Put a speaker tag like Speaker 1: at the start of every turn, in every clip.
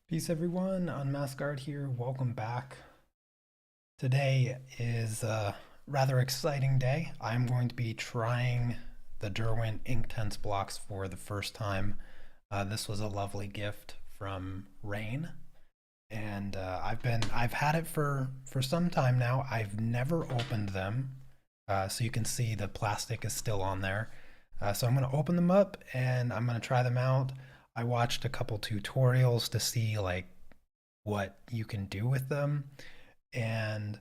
Speaker 1: Peace everyone, Unmask here. Welcome back. Today is a rather exciting day. I'm going to be trying the Derwent Inktense blocks for the first time. This was a lovely gift from Rain, and I've had it for some time now. I've never opened them, so you can see the plastic is still on there. So I'm going to open them up and I'm going to try them out. I watched a couple tutorials to see like what you can do with them, and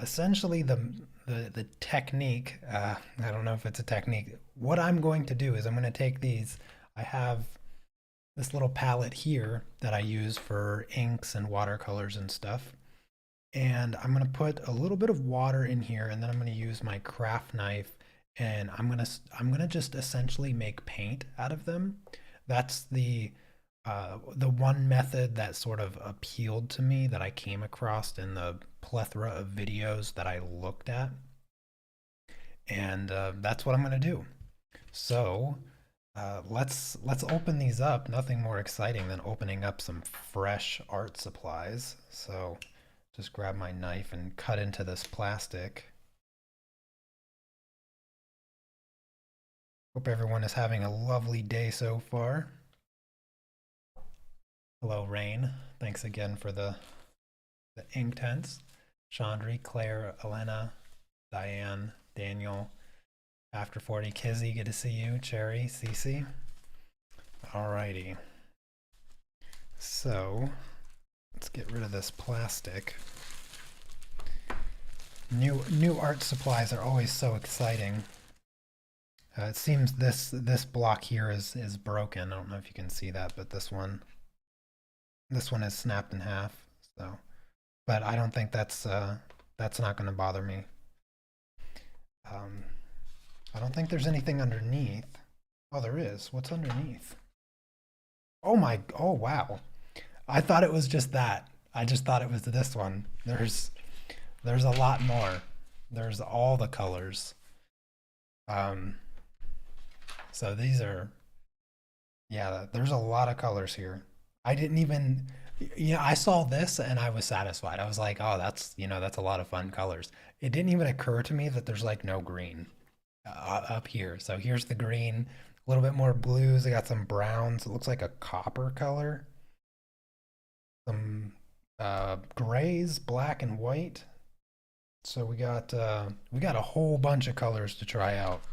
Speaker 1: essentially the technique. I don't know if it's a technique. What I'm going to do is I'm going to take these. I have this little palette here that I use for inks and watercolors and stuff. And I'm going to put a little bit of water in here, and then I'm going to use my craft knife, and I'm going to just essentially make paint out of them. That's the one method that sort of appealed to me that I came across in the plethora of videos that I looked at, and that's what I'm going to do. So let's open these up. Nothing more exciting than opening up some fresh art supplies. So just grab my knife and cut into this plastic. Hope everyone is having a lovely day so far. Hello, Rain. Thanks again for the Inktense. Chandri, Claire, Elena, Diane, Daniel, After 40, Kizzy, good to see you. Cherry, Cece. Alrighty. So let's get rid of this plastic. New art supplies are always so exciting. It seems this block here is broken. I don't know if you can see that, but this one is snapped in half. So, but I don't think that's not going to bother me. I don't think there's anything underneath. Oh, there is. What's underneath? Oh wow. I thought it was just that. I just thought it was this one. There's a lot more. There's all the colors. So these are, yeah, there's a lot of colors here. I didn't even, I saw this and I was satisfied. I was like, oh, that's a lot of fun colors. It didn't even occur to me that there's like no green up here. So here's the green, a little bit more blues. I got some browns. It looks like a copper color. Some grays, black and white. So we got a whole bunch of colors to try out.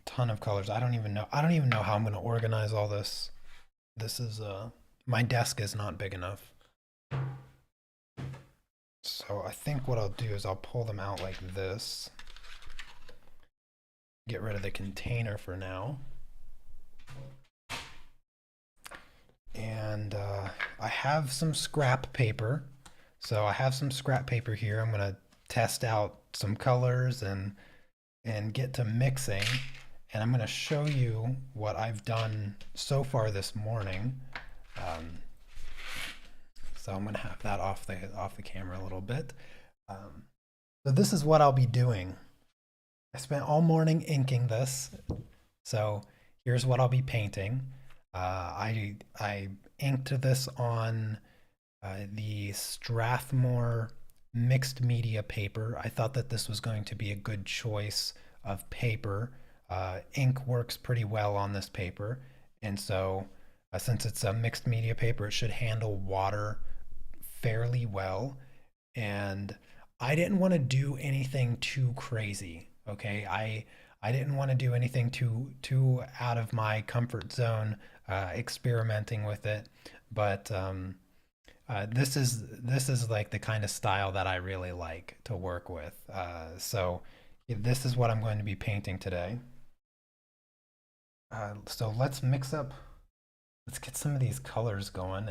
Speaker 1: Ton of colors. I don't even know how I'm going to organize all this. This is my desk is not big enough. So I think what I'll do is I'll pull them out like this. Get rid of the container for now. And I have some scrap paper. So I have some scrap paper here. I'm going to test out some colors and get to mixing. And I'm going to show you what I've done so far this morning. So I'm going to have that off the camera a little bit. So this is what I'll be doing. I spent all morning inking this. So here's what I'll be painting. I inked this on the Strathmore mixed media paper. I thought that this was going to be a good choice of paper. Ink works pretty well on this paper, and so since it's a mixed media paper, it should handle water fairly well. And I didn't want to do anything too crazy. Okay, I didn't want to do anything too out of my comfort zone, experimenting with it. But this is like the kind of style that I really like to work with. So this is what I'm going to be painting today. So let's get some of these colors going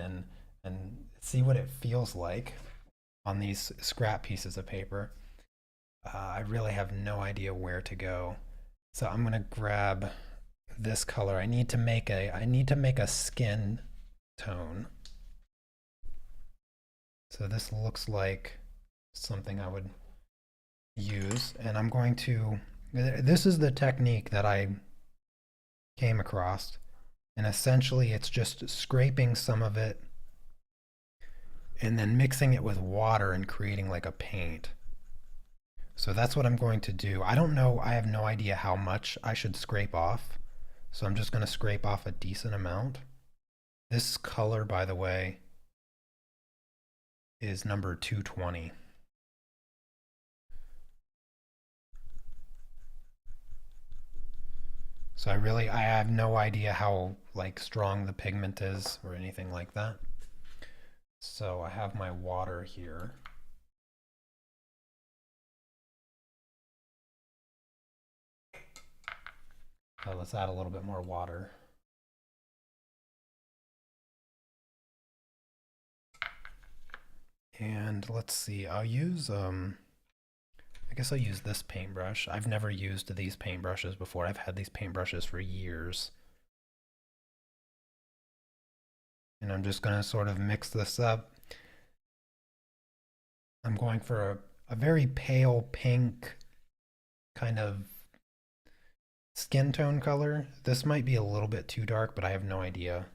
Speaker 1: and see what it feels like on these scrap pieces of paper. I really have no idea where to go. So I'm gonna grab this color. I need to make a skin tone. So this looks like something I would use, and I'm going to, this is the technique that I came across. And essentially it's just scraping some of it and then mixing it with water and creating like a paint. So that's what I'm going to do. I don't know, I have no idea how much I should scrape off. So I'm just going to scrape off a decent amount. This color, by the way, is number 220. So I have no idea how like strong the pigment is or anything like that. So I have my water here. Let's add a little bit more water. And let's see, I guess I'll use this paintbrush. I've never used these paintbrushes before. I've had these paintbrushes for years. And I'm just gonna sort of mix this up. I'm going for a very pale pink kind of skin tone color. This might be a little bit too dark, but I have no idea.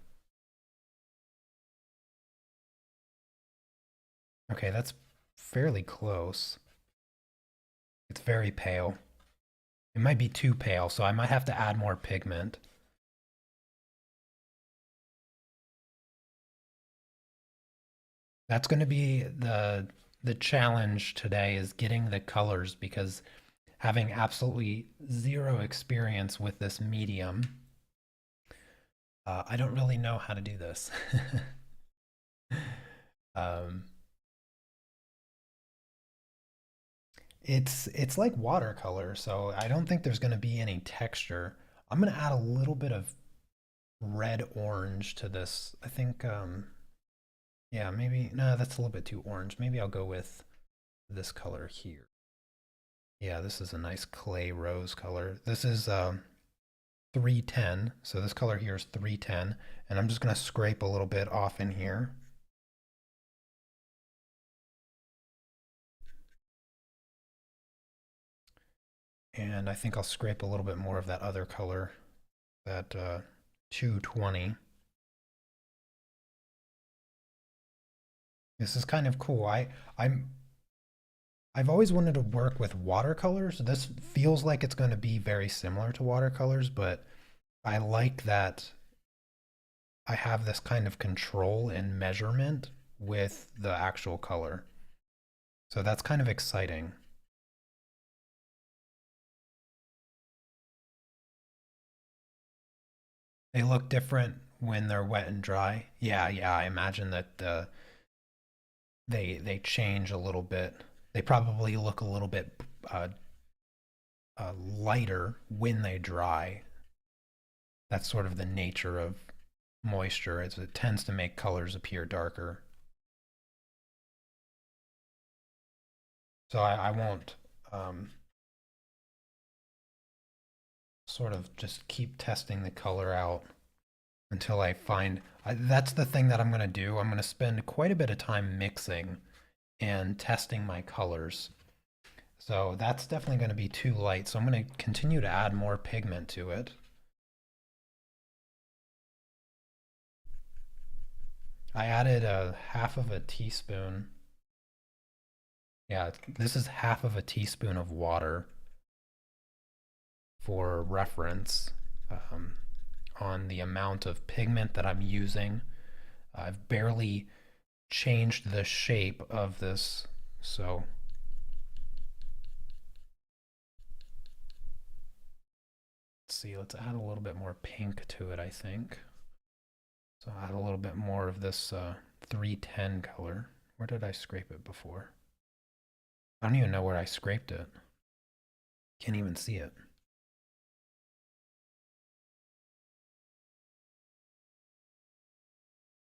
Speaker 1: Okay, that's fairly close. It's very pale. It might be too pale, so I might have to add more pigment. That's going to be the challenge today is getting the colors because having absolutely zero experience with this medium, I don't really know how to do this. um, it's like watercolor, so I don't think there's going to be any texture. I'm going to add a little bit of red orange to this. I think yeah, maybe no, that's a little bit too orange. Maybe I'll go with this color here. Yeah, this is a nice clay rose color. This is 310. So this color here is 310. And I'm just going to scrape a little bit off in here. And I think I'll scrape a little bit more of that other color, that 220. This is kind of cool. I've always wanted to work with watercolors. This feels like it's going to be very similar to watercolors, but I like that I have this kind of control and measurement with the actual color. So that's kind of exciting. They look different when they're wet and dry. Yeah, yeah, I imagine that they change a little bit. They probably look a little bit lighter when they dry. That's sort of the nature of moisture, as it tends to make colors appear darker. So I won't sort of just keep testing the color out until I find. That's the thing that I'm going to do. I'm going to spend quite a bit of time mixing and testing my colors. So that's definitely going to be too light. So I'm going to continue to add more pigment to it. I added a half of a teaspoon. Yeah, this is half of a teaspoon of water for reference on the amount of pigment that I'm using. I've barely changed the shape of this, so let's see, let's add a little bit more pink to it, I think. So add a little bit more of this 310 color. Where did I scrape it before? I don't even know where I scraped it. Can't even see it.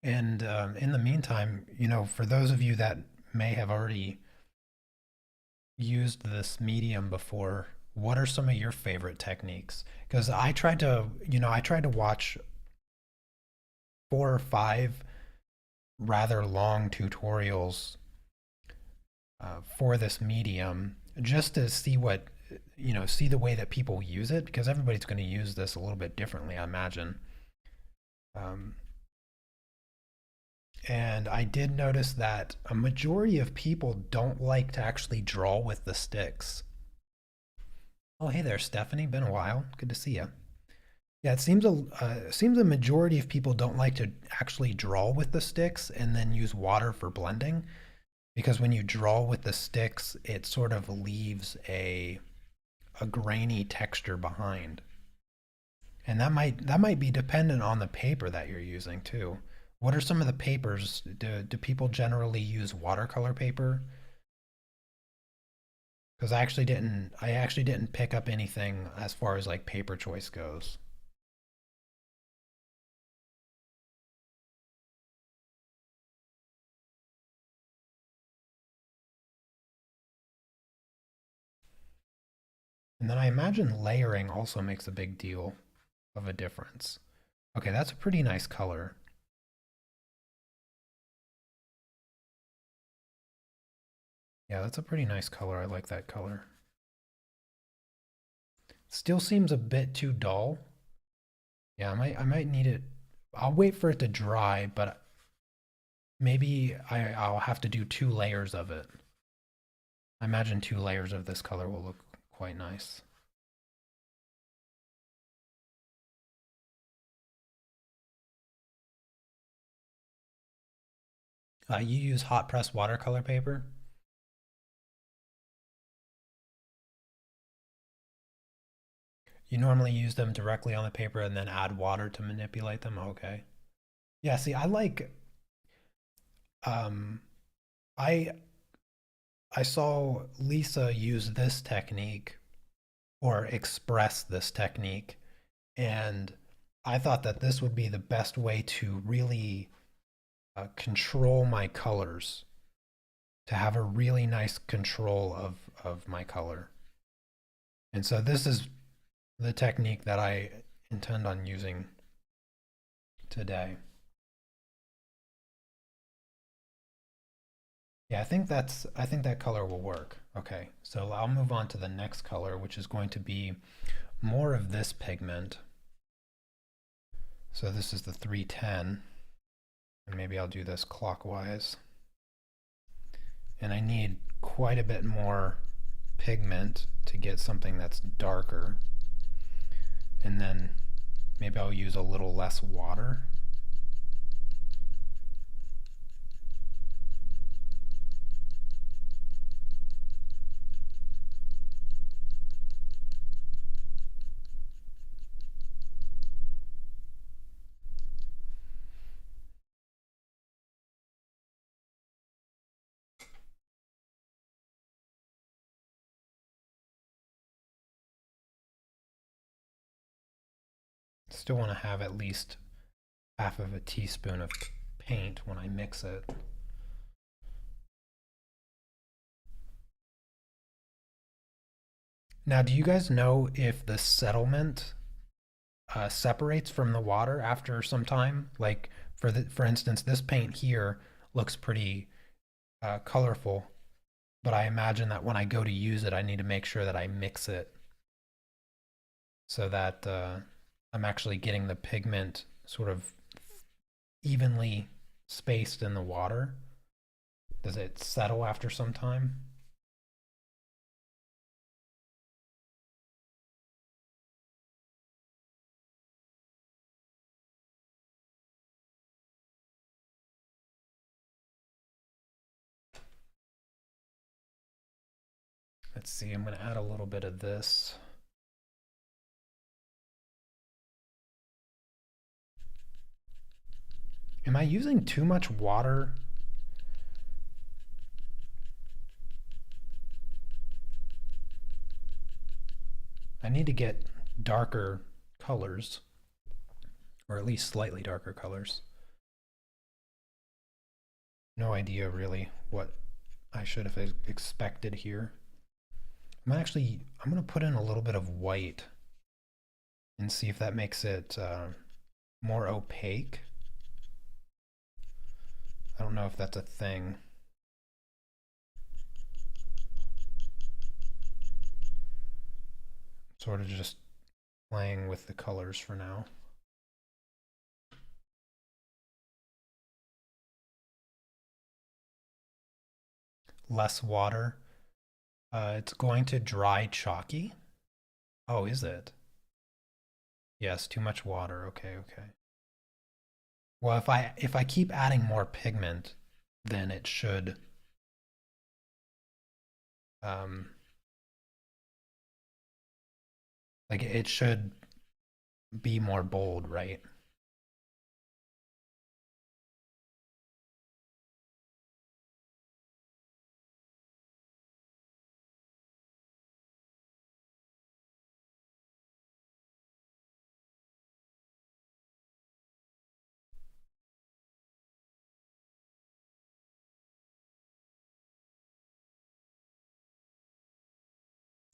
Speaker 1: And in the meantime, for those of you that may have already used this medium before, what are some of your favorite techniques? Because I tried to watch 4 or 5 rather long tutorials for this medium just to see see the way that people use it, because everybody's going to use this a little bit differently, I imagine. Um, and I did notice that a majority of people don't like to actually draw with the sticks. Oh, hey there, Stephanie. Been a while. Good to see you. Yeah, it seems a majority of people don't like to actually draw with the sticks and then use water for blending because when you draw with the sticks, it sort of leaves a grainy texture behind. And that might be dependent on the paper that you're using too. What are some of the papers? Do people generally use watercolor paper? Because I actually didn't pick up anything as far as like paper choice goes. And then I imagine layering also makes a big deal of a difference. Okay, that's a pretty nice color. Yeah, that's a pretty nice color. I like that color. Still seems a bit too dull. Yeah, I might need it. I'll wait for it to dry, but maybe I'll have to do 2 layers of it. I imagine 2 layers of this color will look quite nice. You use hot press watercolor paper? You normally use them directly on the paper and then add water to manipulate them? Okay. Yeah, see, um I I saw Lisa use this technique or express this technique, and I thought that this would be the best way to really control my colors, to have a really nice control of my color. And so this is the technique that I intend on using today. Yeah, I think that color will work. Okay, so I'll move on to the next color, which is going to be more of this pigment. So this is the 310, and maybe I'll do this clockwise. And I need quite a bit more pigment to get something that's darker. And then maybe I'll use a little less water. Still want to have at least half of a teaspoon of paint when I mix it. Now, do you guys know if the settlement separates from the water after some time? Like for instance, this paint here looks pretty colorful, but I imagine that when I go to use it, I need to make sure that I mix it so that I'm actually getting the pigment sort of evenly spaced in the water. Does it settle after some time? Let's see, I'm going to add a little bit of this. Am I using too much water? I need to get darker colors, or at least slightly darker colors. No idea really what I should have expected here. I'm going to put in a little bit of white and see if that makes it more opaque. I don't know if that's a thing. Sort of just playing with the colors for now. less water, it's going to dry chalky. Oh, is it? Yes, too much water. Okay, okay. Well, if I keep adding more pigment, then it should um like it should be more bold, right?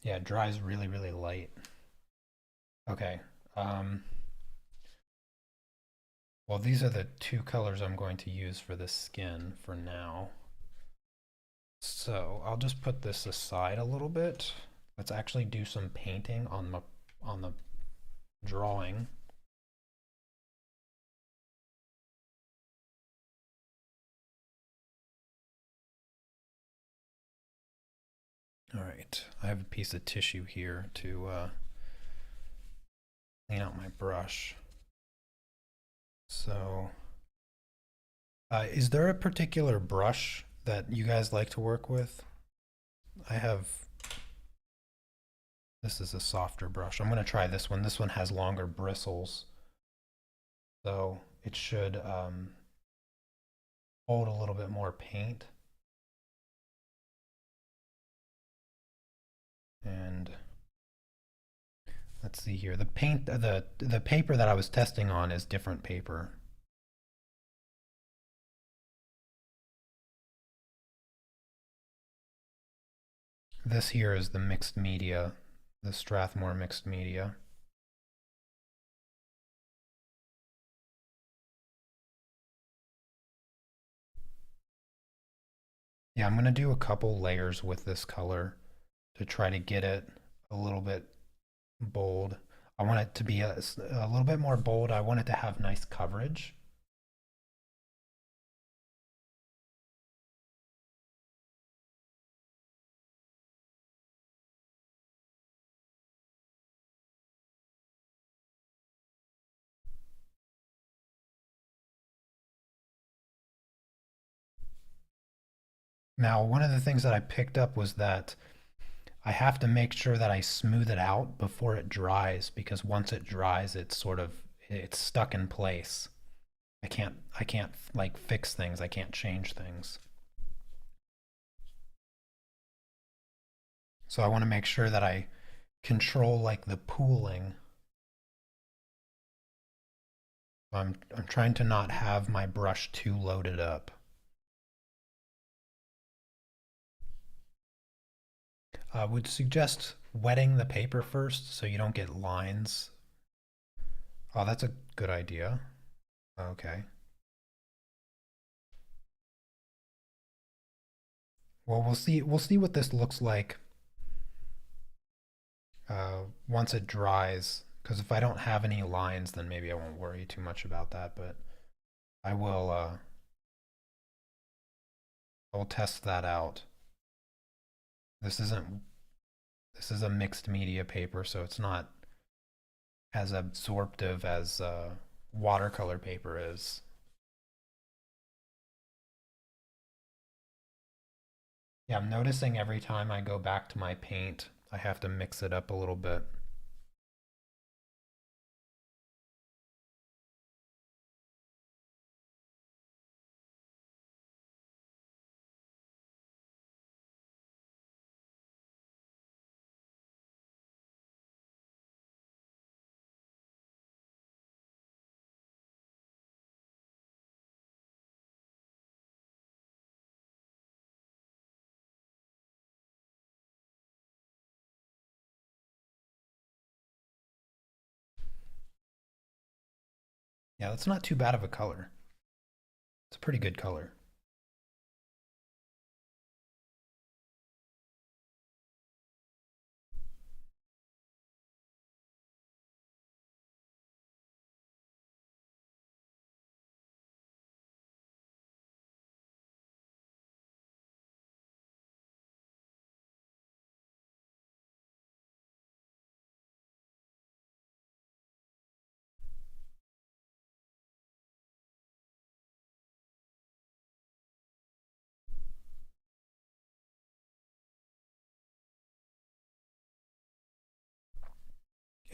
Speaker 1: Yeah, it dries really, really light. Okay. Um, well, these are the two colors I'm going to use for the skin for now. So I'll just put this aside a little bit. Let's actually do some painting on the drawing. All right, I have a piece of tissue here to clean out my brush. So, is there a particular brush that you guys like to work with? I have, this is a softer brush. I'm going to try this one. This one has longer bristles, so it should hold a little bit more paint. And let's see here. The paper that I was testing on is different paper. This here is the mixed media, the Strathmore mixed media. Yeah, I'm going to do a couple layers with this color to try to get it a little bit bold. I want it to be a little bit more bold. I want it to have nice coverage. Now, one of the things that I picked up was that I have to make sure that I smooth it out before it dries, because once it dries, it's stuck in place. I can't like fix things. I can't change things. So I want to make sure that I control like the pooling. I'm trying to not have my brush too loaded up. I would suggest wetting the paper first so you don't get lines. Oh, that's a good idea. Okay. Well, we'll see what this looks like once it dries. Because if I don't have any lines, then maybe I won't worry too much about that. But I will I'll test that out. This isn't this is a mixed media paper, so it's not as absorptive as watercolor paper is. Yeah, I'm noticing every time I go back to my paint, I have to mix it up a little bit. Yeah, that's not too bad of a color. It's a pretty good color.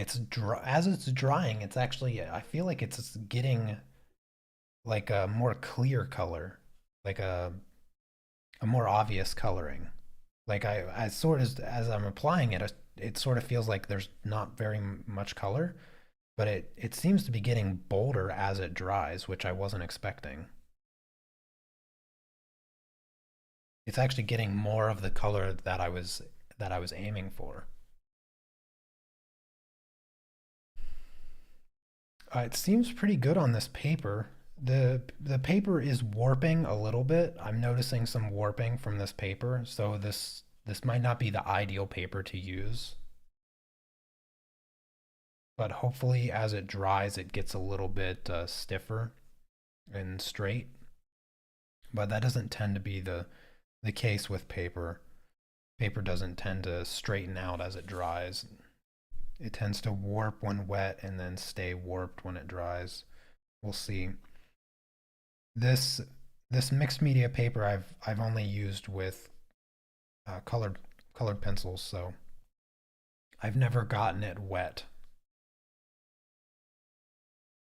Speaker 1: it's as it's drying, it's actually, I feel like it's getting like a more clear color, like a more obvious coloring. Like I sort of, as I'm applying it, it sort of feels like there's not very much color, but it seems to be getting bolder as it dries, which I wasn't expecting. It's actually getting more of the color that I was aiming for. It seems pretty good on this paper. The paper is warping a little bit. I'm noticing some warping from this paper, so this might not be the ideal paper to use, but hopefully as it dries, it gets a little bit stiffer and straight. But that doesn't tend to be the case with paper. Paper doesn't tend to straighten out as it dries. It tends to warp when wet and then stay warped when it dries. We'll see. This this mixed media paper I've only used with colored pencils, so I've never gotten it wet.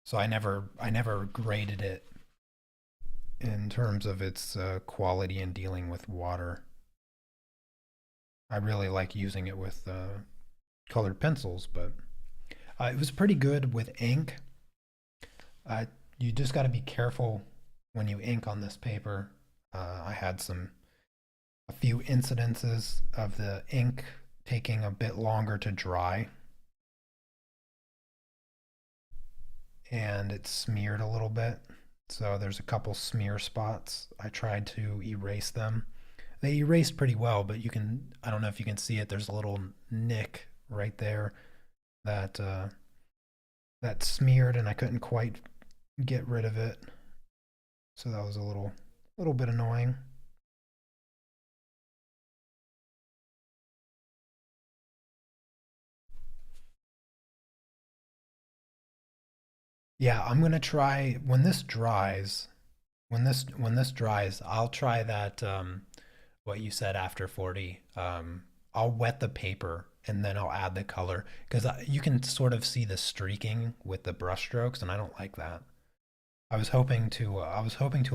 Speaker 1: So I never graded it in terms of its quality in dealing with water. I really like using it with colored pencils, but it was pretty good with ink. Uh, you just got to be careful when you ink on this paper. I had a few incidences of the ink taking a bit longer to dry, and it smeared a little bit. So there's a couple smear spots. I tried to erase them. They erased pretty well, but I don't know if you can see it. There's a little nick right there that that smeared, and I couldn't quite get rid of it. So that was a little bit annoying. Yeah, I'm gonna try when this dries. When this dries, I'll try that what you said after 40. I'll wet the paper and then I'll add the color because you can sort of see the streaking with the brush strokes, and I don't like that. I was hoping to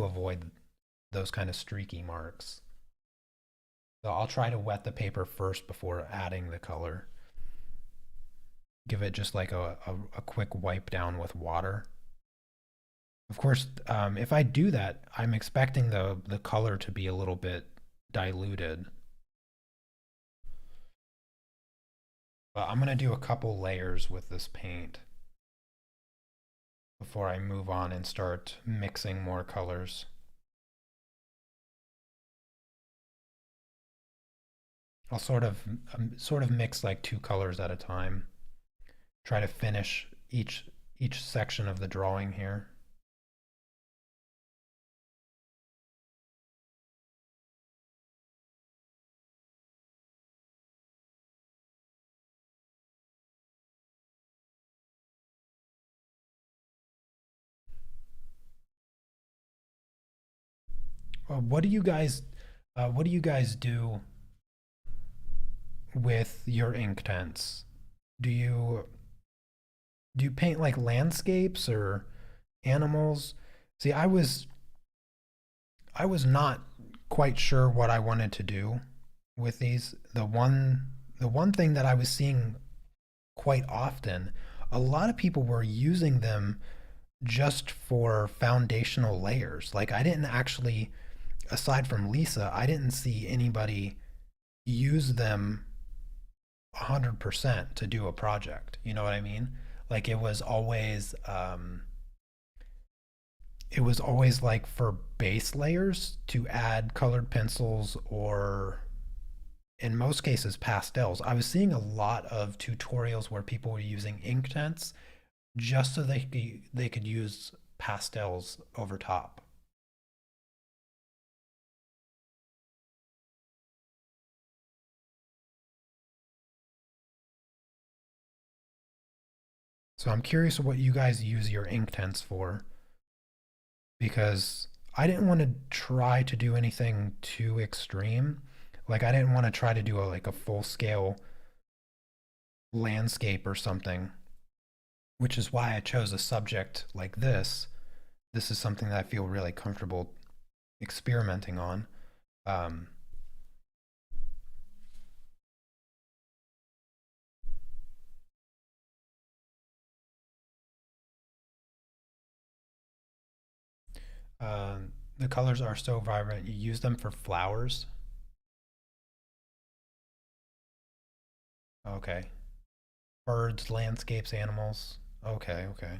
Speaker 1: avoid those kind of streaky marks. So I'll try to wet the paper first before adding the color. Give it just like a quick wipe down with water. Of course, if I do that, I'm expecting the color to be a little bit diluted. But I'm gonna do a couple layers with this paint before I move on and start mixing more colors. I'll sort of mix like two colors at a time. Try to finish each section of the drawing here. What do you guys what do you guys do with your Inktense? Do you do you paint like landscapes or animals? See, I was not quite sure what I wanted to do with these. The one thing that I was seeing quite often, a lot of people were using them just for foundational layers. Like I didn't actually, aside from Lisa, I didn't see anybody use them 100% to do a project. You know what I mean? Like it was always like for base layers to add colored pencils or in most cases pastels. I was seeing a lot of tutorials where people were using Inktense just so they could use pastels over top. So I'm curious what you guys use your Inktense for because I didn't want to try to do anything too extreme. Like I didn't want to try to do like a full scale landscape or something, which is why I chose a subject like this. This is something that I feel really comfortable experimenting on. Um, the colors are so vibrant. You use them for flowers. Okay. Birds, landscapes, animals. Okay, okay.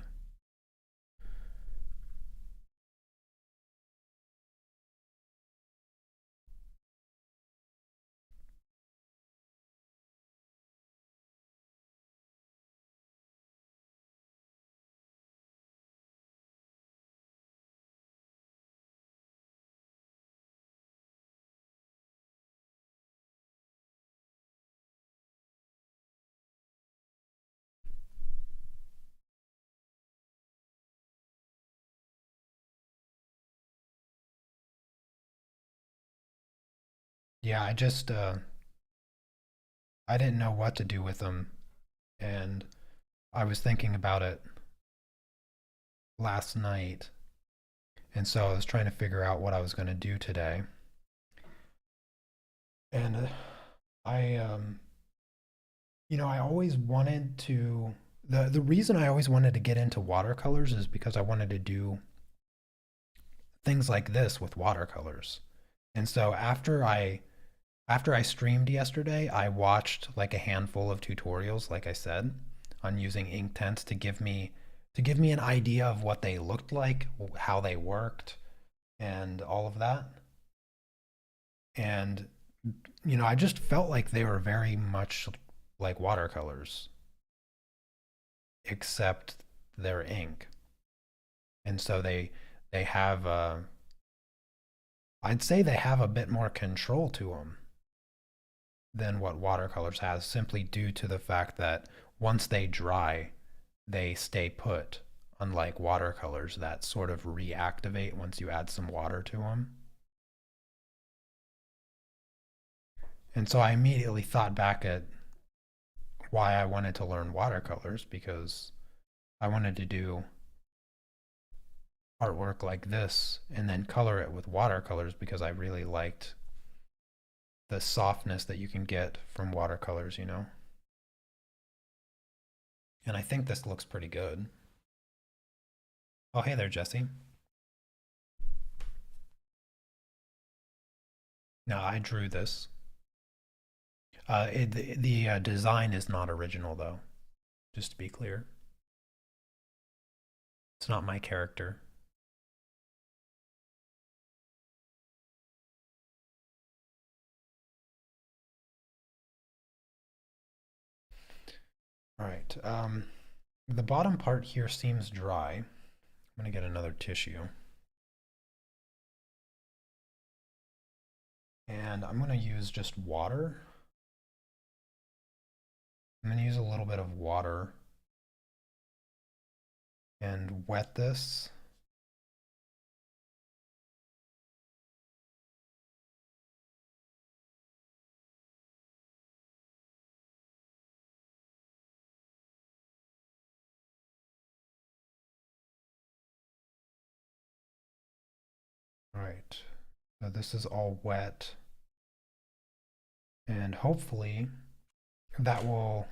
Speaker 1: Yeah, I didn't know what to do with them, and I was thinking about it last night, and so I was trying to figure out what I was going to do today. And I I always wanted to the reason I always wanted to get into watercolors is because I wanted to do things like this with watercolors. And so after I streamed yesterday, I watched like a handful of tutorials, like I said, on using Inktense to give me an idea of what they looked like, how they worked, and all of that. And I just felt like they were very much like watercolors, except they're ink. And so they have I'd say they have a bit more control to them than what watercolors has, simply due to the fact that once they dry, they stay put, unlike watercolors that sort of reactivate once you add some water to them. And so I immediately thought back at why I wanted to learn watercolors, because I wanted to do artwork like this and then color it with watercolors because I really liked the softness that you can get from watercolors. And I think this looks pretty good. Oh, hey there, Jesse. No, I drew this. The design is not original, though, just to be clear. It's not my character. All right. The bottom part here seems dry. I'm going to get another tissue. And I'm going to use just water. I'm going to use a little bit of water and wet this. All right. So this is all wet. And hopefully that will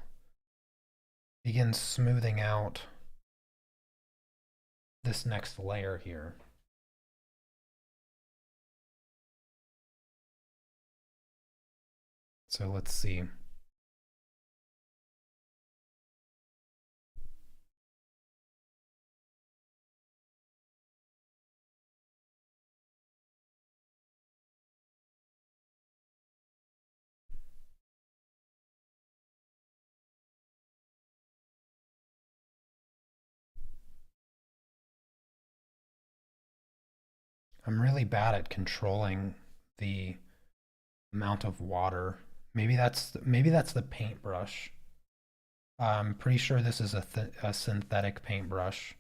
Speaker 1: begin smoothing out this next layer here. So let's see. I'm really bad at controlling the amount of water. Maybe that's the paintbrush. I'm pretty sure this is a synthetic paintbrush.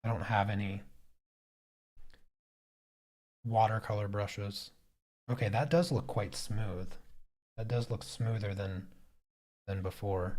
Speaker 1: I don't have any watercolor brushes. Okay, that does look quite smooth. That does look smoother than than before.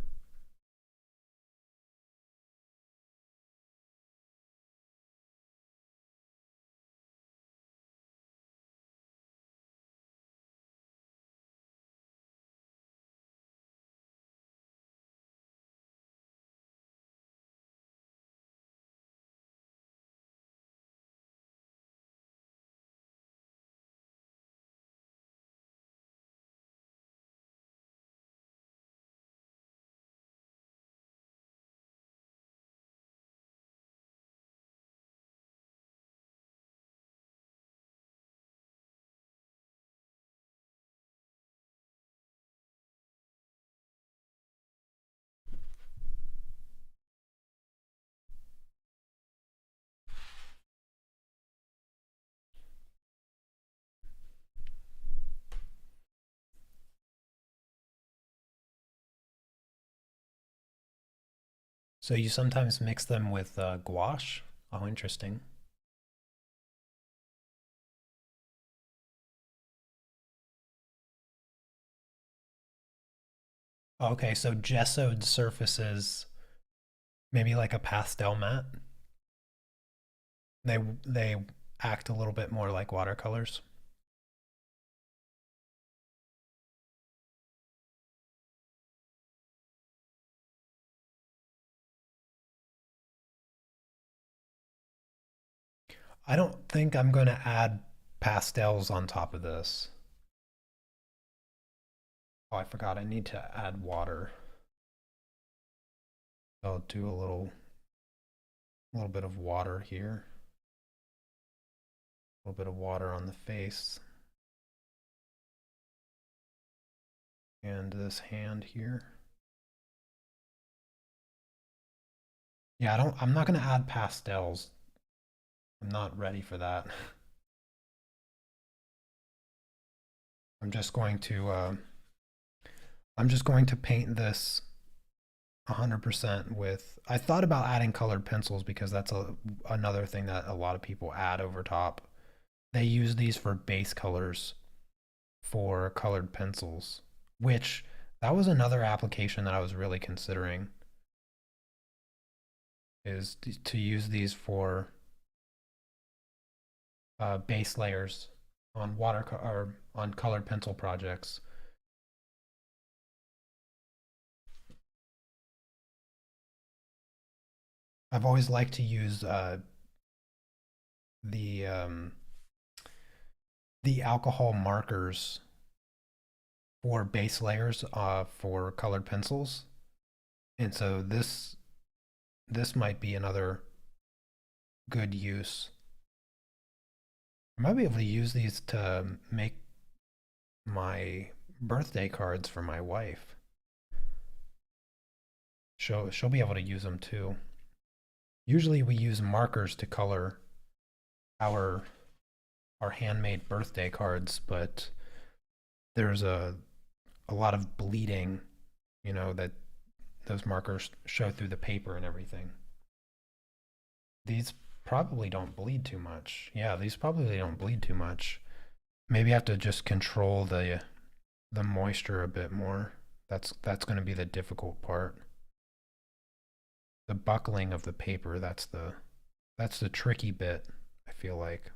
Speaker 1: So you sometimes mix them with gouache? Oh, interesting. Okay, so gessoed surfaces, maybe like a pastel matte. They act a little bit more like watercolors. I don't think I'm going to add pastels on top of this. Oh, I forgot. I need to add water. I'll do a little bit of water here. A little bit of water on the face and this hand here. Yeah, I'm not going to add pastels. I'm not ready for that. I'm just going to I'm just going to paint this 100% with. I thought about adding colored pencils because that's another thing that a lot of people add over top. They use these for base colors for colored pencils, which that was another application that I was really considering, is to use these for base layers on or on colored pencil projects. I've always liked to use the um, the alcohol markers for base layers for colored pencils, and so this might be another good use. I might be able to use these to make my birthday cards for my wife. She'll be able to use them too. Usually we use markers to color our our handmade birthday cards, but there's a lot of bleeding, that those markers show through the paper and everything. These probably don't bleed too much. Yeah, these probably don't bleed too much. Maybe I have to just control the moisture a bit more. That's going to be the difficult part. The buckling of the paper, that's the tricky bit, I feel like.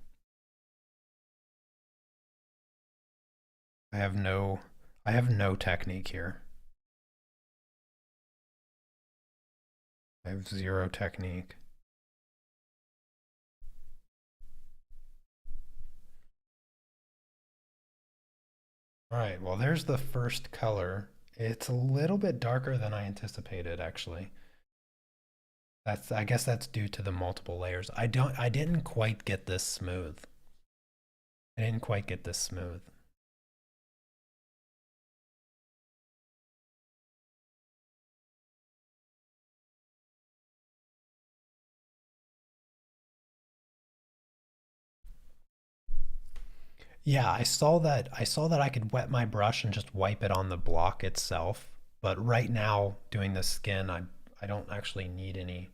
Speaker 1: I have no I have no technique here. I have zero technique. All right, well, there's the first color. It's a little bit darker than I anticipated, actually. I guess that's due to the multiple layers. I didn't quite get this smooth. I didn't quite get this smooth. Yeah, I saw that I could wet my brush and just wipe it on the block itself. But right now, doing the skin, I don't actually need any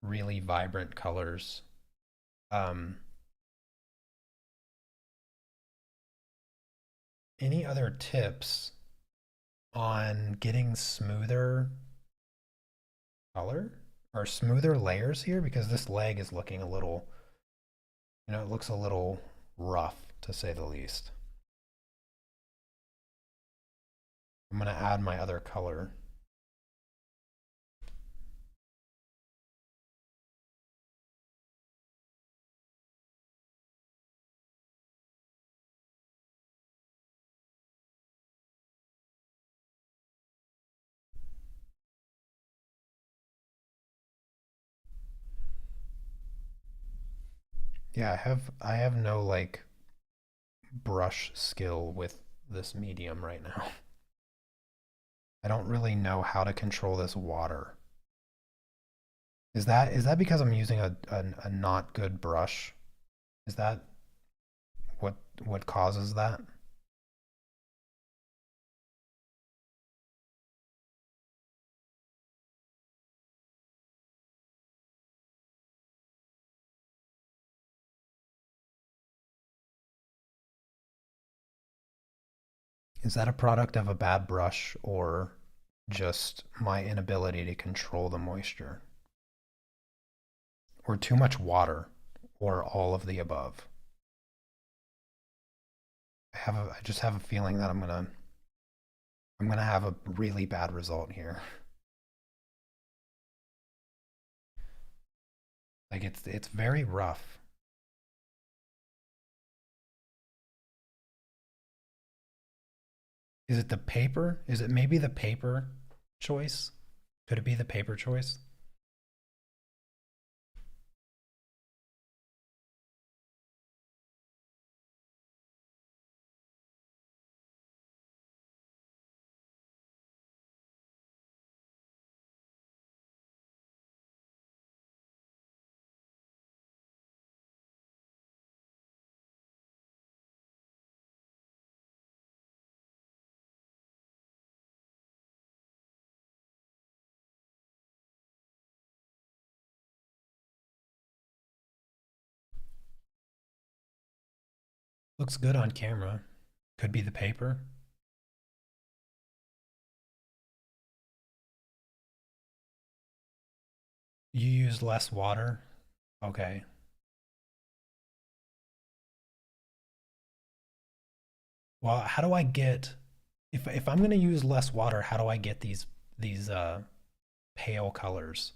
Speaker 1: really vibrant colors. Um, any other tips? on getting smoother color or smoother layers here because this leg is looking a little, it looks a little rough to say the least. I'm going to add my other color. Yeah, I have no like brush skill with this medium right now. I don't really know how to control this water. Is that because I'm using a not good brush? Is that what what causes that? Is that a product of a bad brush or just my inability to control the moisture? Or too much water? Or all of the above? I just have a feeling that I'm gonna have a really bad result here. Like it's very rough. Is it the paper? Is it maybe the paper choice? Could it be the paper choice? Looks good on camera. Could be the paper. You use less water. Okay. Well, how do I get if I'm going to use less water, how do I get these pale colors?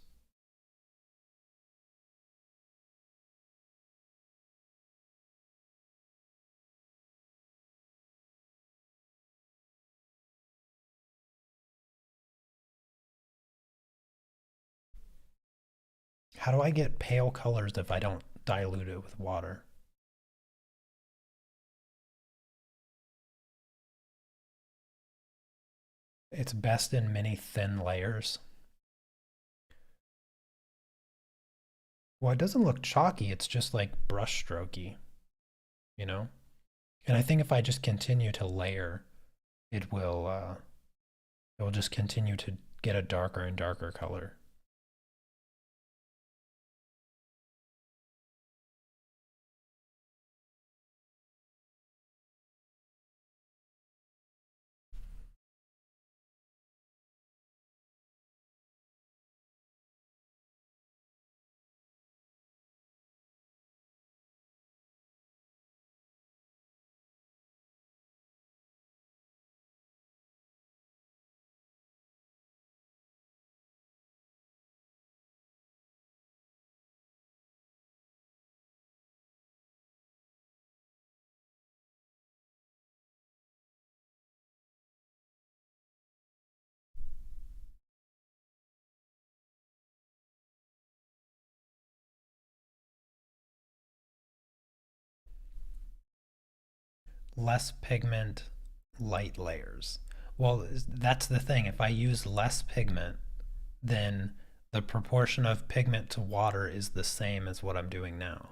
Speaker 1: How do I get pale colors if I don't dilute it with water? It's best in many thin layers. Well, it doesn't look chalky. It's just like brush strokey, you know? And I think if I just continue to layer, it will just continue to get a darker and darker color. Less pigment, light layers. Well, that's the thing. If I use less pigment, then the proportion of pigment to water is the same as what I'm doing now.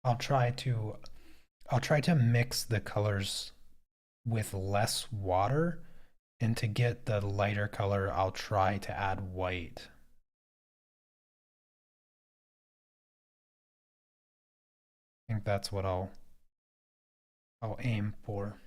Speaker 1: I'll try to I'll try to mix the colors with less water, and to get the lighter color, I'll try to add white. I think that's what I'll aim for.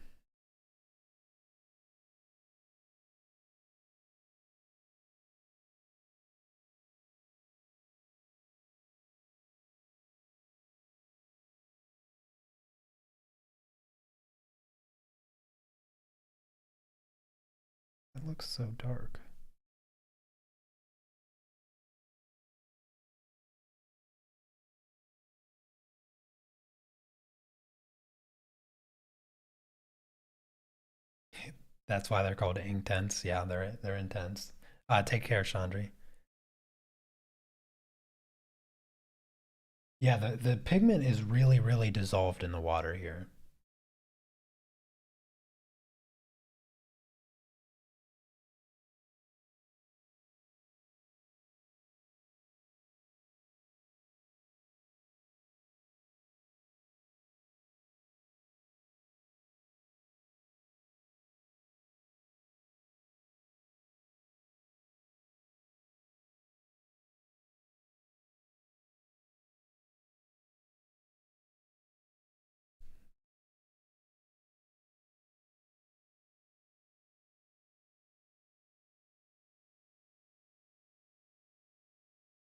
Speaker 1: It looks so dark. That's why they're called Inktense. Yeah, they're intense. Take care, Chandri. Yeah, the pigment is really, really dissolved in the water here.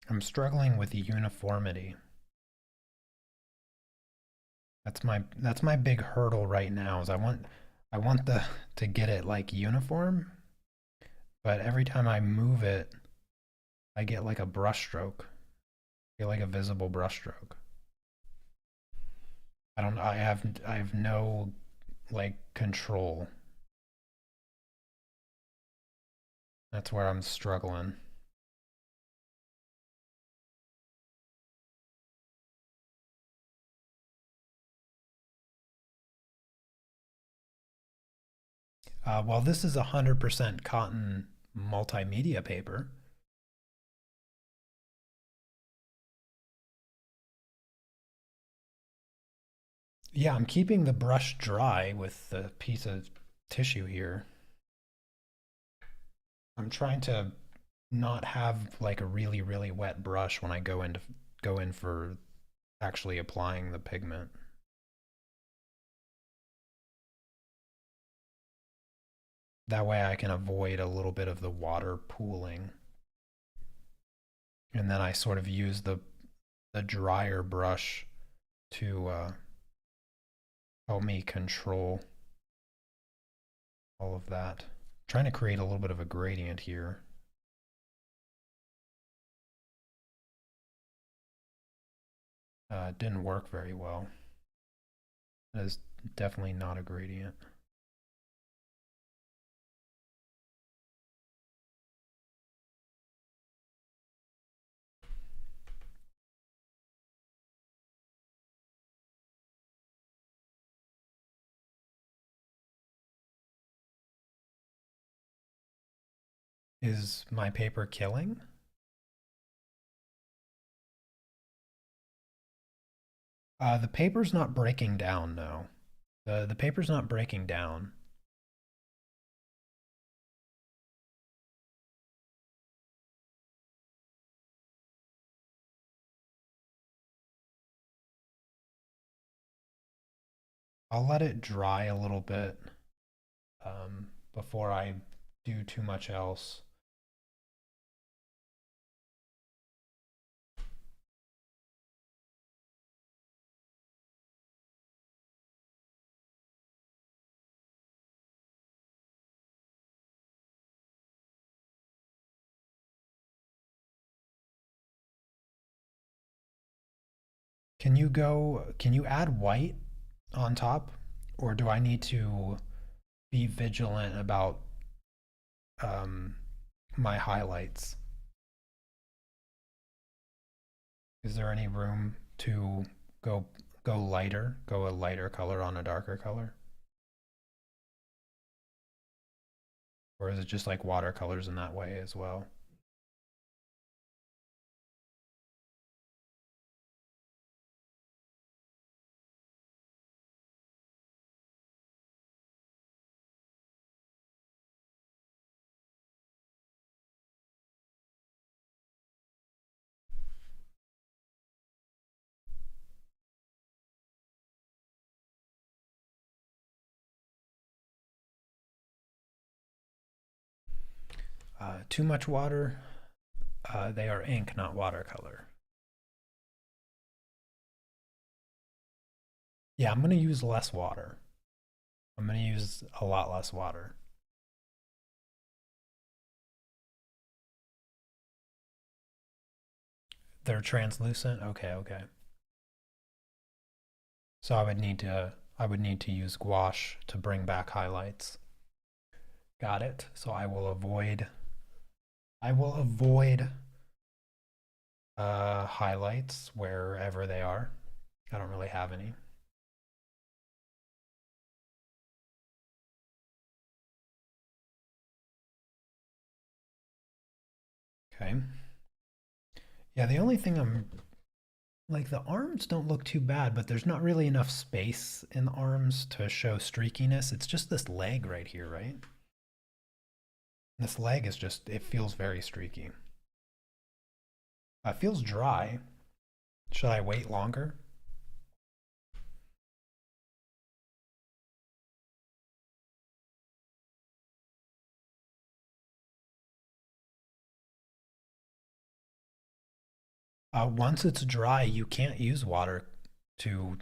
Speaker 1: I'm struggling with the uniformity. That's my big hurdle right now is I want the to get it like uniform, but every time I move it, I get like a brush stroke. I get like a visible brush stroke. I have no like control. That's where I'm struggling. Well, this is 100% cotton multimedia paper. Yeah, I'm keeping the brush dry with the piece of tissue here. I'm trying to not have like a really, really wet brush when I go in for actually applying the pigment. That way I can avoid a little bit of the water pooling. And then I sort of use the drier brush to help me control all of that. I'm trying to create a little bit of a gradient here. It didn't work very well. That is definitely not a gradient. Is my paper killing? The paper's not breaking down, no. The paper's not breaking down. I'll let it dry a little bit before I do too much else. Can you add white on top? Or do I need to be vigilant about um, my highlights? Is there any room to go go a lighter color on a darker color? Or is it just like watercolors in that way as well? Too much water. They are ink, not watercolor. Yeah, I'm going to use less water. I'm going to use a lot less water. They're translucent. Okay, okay. So I would need to use gouache to bring back highlights. Got it. So I will avoid highlights wherever they are. I don't really have any. Okay. Yeah, the only thing I'm like the arms don't look too bad, but there's not really enough space in the arms to show streakiness. It's just this leg right here, right? This leg is just, it feels very streaky. It feels dry. Should I wait longer? Once it's dry, you can't use water to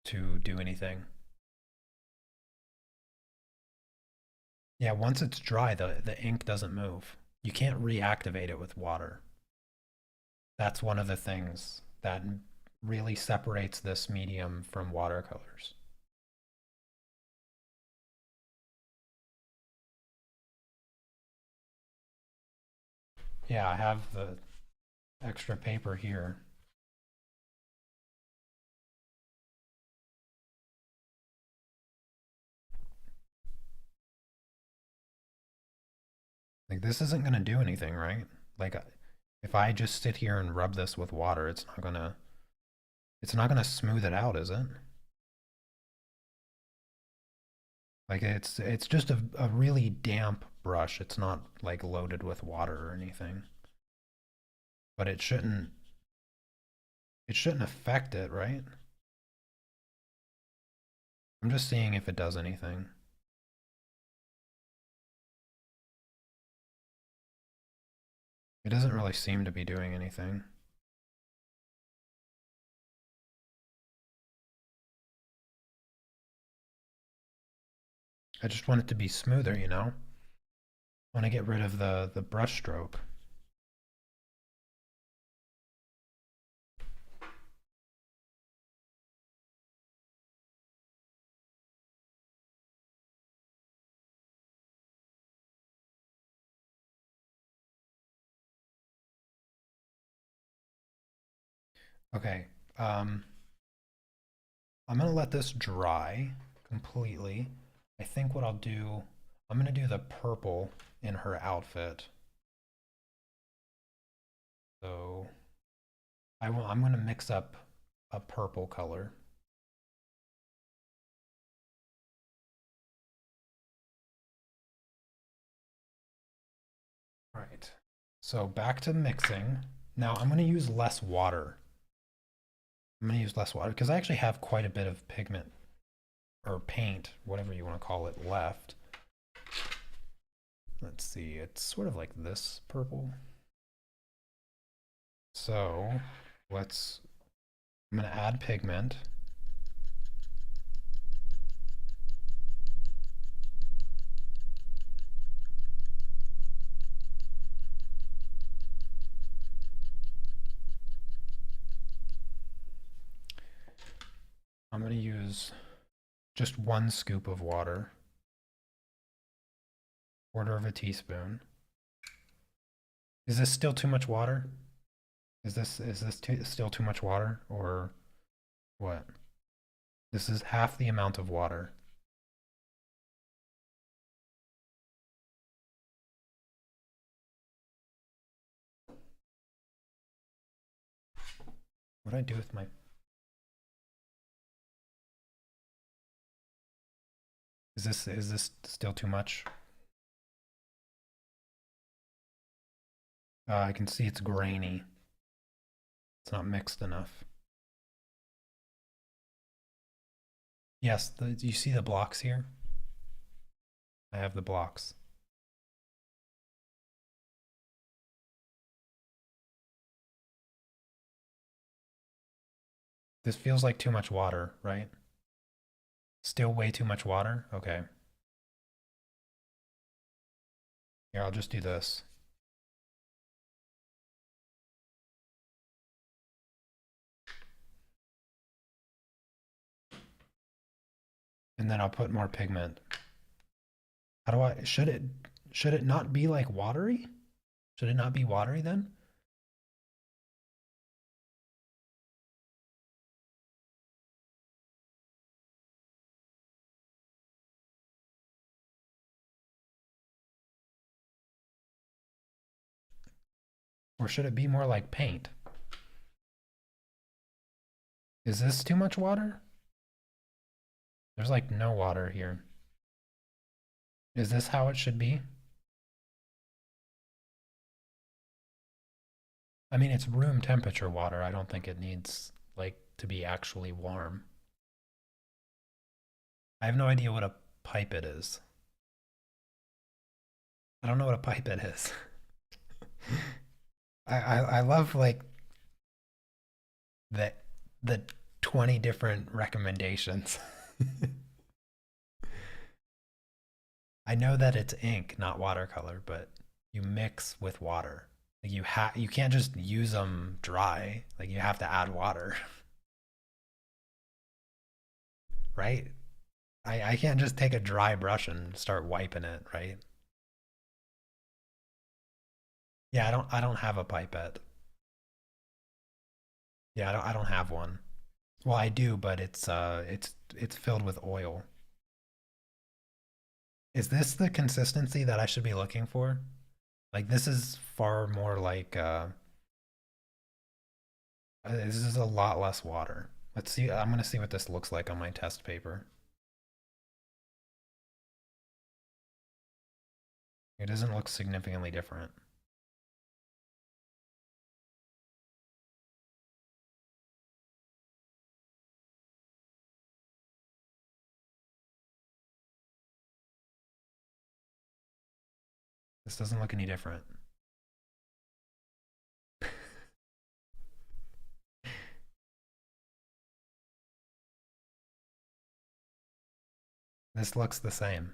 Speaker 1: do anything. Yeah, once it's dry, the ink doesn't move. You can't reactivate it with water. That's one of the things that really separates this medium from watercolors. Yeah, I have the extra paper here. Like this isn't going to do anything, right? Like if I just sit here and rub this with water, it's not going to smooth it out, is it? Like it's just a really damp brush. It's not like loaded with water or anything. But it shouldn't affect it, right? I'm just seeing if it does anything. It doesn't really seem to be doing anything. I just want it to be smoother, you know? I want to get rid of the brush stroke. Okay. Um, I'm gonna let this dry completely. I think what I'll do, I'm gonna do the purple in her outfit. So I'm gonna mix up a purple color. All right. So back to mixing. Now I'm gonna use less water. I'm gonna use less water because I actually have quite a bit of pigment or paint, whatever you want to call it, left. Let's see, it's sort of like this purple. So I'm gonna add pigment. I'm gonna use just 1 scoop of water, quarter of a teaspoon. Is this still too much water? Is this still too much water or what? This is half the amount of water. What do I do with my? Is this still too much? I can see it's grainy. It's not mixed enough. Yes, you see the blocks here? I have the blocks. This feels like too much water, right? Still way too much water? Okay. Here, I'll just do this. And then I'll put more pigment. How do I, should it not be like watery? Should it not be watery then? Or should it be more like paint? Is this too much water? There's like no water here. Is this how it should be? I mean, it's room temperature water. I don't think it needs like to be actually warm. I have no idea what a pipette is. I don't know what a pipette is. I love like the the 20 different recommendations. I know that it's ink, not watercolor, but you mix with water. Like you can't just use them dry. Like you have to add water, right? I can't just take a dry brush and start wiping it, right? Yeah, I don't have a pipette. Yeah, I don't have one. Well, I do, but it's filled with oil. Is this the consistency that I should be looking for? Like this is far more like this is a lot less water. Let's see. I'm gonna see what this looks like on my test paper. It doesn't look significantly different. This doesn't look any different. This looks the same.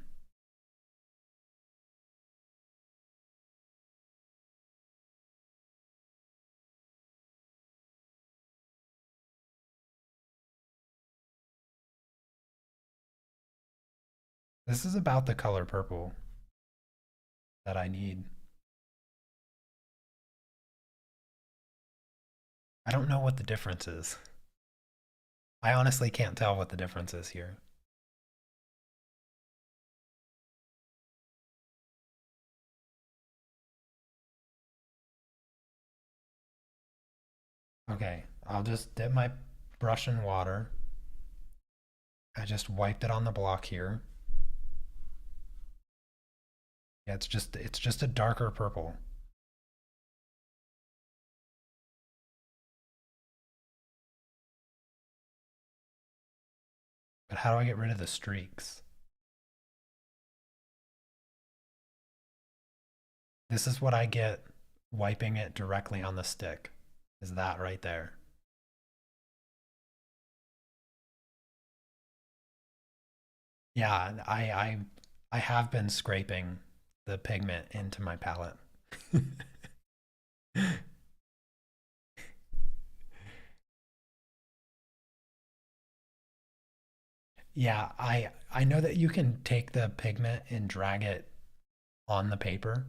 Speaker 1: This is about the color purple that I need. I don't know what the difference is. I honestly can't tell what the difference is here. Okay, I'll just dip my brush in water. I just wiped it on the block here. Yeah, it's just a darker purple. But how do I get rid of the streaks? This is what I get wiping it directly on the stick. Is that right there? Yeah, I have been scraping the pigment into my palette. Yeah, I know that you can take the pigment and drag it on the paper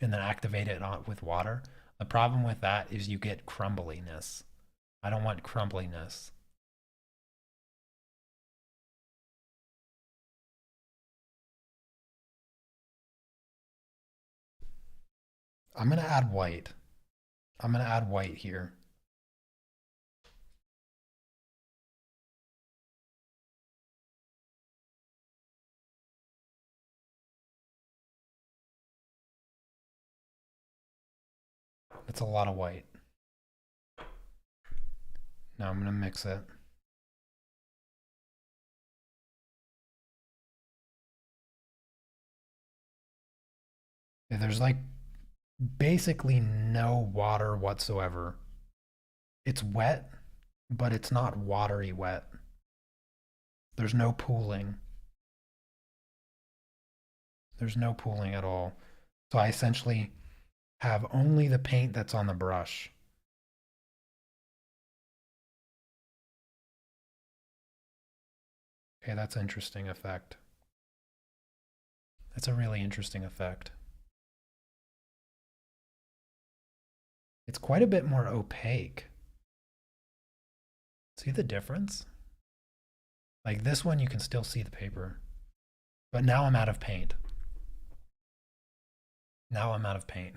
Speaker 1: and then activate it on, with water. The problem with that is you get crumbliness. I don't want crumbliness. I'm gonna add white. I'm gonna add white here. It's a lot of white. Now I'm gonna mix it. There's like basically no water whatsoever. It's wet, but it's not watery wet. There's no pooling. There's no pooling at all. So I essentially have only the paint that's on the brush. Okay, that's an interesting effect. That's a really interesting effect. It's quite a bit more opaque. See the difference? Like this one, you can still see the paper. But now I'm out of paint. Now I'm out of paint.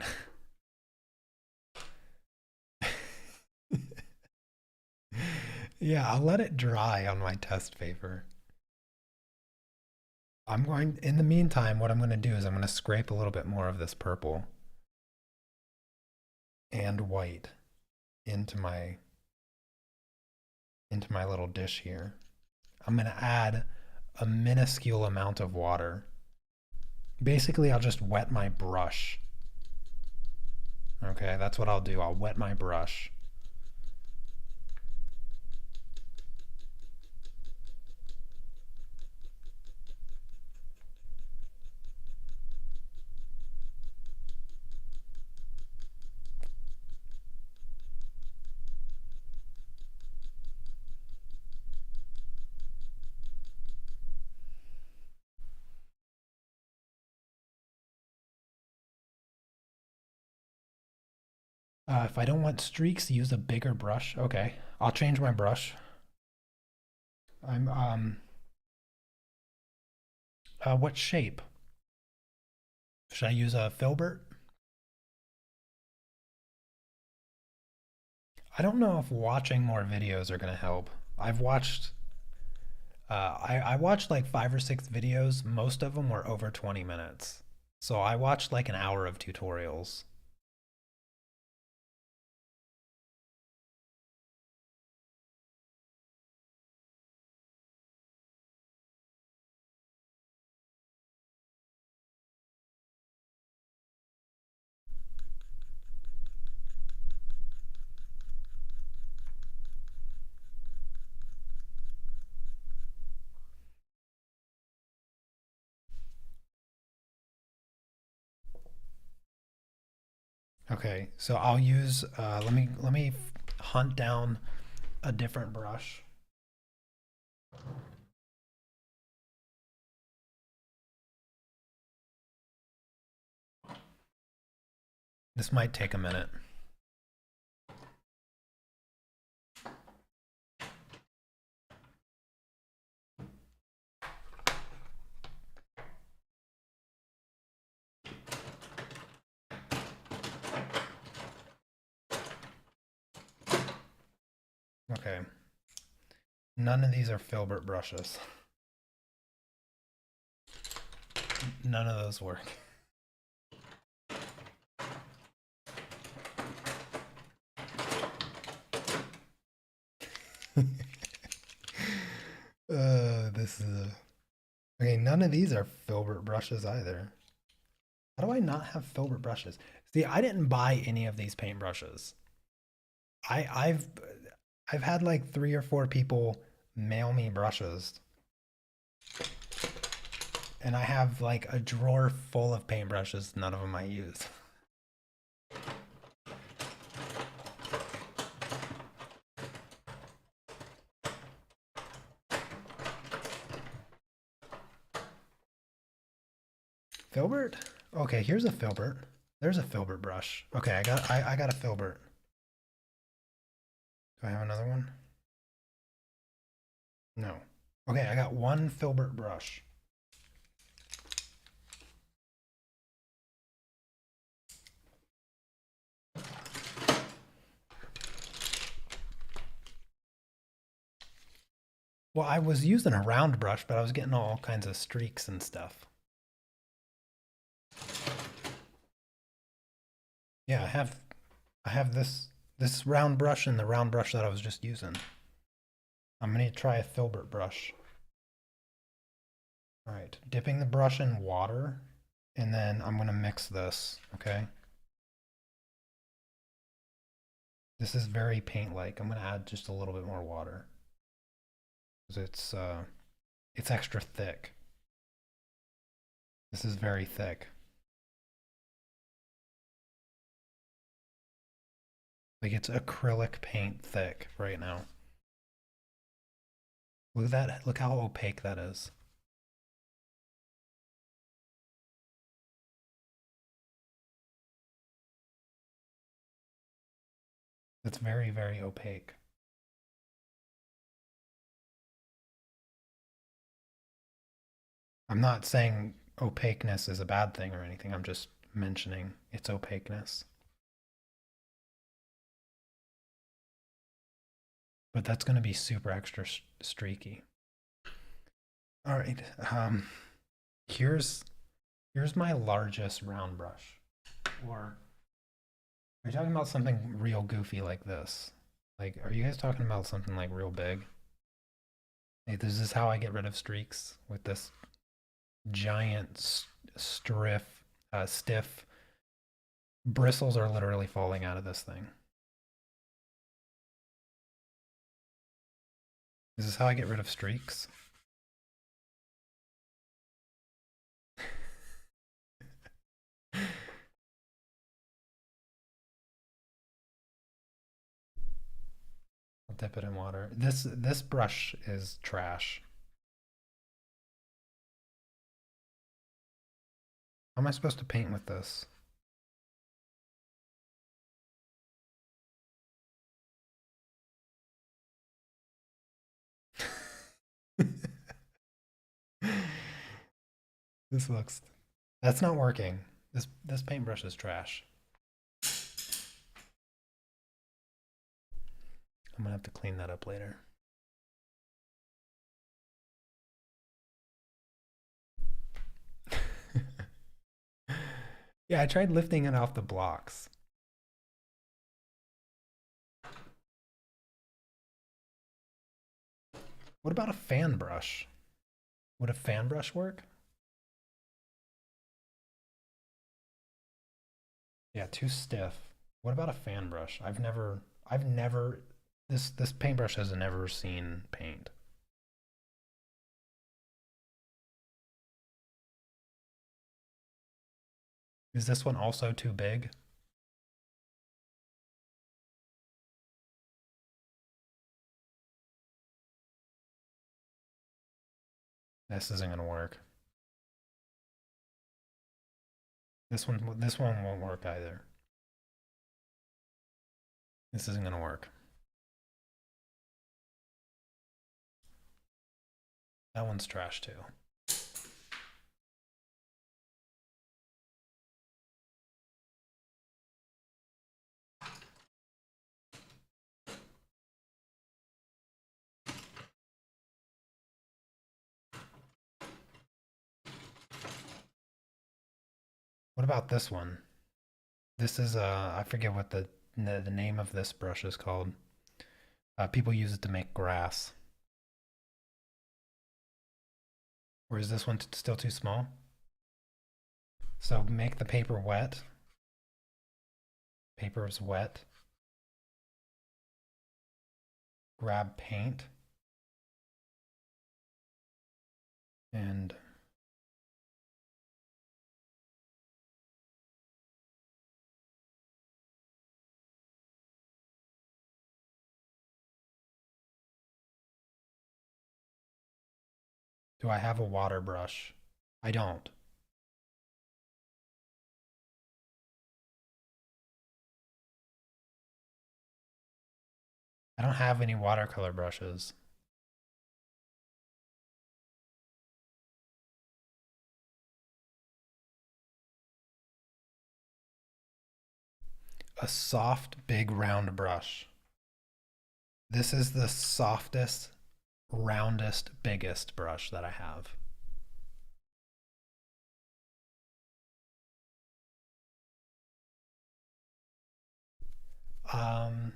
Speaker 1: Yeah, I'll let it dry on my test paper. In the meantime, what I'm going to do is I'm going to scrape a little bit more of this purple and white into my little dish here. I'm going to add a minuscule amount of water. Basically, I'll just wet my brush. Okay, that's what I'll do. I'll wet my brush. If I don't want streaks, use a bigger brush. Okay, I'll change my brush. What shape? Should I use a filbert? I don't know if watching more videos are gonna help. I watched like 5 or 6 videos. Most of them were over 20 minutes. So I watched like an hour of tutorials. Okay, so I'll use. Let me hunt down a different brush. This might take a minute. Okay, none of these are filbert brushes. None of those work. This is okay. None of these are filbert brushes either. How do I not have filbert brushes? See, I didn't buy any of these paint brushes. I, I've I've had like 3 or 4 people mail me brushes, and I have like a drawer full of paintbrushes. None of them I use. Filbert? Okay, here's a filbert. There's a filbert brush. Okay, I got a filbert. Do I have another one? No. Okay, I got one filbert brush. Well, I was using a round brush, but I was getting all kinds of streaks and stuff. Yeah, I have this round brush and the round brush that I was just using. I'm gonna try a filbert brush. All right, dipping the brush in water, and then I'm gonna mix this, okay? This is very paint-like. I'm gonna add just a little bit more water because it's extra thick. This is very thick. Like it's acrylic paint thick right now. Look at that. Look how opaque that is. It's very, very opaque. I'm not saying opaqueness is a bad thing or anything. I'm just mentioning its opaqueness. But that's going to be super extra streaky. All right. Here's here's my largest round brush. Or are you talking about something real goofy like this? Like, are you guys talking about something like real big? Hey, this is how I get rid of streaks with this giant stiff bristles are literally falling out of this thing. This is how I get rid of streaks. I'll dip it in water. This brush is trash. How am I supposed to paint with this? This looks. That's not working. This paintbrush is trash. I'm gonna have to clean that up later. Yeah, I tried lifting it off the blocks. What about a fan brush? Would a fan brush work? Yeah, too stiff. What about a fan brush? I've never, this paintbrush has never seen paint. Is this one also too big? This isn't gonna work. This one won't work either. This isn't gonna work. That one's trash too. What about this one? This is I forget what the name of this brush is called. People use it to make grass. Or is this one still too small? So make the paper wet. Paper is wet. Grab paint. And do I have a water brush? I don't. I don't have any watercolor brushes. A soft, big, round brush. This is the softest, roundest, biggest brush that I have. Um,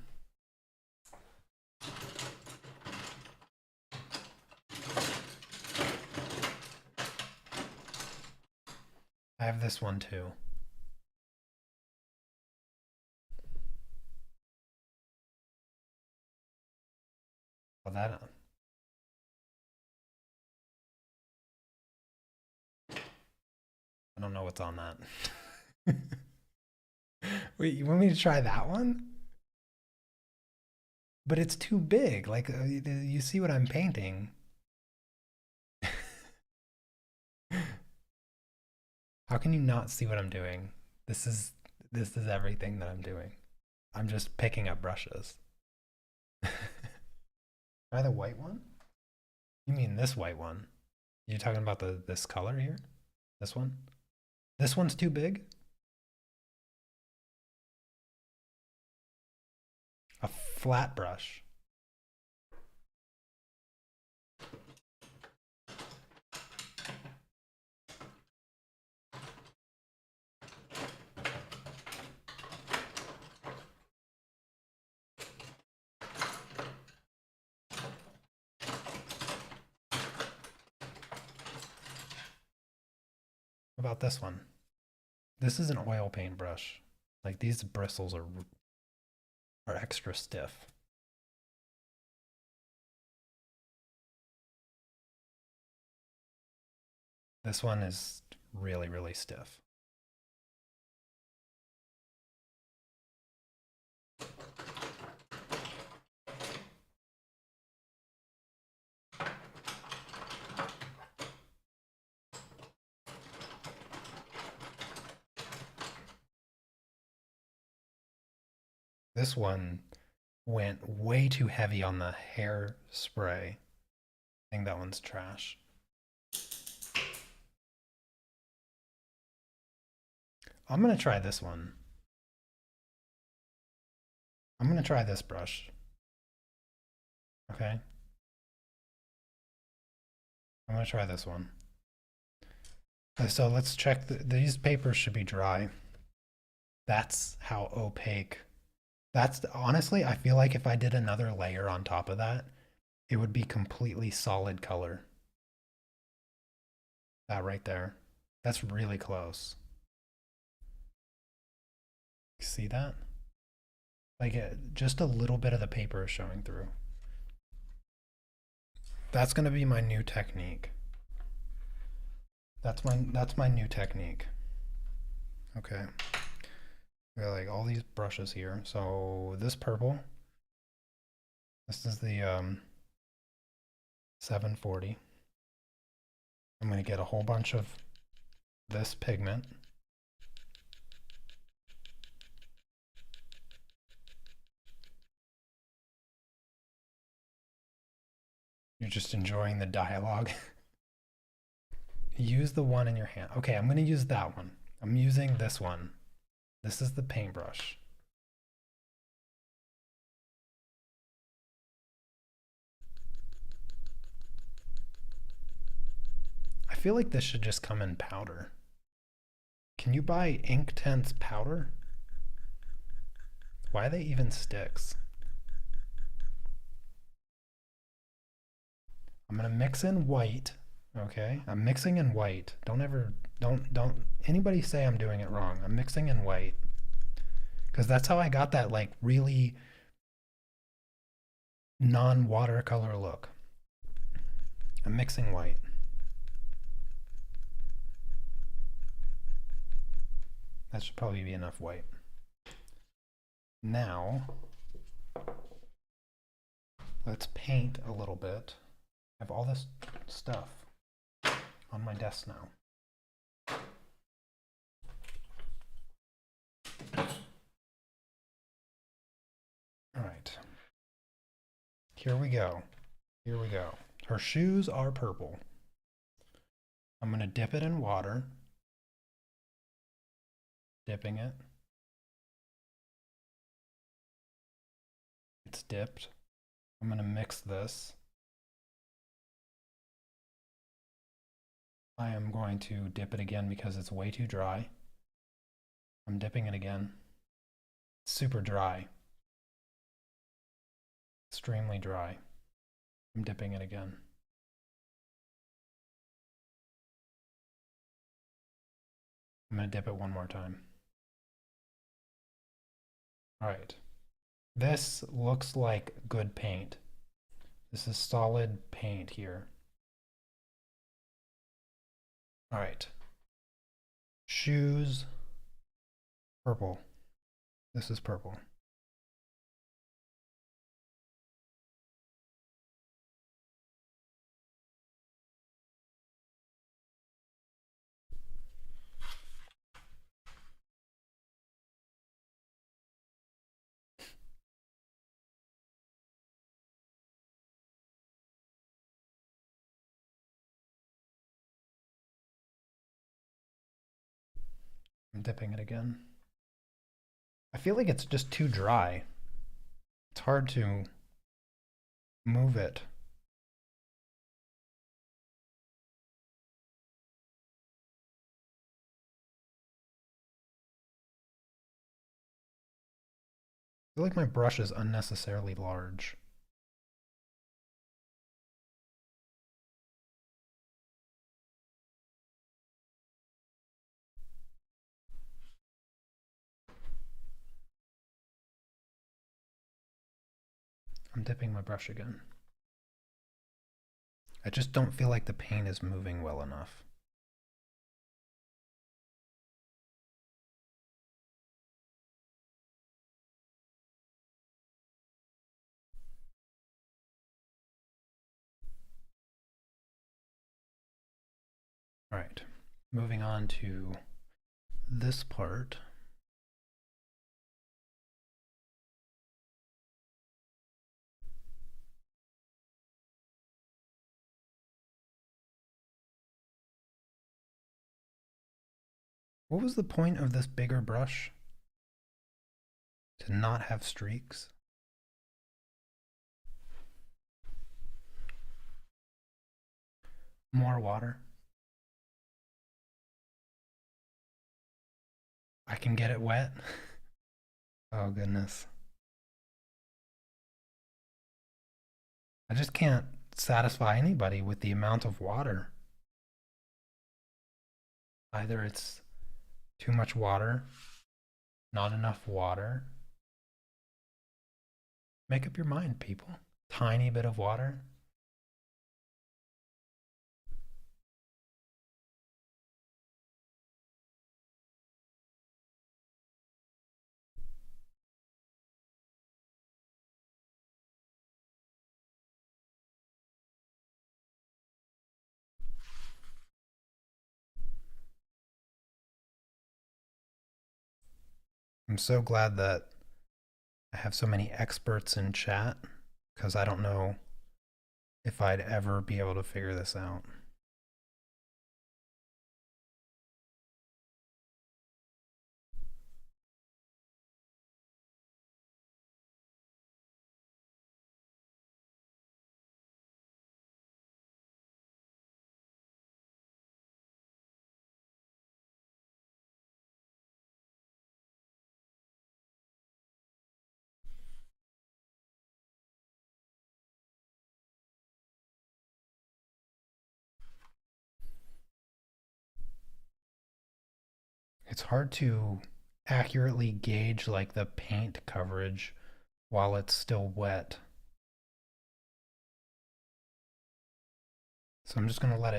Speaker 1: I have this one too. Well, that I don't know what's on that. Wait, you want me to try that one? But it's too big. Like you see what I'm painting. How can you not see what I'm doing? This is this is everything that I'm doing. I'm just picking up brushes. Try the white one? You mean this white one? You talking about the this color here? This one? This one's too big? A flat brush. How about this one? This is an oil paint brush. Like these bristles are extra stiff. This one is really, really stiff. This one went way too heavy on the hairspray. I think that one's trash. I'm gonna try this one. I'm gonna try this brush. Okay. I'm gonna try this one. So let's check. These papers should be dry. That's how opaque. That's honestly, I feel like if I did another layer on top of that, it would be completely solid color. That right there. That's really close. See that? Like just a little bit of the paper is showing through. That's going to be my new technique. That's my new technique. Okay. We got like all these brushes here. So this purple. This is the 740. I'm going to get a whole bunch of this pigment. You're just enjoying the dialogue. Use the one in your hand. Okay, I'm going to use that one. I'm using this one. This is the paintbrush. I feel like this should just come in powder. Can you buy Inktense powder? Why are they even sticks? I'm gonna mix in white. Okay, I'm mixing in white. Don't anybody say I'm doing it wrong. I'm mixing in white because that's how I got that like really non-watercolor look. I'm mixing white. That should probably be enough white. Now, let's paint a little bit. I have all this stuff on my desk now. All right. Here we go. Here we go. Her shoes are purple. I'm going to dip it in water. Dipping it. It's dipped. I'm going to mix this. I am going to dip it again because it's way too dry. I'm dipping it again. It's super dry. Extremely dry. I'm dipping it again. I'm going to dip it one more time. All right. This looks like good paint. This is solid paint here. All right. Shoes, purple. This is purple. I'm dipping it again. I feel like it's just too dry. It's hard to move it. I feel like my brush is unnecessarily large. I'm dipping my brush again. I just don't feel like the paint is moving well enough. All right, moving on to this part. What was the point of this bigger brush? To not have streaks? More water. I can get it wet. Oh goodness. I just can't satisfy anybody with the amount of water. Either it's too much water, not enough water. Make up your mind, people. Tiny bit of water. I'm so glad that I have so many experts in chat because I don't know if I'd ever be able to figure this out. It's hard to accurately gauge like the paint coverage while it's still wet. So I'm just going to let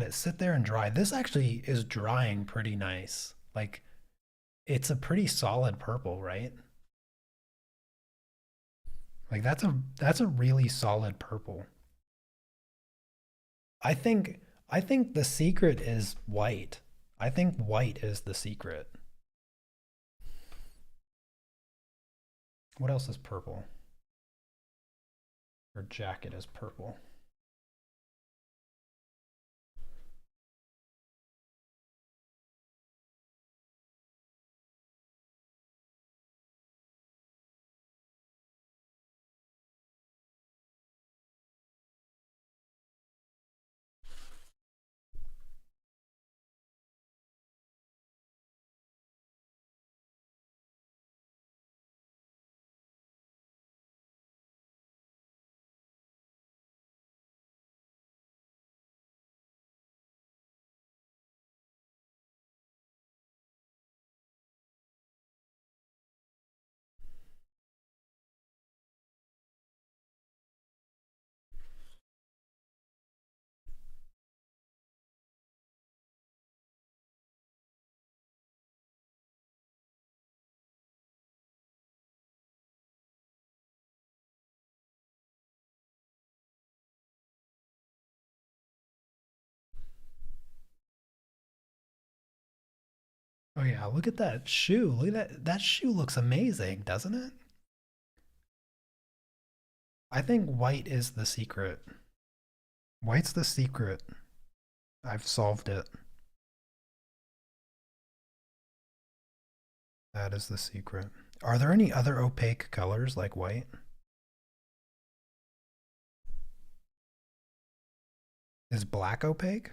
Speaker 1: it sit there and dry. This actually is drying pretty nice. Like it's a pretty solid purple, right? Like that's a really solid purple. I think I think the secret is white. I think white is the secret. What else is purple? Her jacket is purple. Oh yeah, look at that shoe. Look at that. That shoe looks amazing, doesn't it? I think white is the secret. White's the secret. I've solved it. That is the secret. Are there any other opaque colors like white? Is black opaque?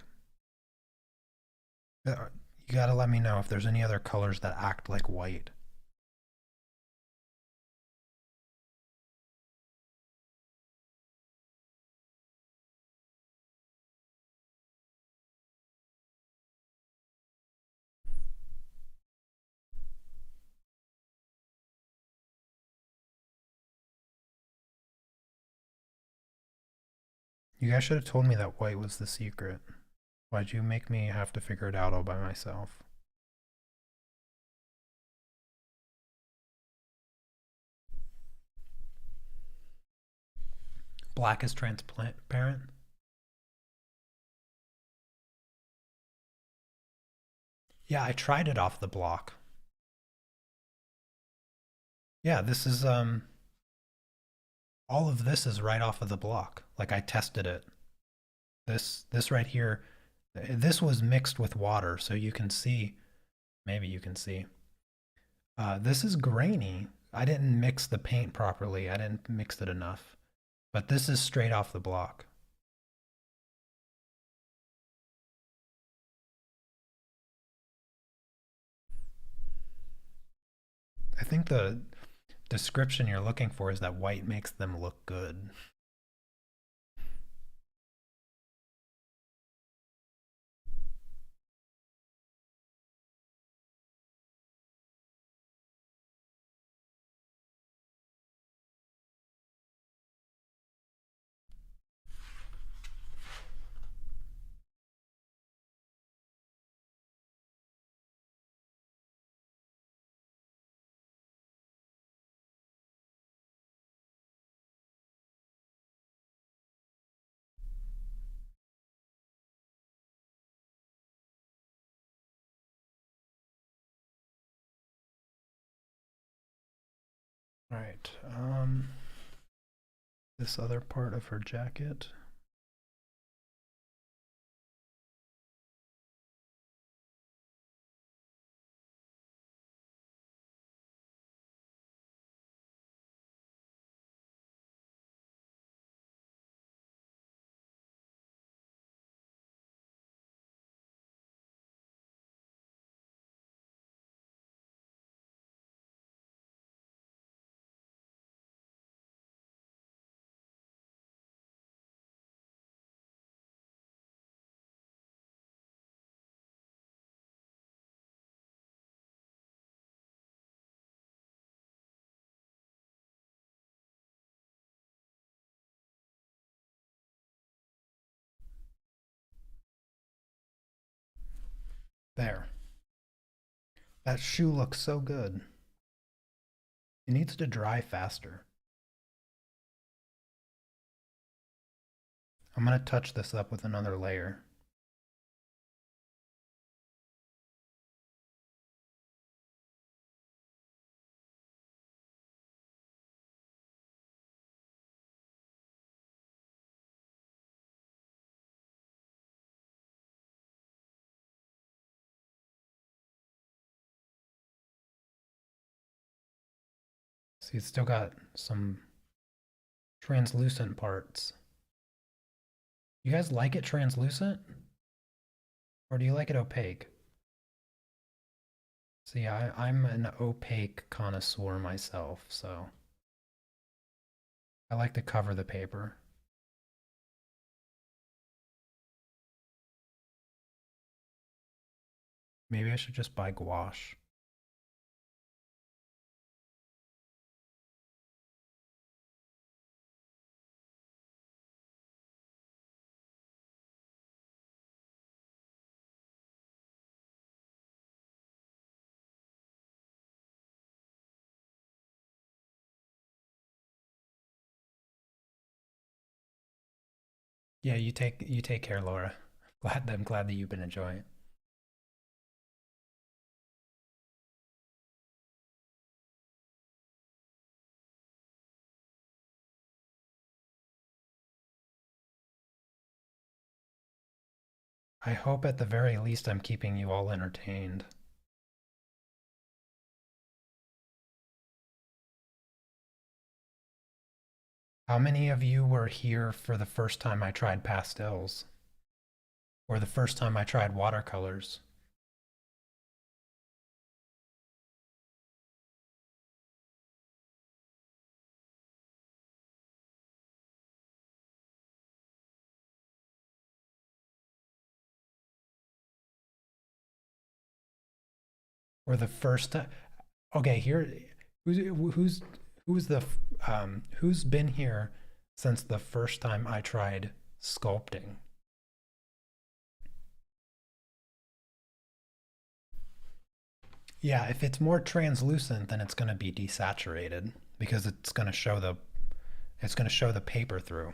Speaker 1: You gotta let me know if there's any other colors that act like white. You guys should have told me that white was the secret. Why'd you make me have to figure it out all by myself? Black is transparent? Yeah, I tried it off the block. Yeah, this is all of this is right off of the block. Like I tested it. This right here, this was mixed with water, so you can see, maybe you can see. This is grainy. I didn't mix the paint properly. I didn't mix it enough. But this is straight off the block. I think the description you're looking for is that white makes them look good. All right. This other part of her jacket. There. That shoe looks so good. It needs to dry faster. I'm going to touch this up with another layer. See, it's still got some translucent parts. You guys like it translucent? Or do you like it opaque? See, I'm an opaque connoisseur myself, so I like to cover the paper. Maybe I should just buy gouache. Yeah, you take care, Laura. I'm glad that you've been enjoying it. I hope at the very least I'm keeping you all entertained. How many of you were here for the first time I tried pastels? Or the first time I tried watercolors? Or the first time? Okay, here, who's who's who's been here since the first time I tried sculpting? Yeah, if it's more translucent, then it's going to be desaturated because it's going to show the paper through.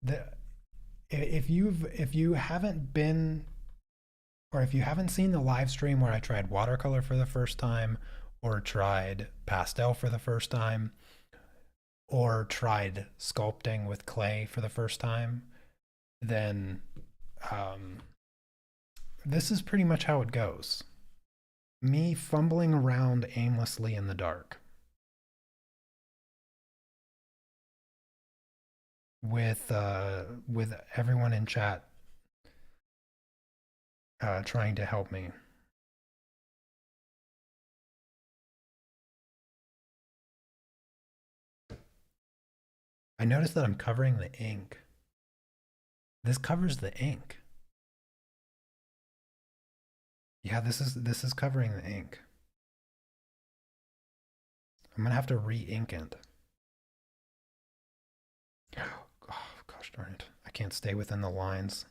Speaker 1: the, if you haven't been or if you haven't seen the live stream where I tried watercolor for the first time or tried pastel for the first time or tried sculpting with clay for the first time, then um, this is pretty much how it goes. Me fumbling around aimlessly in the dark with everyone in chat trying to help me. I noticed that I'm covering the ink. This covers the ink. Yeah, this is covering the ink. I'm gonna have to re-ink it. Oh, gosh darn it. I can't stay within the lines.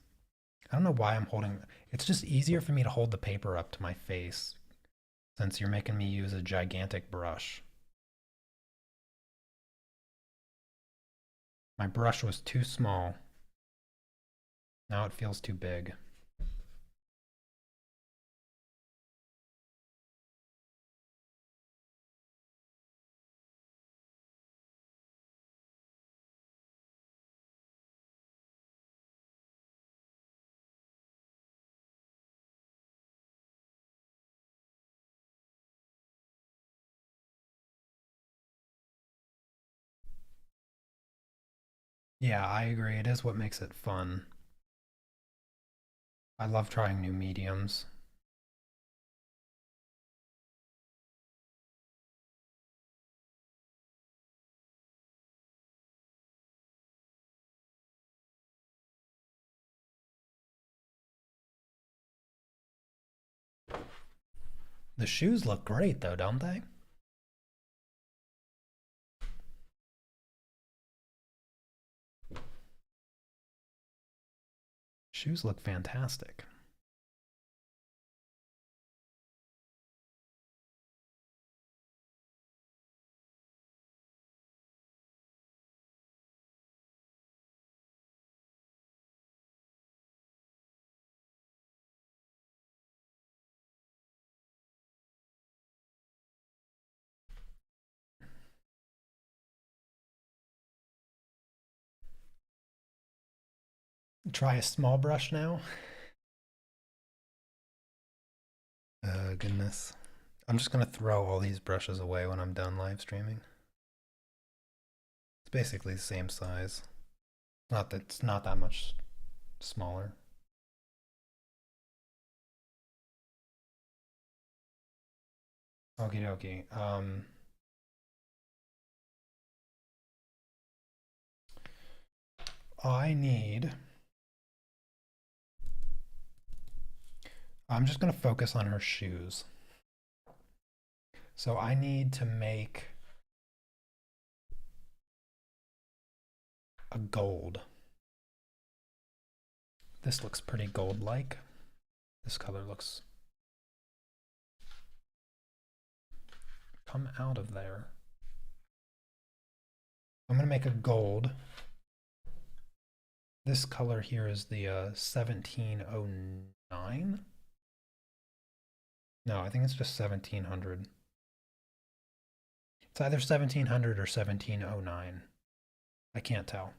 Speaker 1: I don't know why I'm holding. It's just easier for me to hold the paper up to my face since you're making me use a gigantic brush. My brush was too small. Now it feels too big. Yeah, I agree. It is what makes it fun. I love trying new mediums. The shoes look great though, don't they? Shoes look fantastic. Try a small brush now. Goodness. I'm just gonna throw all these brushes away when I'm done live streaming. It's basically the same size. Not that it's not that much smaller. Okie dokie. I need. I'm just gonna focus on her shoes. So I need to make a gold. This looks pretty gold-like. This color looks. Come out of there. I'm gonna make a gold. This color here is the 1709. No, I think it's just 1700. It's either 1700 or 1709. I can't tell.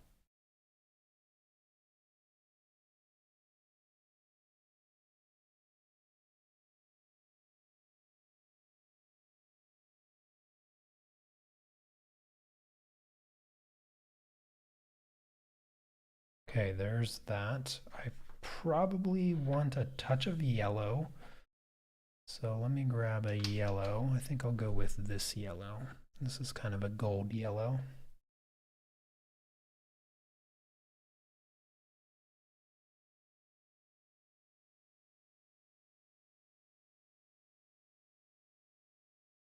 Speaker 1: Okay, there's that. I probably want a touch of yellow. So let me grab a yellow. I think I'll go with this yellow. This is kind of a gold yellow.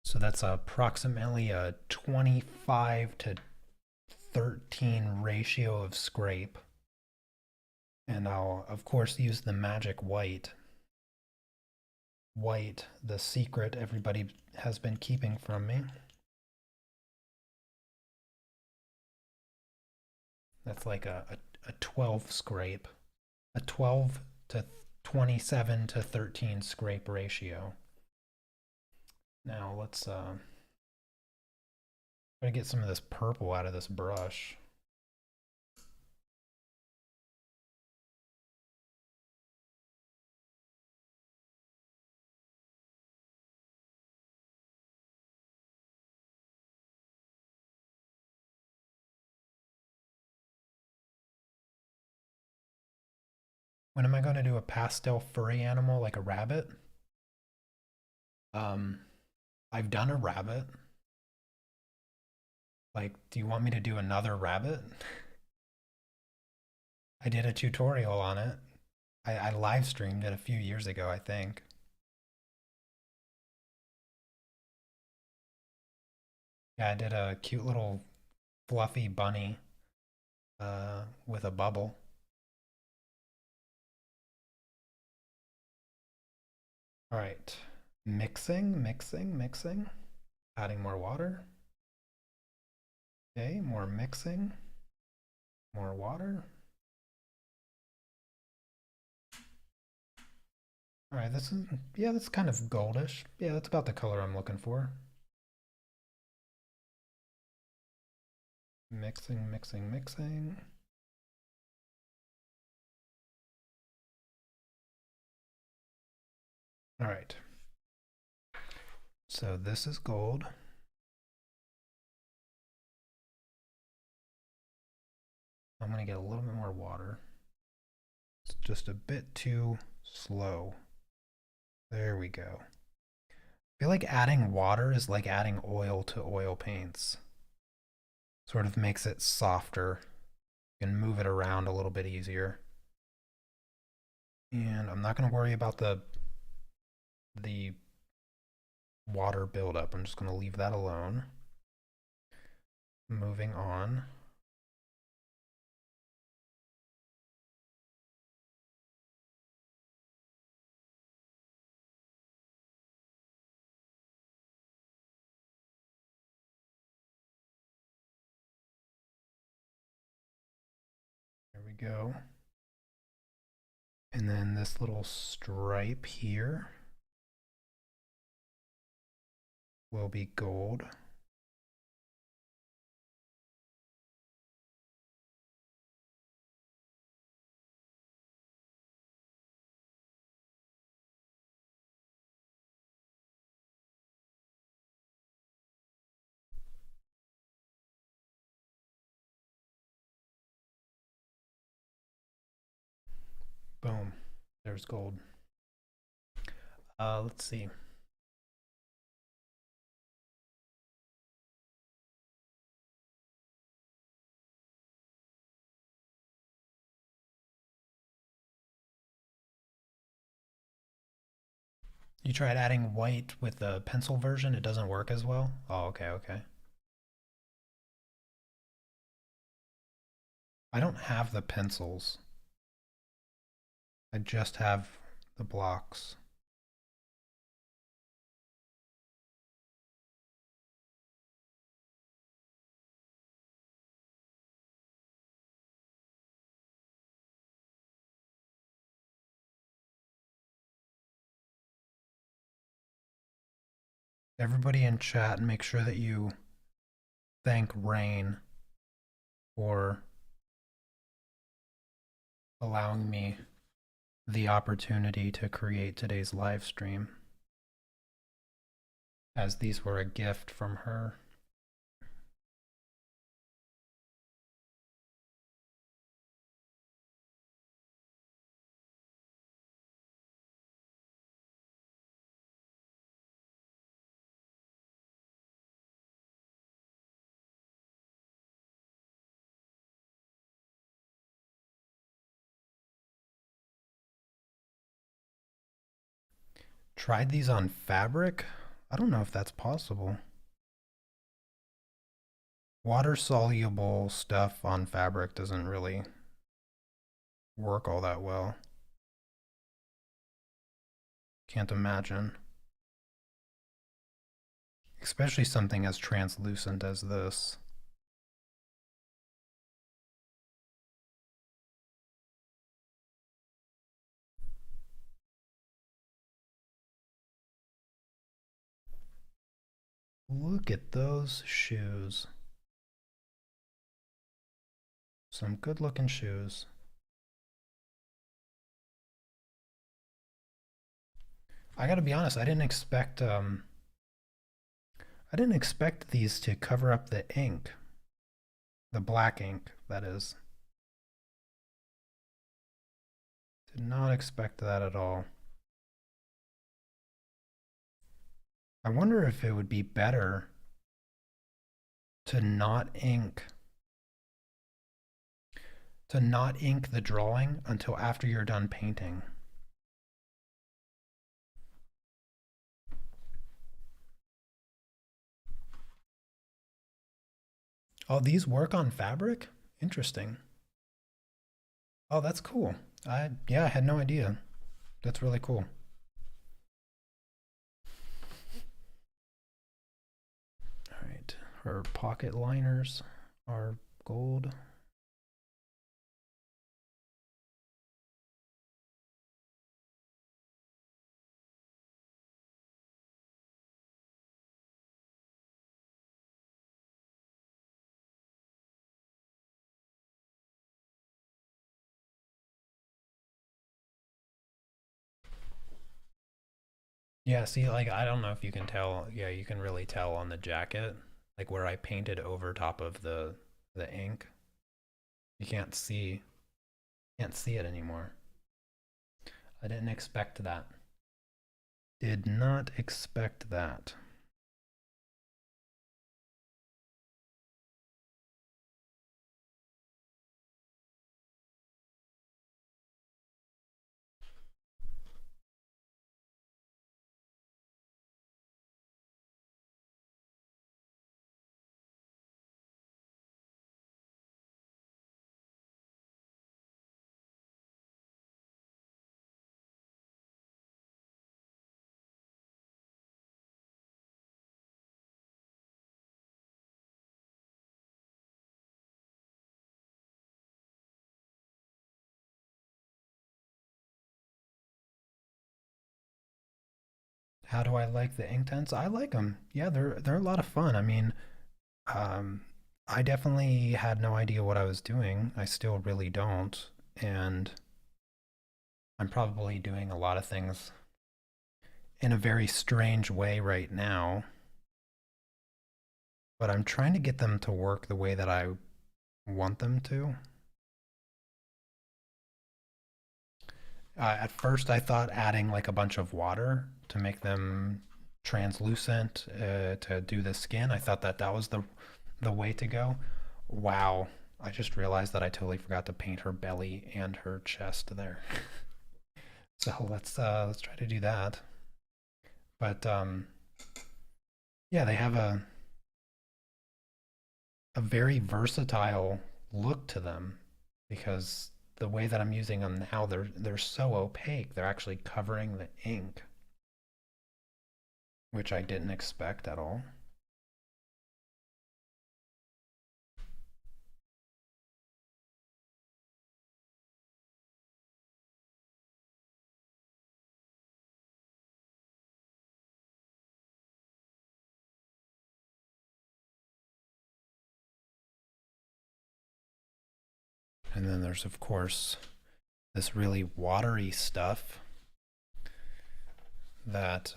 Speaker 1: So that's approximately a 25 to 13 ratio of scrape. And I'll, of course, use the magic white. White, the secret everybody has been keeping from me. That's like a 12 scrape. A 12 to 27 to 13 scrape ratio. Now let's try to get some of this purple out of this brush. When am I going to do a pastel furry animal like a rabbit? Um, I've done a rabbit. Like, do you want me to do another rabbit? I did a tutorial on it. I live streamed it a few years ago, I think. Yeah, I did a cute little fluffy bunny with a bubble. All right, mixing, mixing, mixing. Adding more water. Okay, more mixing. More water. All right, this is, yeah, that's kind of goldish. Yeah, that's about the color I'm looking for. Mixing, mixing, mixing. All right. So this is gold. I'm going to get a little bit more water. It's just a bit too slow. There we go. I feel like adding water is like adding oil to oil paints. Sort of makes it softer. You can move it around a little bit easier. And I'm not going to worry about the water buildup. I'm just going to leave that alone. Moving on. There we go. And then this little stripe here will be gold. Boom. There's gold. Let's see. You tried adding white with the pencil version, it doesn't work as well? Oh, okay, okay. I don't have the pencils. I just have the blocks. Everybody in chat, make sure that you thank Rain for allowing me the opportunity to create today's live stream, as these were a gift from her. Tried these on fabric? I don't know if that's possible. Water soluble stuff on fabric doesn't really work all that well. Can't imagine. Especially something as translucent as this. Look at those shoes. Some good looking shoes. I gotta be honest, I didn't expect these to cover up the ink. The black ink, that is. Did not expect that at all. I wonder if it would be better to not ink the drawing until after you're done painting. Oh, these work on fabric? Interesting. Oh, that's cool. I had no idea. That's really cool. All right, her pocket liners are gold. Yeah, see, like, I don't know if you can tell. Yeah, you can really tell on the jacket, like where I painted over top of the ink. You can't see it anymore. I didn't expect that. Did not expect that. How do I like the Inktense? I like them. Yeah, they're a lot of fun. I mean, um, I definitely had no idea what I was doing. I still really don't, and I'm probably doing a lot of things in a very strange way right now. But I'm trying to get them to work the way that I want them to. At first, I thought adding like a bunch of water to make them translucent to do the skin. I thought that that was the way to go. Wow, I just realized that I totally forgot to paint her belly and her chest there. So let's try to do that. But yeah, they have a very versatile look to them because the way that I'm using them now, they're so opaque. They're actually covering the ink, which I didn't expect at all. And then there's, of course, this really watery stuff that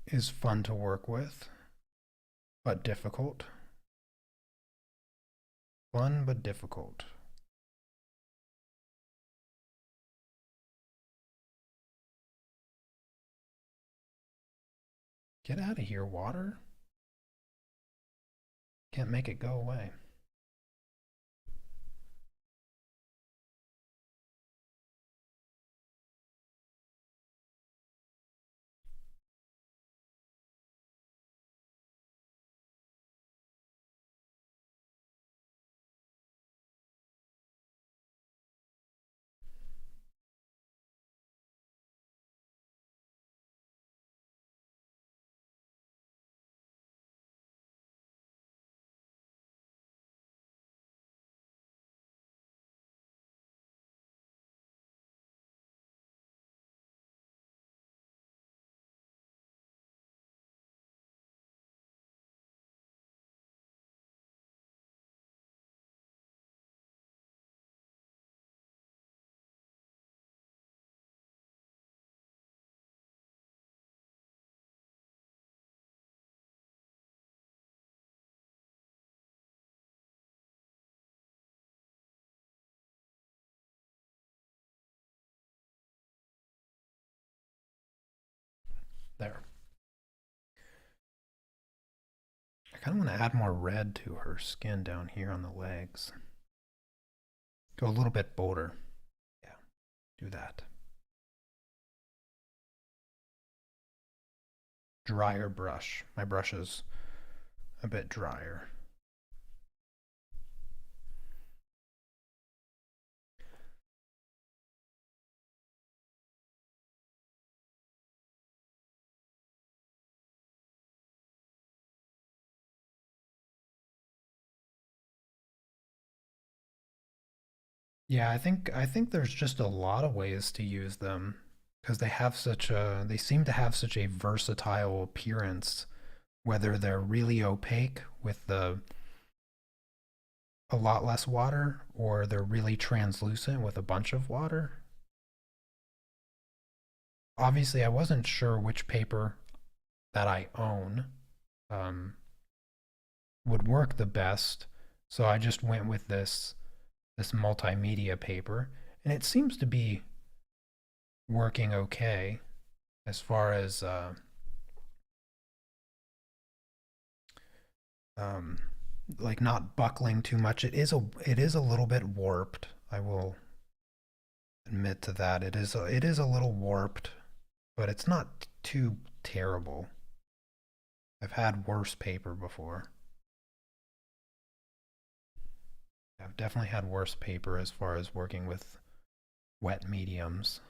Speaker 1: is fun to work with, but difficult. Fun, but difficult. Get out of here, water. Can't make it go away. There. I kind of want to add more red to her skin down here on the legs. Go a little bit bolder. Yeah, do that. Drier brush. My brush is a bit drier. Yeah, I think there's just a lot of ways to use them because they seem to have such a versatile appearance, whether they're really opaque with the a lot less water or they're really translucent with a bunch of water. Obviously, I wasn't sure which paper that I own um, would work the best, so I just went with this multimedia paper, and it seems to be working okay as far as um, like not buckling too much. It is a little bit warped. I will admit to that. It is a little warped, but it's not too terrible. I've had worse paper before. I've definitely had worse paper as far as working with wet mediums.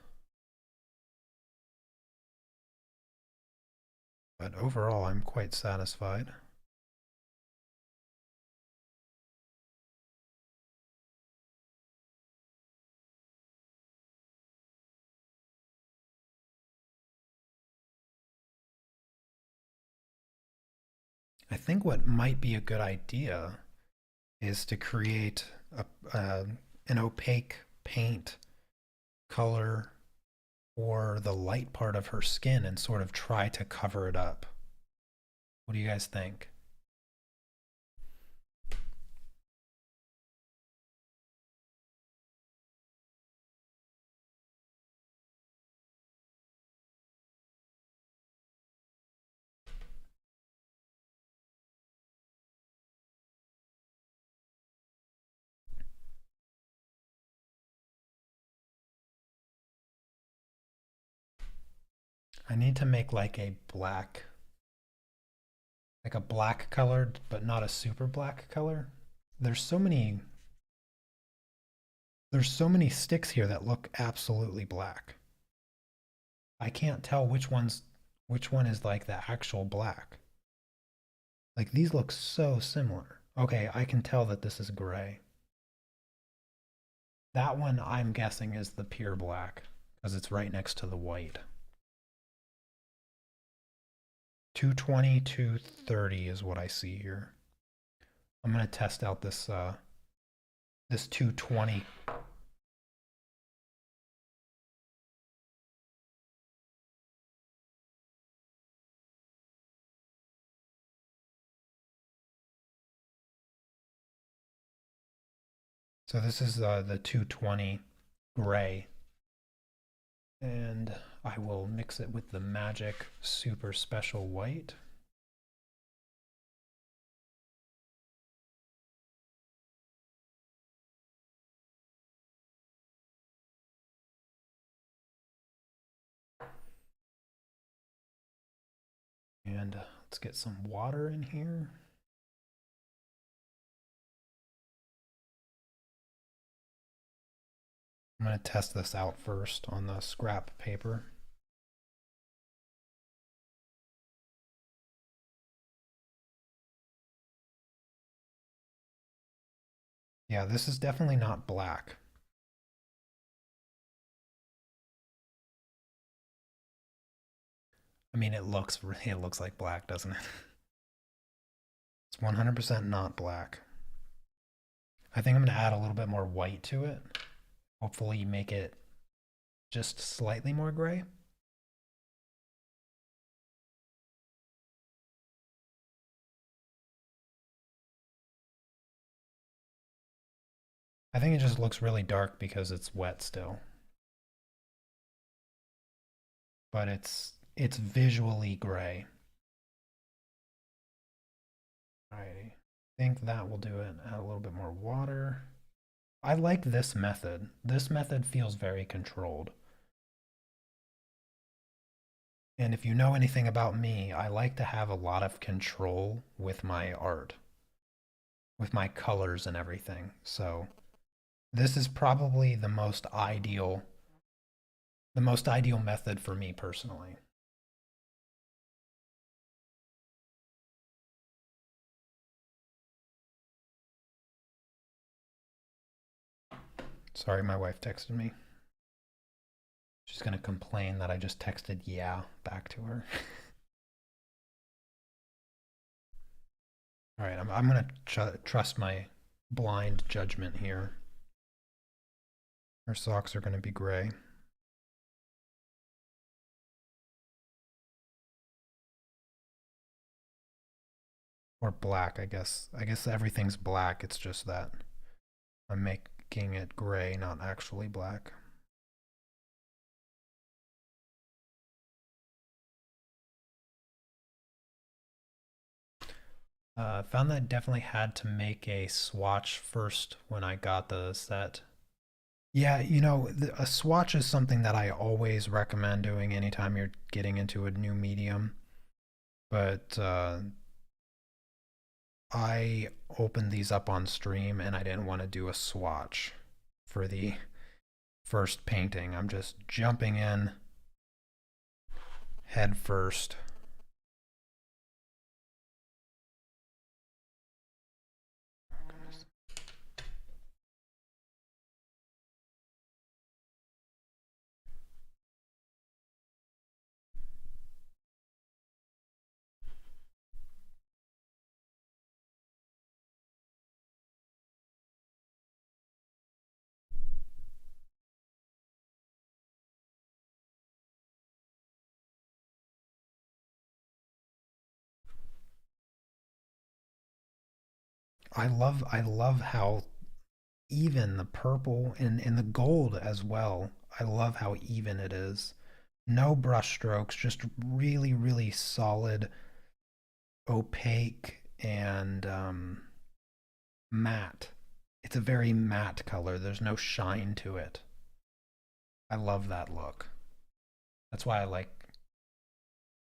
Speaker 1: But overall, I'm quite satisfied. I think what might be a good idea is to create a, an opaque paint color for the light part of her skin and sort of try to cover it up. What do you guys think? I need to make like a black colored, but not a super black color. There's so many there's so many sticks here that look absolutely black. I can't tell which one is like the actual black. Like these look so similar. Okay, I can tell that this is gray. That one I'm guessing is the pure black because it's right next to the white. 220, 230 is what I see here. I'm gonna test out this 220. So this is the 220 gray, and I will mix it with the Magic Super Special White. And let's get some water in here. I'm going to test this out first on the scrap paper. Yeah, this is definitely not black. I mean, it looks like black, doesn't it? It's 100% not black. I think I'm going to add a little bit more white to it. Hopefully make it just slightly more gray. I think it just looks really dark because it's wet still. But it's visually gray. Alrighty. I think that will do it. Add a little bit more water. I like this method. This method feels very controlled. And if you know anything about me, I like to have a lot of control with my art, with my colors and everything. So this is probably the most ideal method for me personally. Sorry, my wife texted me. She's going to complain that I just texted yeah back to her. All right, I'm going to trust my blind judgment here. Her socks are going to be gray. Or black, I guess. I guess everything's black. It's just that I'm making it gray, not actually black. Found that I definitely had to make a swatch first when I got the set. Yeah, you know, a swatch is something that I always recommend doing anytime you're getting into a new medium. But I opened these up on stream and I didn't want to do a swatch for the first painting. I'm just jumping in head first. I love how even the purple and the gold as well. I love how even it is. No brush strokes, just really, really solid, opaque, and matte. It's a very matte color. There's no shine to it. I love that look. That's why I like.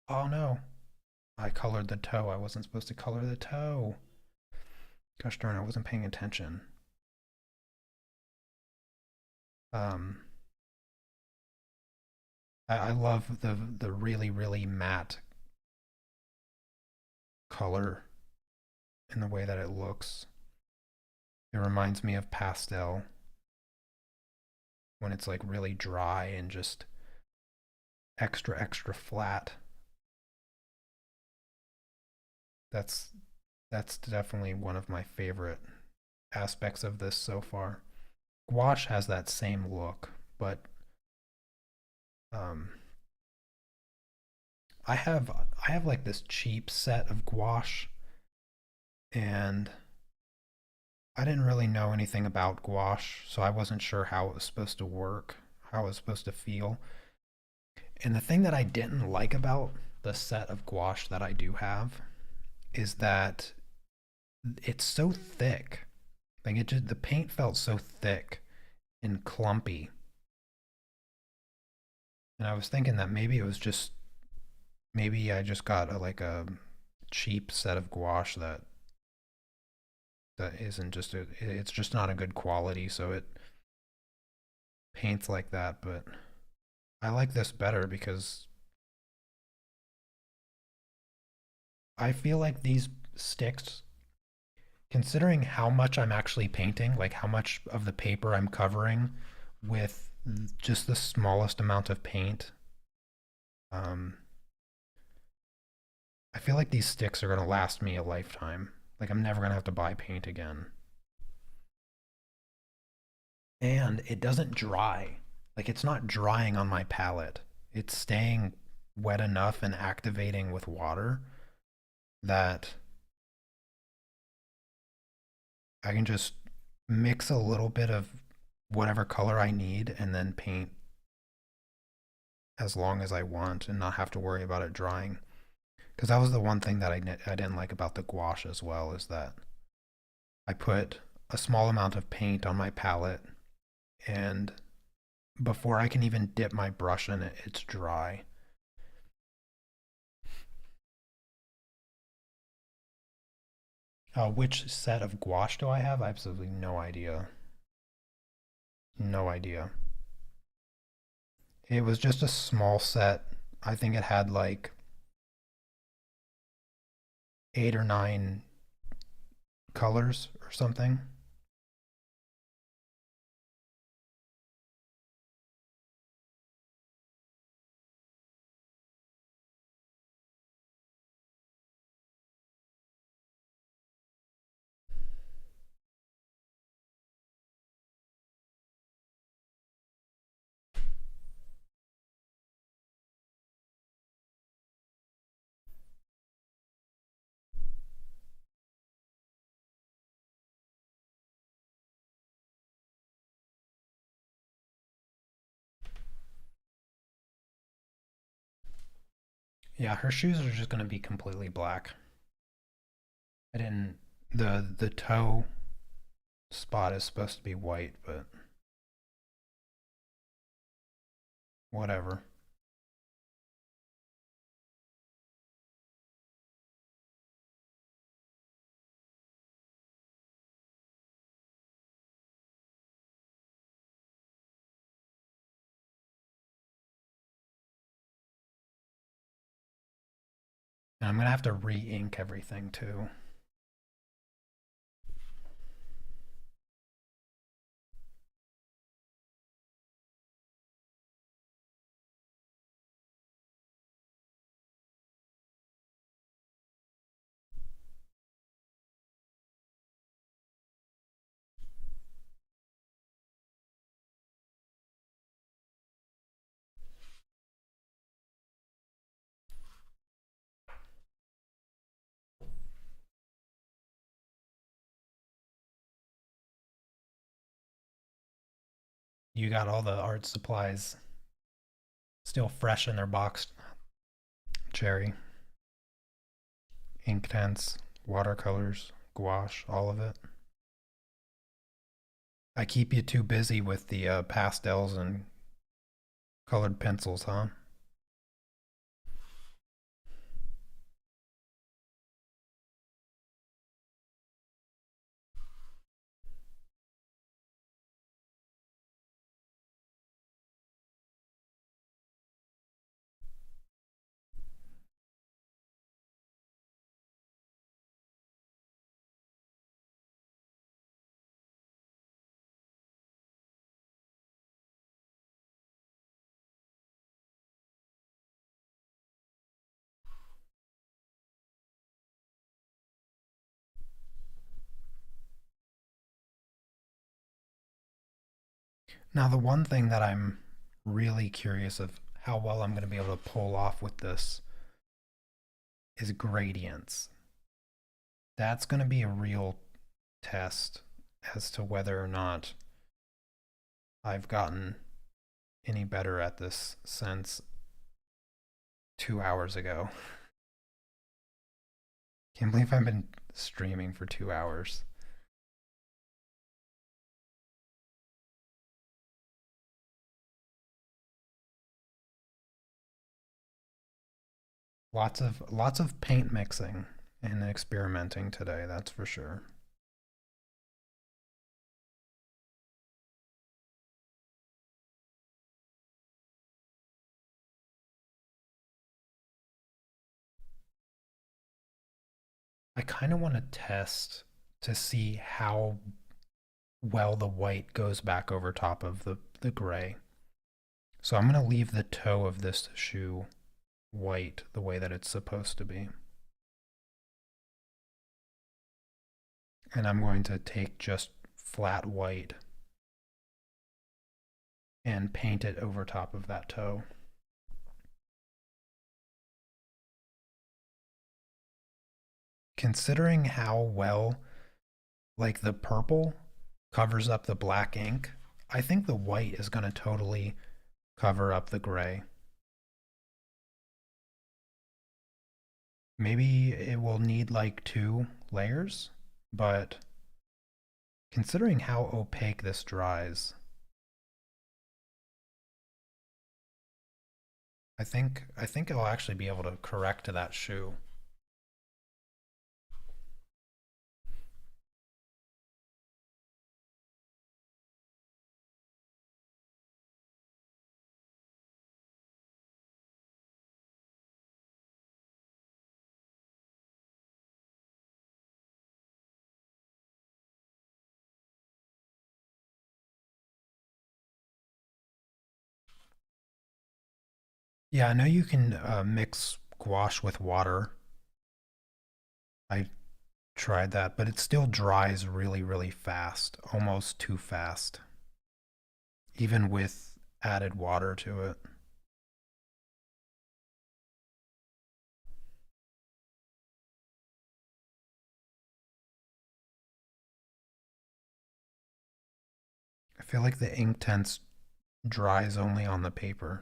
Speaker 1: Oh no, I colored the toe. I wasn't supposed to color the toe. Gosh darn, I wasn't paying attention. Um, I love the really, really matte color in the way that it looks. It reminds me of pastel when it's like really dry and just extra, extra flat. That's That's definitely one of my favorite aspects of this so far. Gouache has that same look, but um, I have like this cheap set of gouache, and I didn't really know anything about gouache, so I wasn't sure how it was supposed to work, how it was supposed to feel. And the thing that I didn't like about the set of gouache that I do have is that it's so thick. Like it just the paint felt so thick and clumpy. And I was thinking that maybe it was just maybe I just got like a cheap set of gouache that isn't just it's just not a good quality, so it paints like that. But I like this better because I feel like these sticks, considering how much I'm actually painting, like how much of the paper I'm covering with just the smallest amount of paint, um, I feel like these sticks are going to last me a lifetime. Like I'm never going to have to buy paint again. And it doesn't dry. Like it's not drying on my palette. It's staying wet enough and activating with water that I can just mix a little bit of whatever color I need and then paint as long as I want and not have to worry about it drying. Because that was the one thing that I didn't like about the gouache as well, is that I put a small amount of paint on my palette, and before I can even dip my brush in it, it's dry. Which set of gouache do I have? I have absolutely no idea. No idea. It was just a small set. I think it had like 8 or 9 colors or something. Yeah, her shoes are just going to be completely black. I didn't. The toe spot is supposed to be white, but whatever. And I'm gonna have to re-ink everything too. You got all the art supplies still fresh in their box. Cherry, Inktense, watercolors, gouache, all of it. I keep you too busy with the pastels and colored pencils, huh? Now, the one thing that I'm really curious of how well I'm going to be able to pull off with this is gradients. That's going to be a real test as to whether or not I've gotten any better at this since 2 hours ago. Can't believe I've been streaming for 2 hours. Lots of paint mixing and experimenting today, that's for sure. I kind of want to test to see how well the white goes back over top of the gray. So I'm going to leave the toe of this shoe white the way that it's supposed to be. And I'm going to take just flat white and paint it over top of that toe. Considering how well like the purple covers up the black ink, I think the white is going to totally cover up the gray. Maybe it will need like 2 layers, but considering how opaque this dries, I think it'll actually be able to correct that shoe. Yeah, I know you can mix gouache with water. I tried that, but it still dries really, really fast, almost too fast, even with added water to it. I feel like the Inktense dries only on the paper,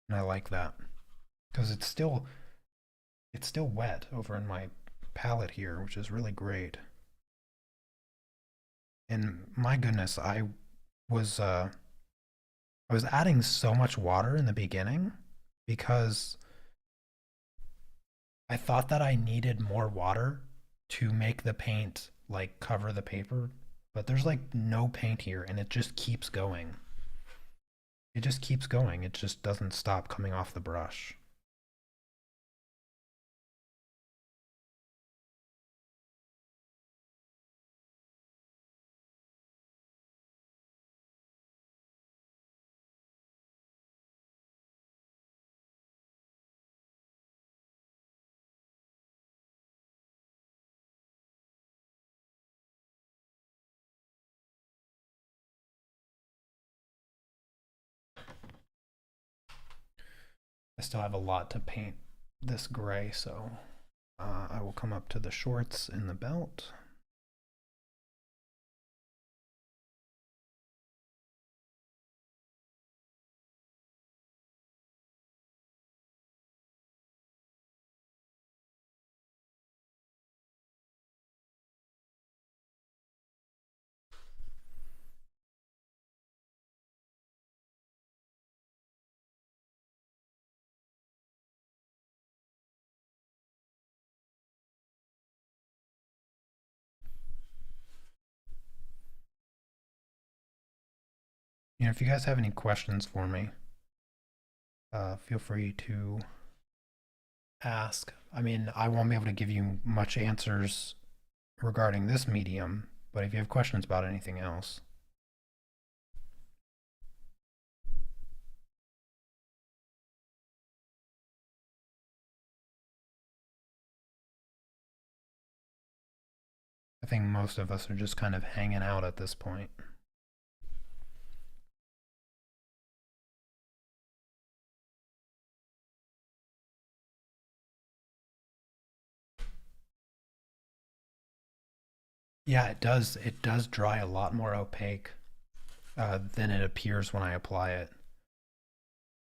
Speaker 1: and I like that because it's still wet over in my palette here, which is really great. And my goodness, was uh, I was adding so much water in the beginning because I thought that I needed more water to make the paint like cover the paper, but there's like no paint here and it just keeps going. It just keeps going. It just doesn't stop coming off the brush. I still have a lot to paint this gray, so I will come up to the shorts and the belt. If you guys have any questions for me, feel free to ask. I mean, I won't be able to give you much answers regarding this medium, but if you have questions about anything else, think most of us are just kind of hanging out at this point. Yeah, it does. It does dry a lot more opaque than it appears when I apply it.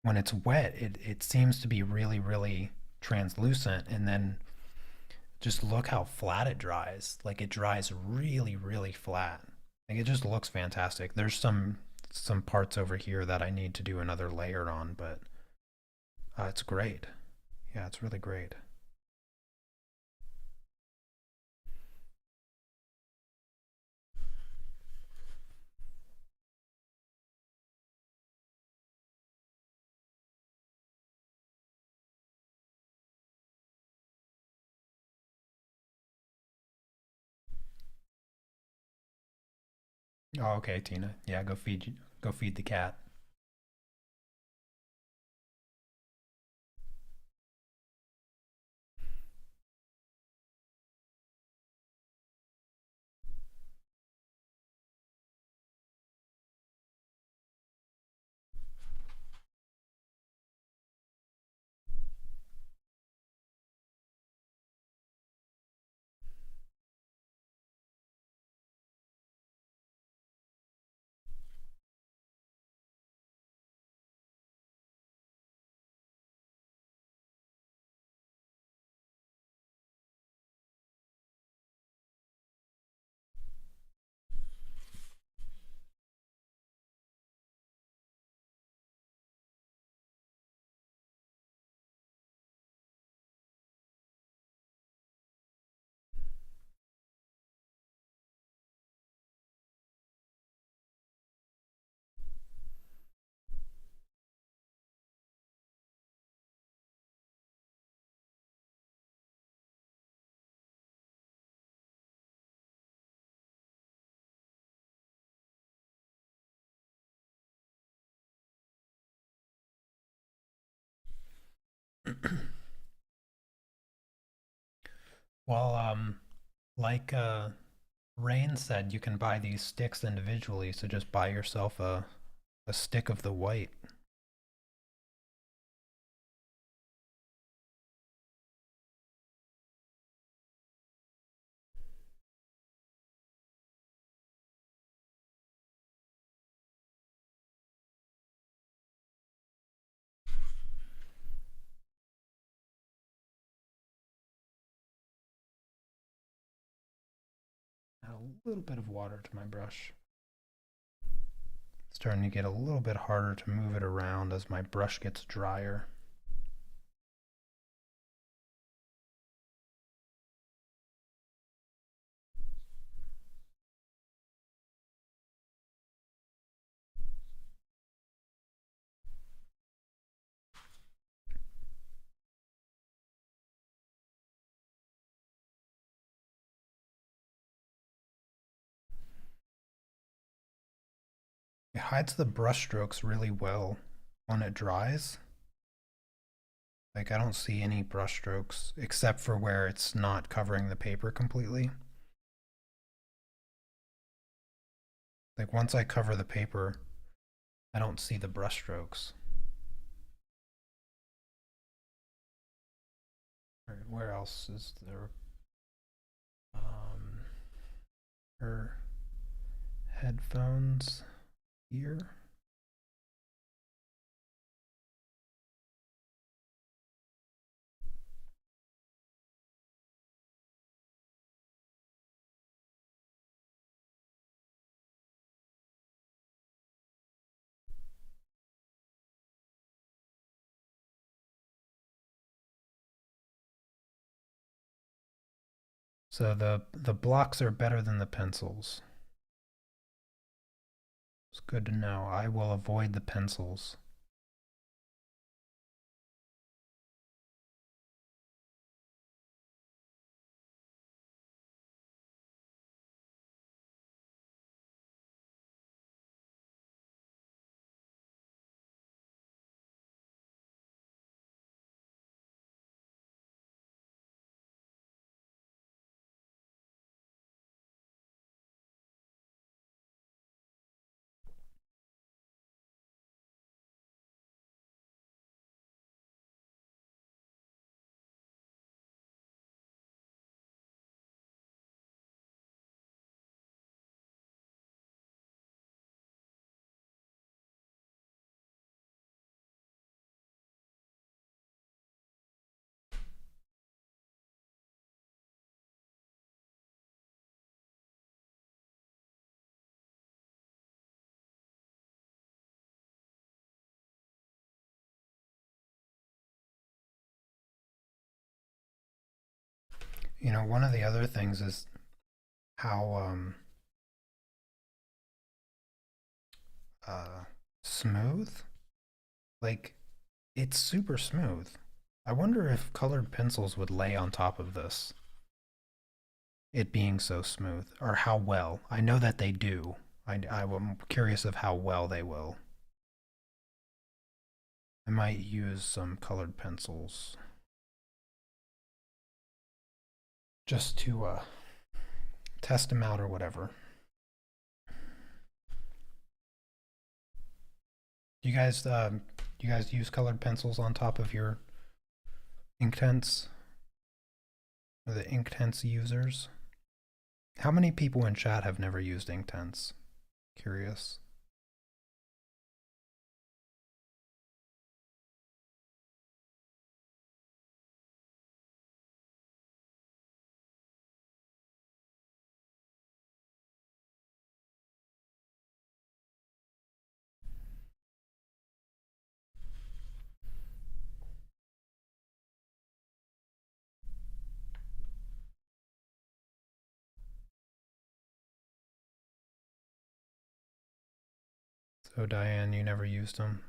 Speaker 1: When it's wet, it seems to be really, really translucent, and then just look how flat it dries. Like it dries really, really flat. Like it just looks fantastic. There's some parts over here that I need to do another layer on, but it's great. Yeah, it's really great. Oh, okay, Tina. Yeah, go feed the cat. Well, like Rain said, you can buy these sticks individually, so just buy yourself a stick of the white. Add a little bit of water to my brush. It's starting to get a little bit harder to move it around as my brush gets drier. It hides the brush strokes really well when it dries. Like I don't see any brush strokes except for where it's not covering the paper completely. Like once I cover the paper, I don't see the brush strokes. Where else is there? Um, her headphones here. So the blocks are better than the pencils. It's good to know. I will avoid the pencils. One of the other things is how uh smooth. Like it's super smooth. I wonder if colored pencils would lay on top of this, it being so smooth, or how well. I know that they do. I'm curious of how well they will. I might use some colored pencils just to test them out or whatever. You guys use colored pencils on top of your Inktense, or the Inktense users? How many people in chat have never used Inktense? Curious. So Diane, you never used them?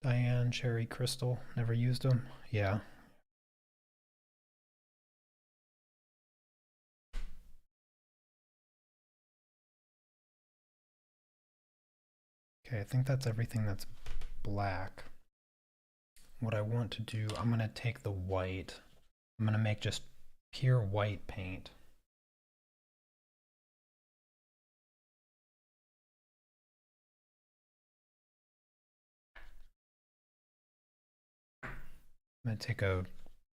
Speaker 1: Diane, Cherry, Crystal, never used them? Yeah. Okay, I think that's everything that's black. What I want to do, I'm going to take the white. I'm going to make just pure white paint. I'm going to take a,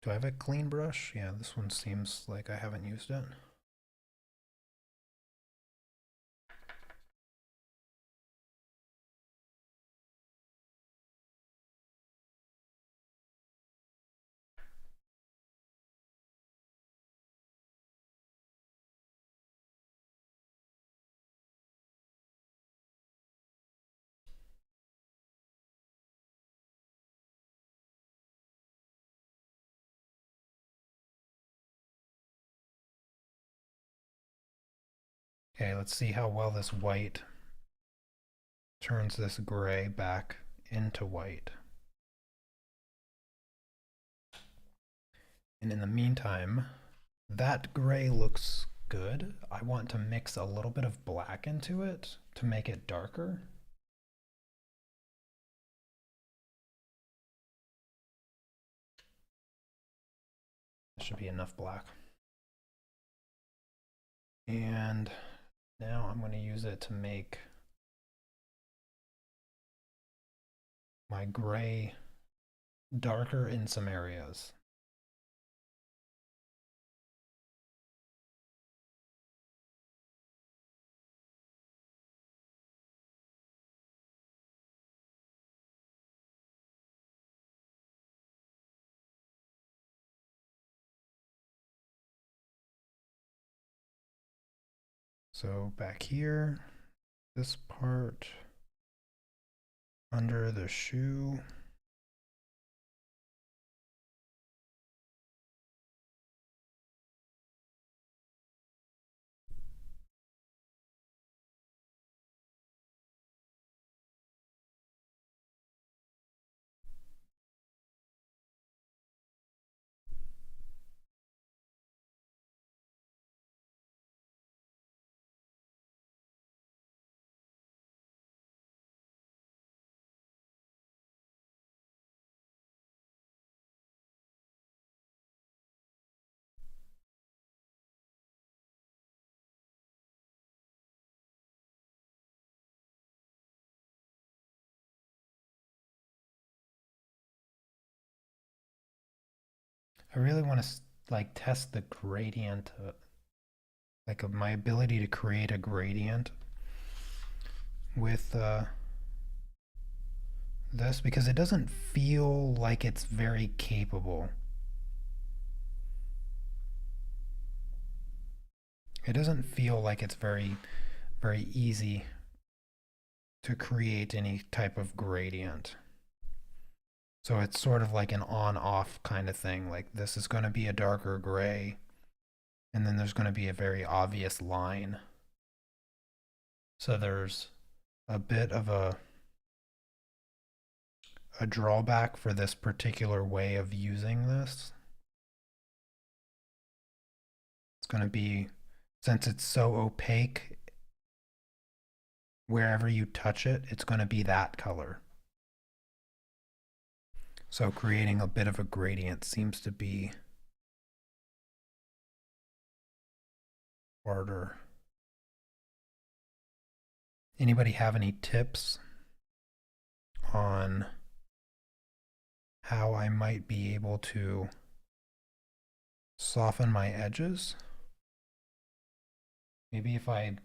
Speaker 1: do I have a clean brush? Yeah, this one seems like I haven't used it. Okay, let's see how well this white turns this gray back into white. And in the meantime, that gray looks good. I want to mix a little bit of black into it to make it darker. That should be enough black. And now I'm going to use it to make my gray darker in some areas. So back here, this part under the shoe. I really want to like test the gradient, like my ability to create a gradient with this, because it doesn't feel like it's very capable. It doesn't feel like it's very easy to create any type of gradient. So it's sort of like an on-off kind of thing. Like this is going to be a darker gray, and then there's going to be a very obvious line. So there's a bit of a drawback for this particular way of using this. It's going to be, since it's so opaque, wherever you touch it, it's going to be that color. So creating a bit of a gradient seems to be harder. Anybody have any tips on how I might be able to soften my edges? Maybe if I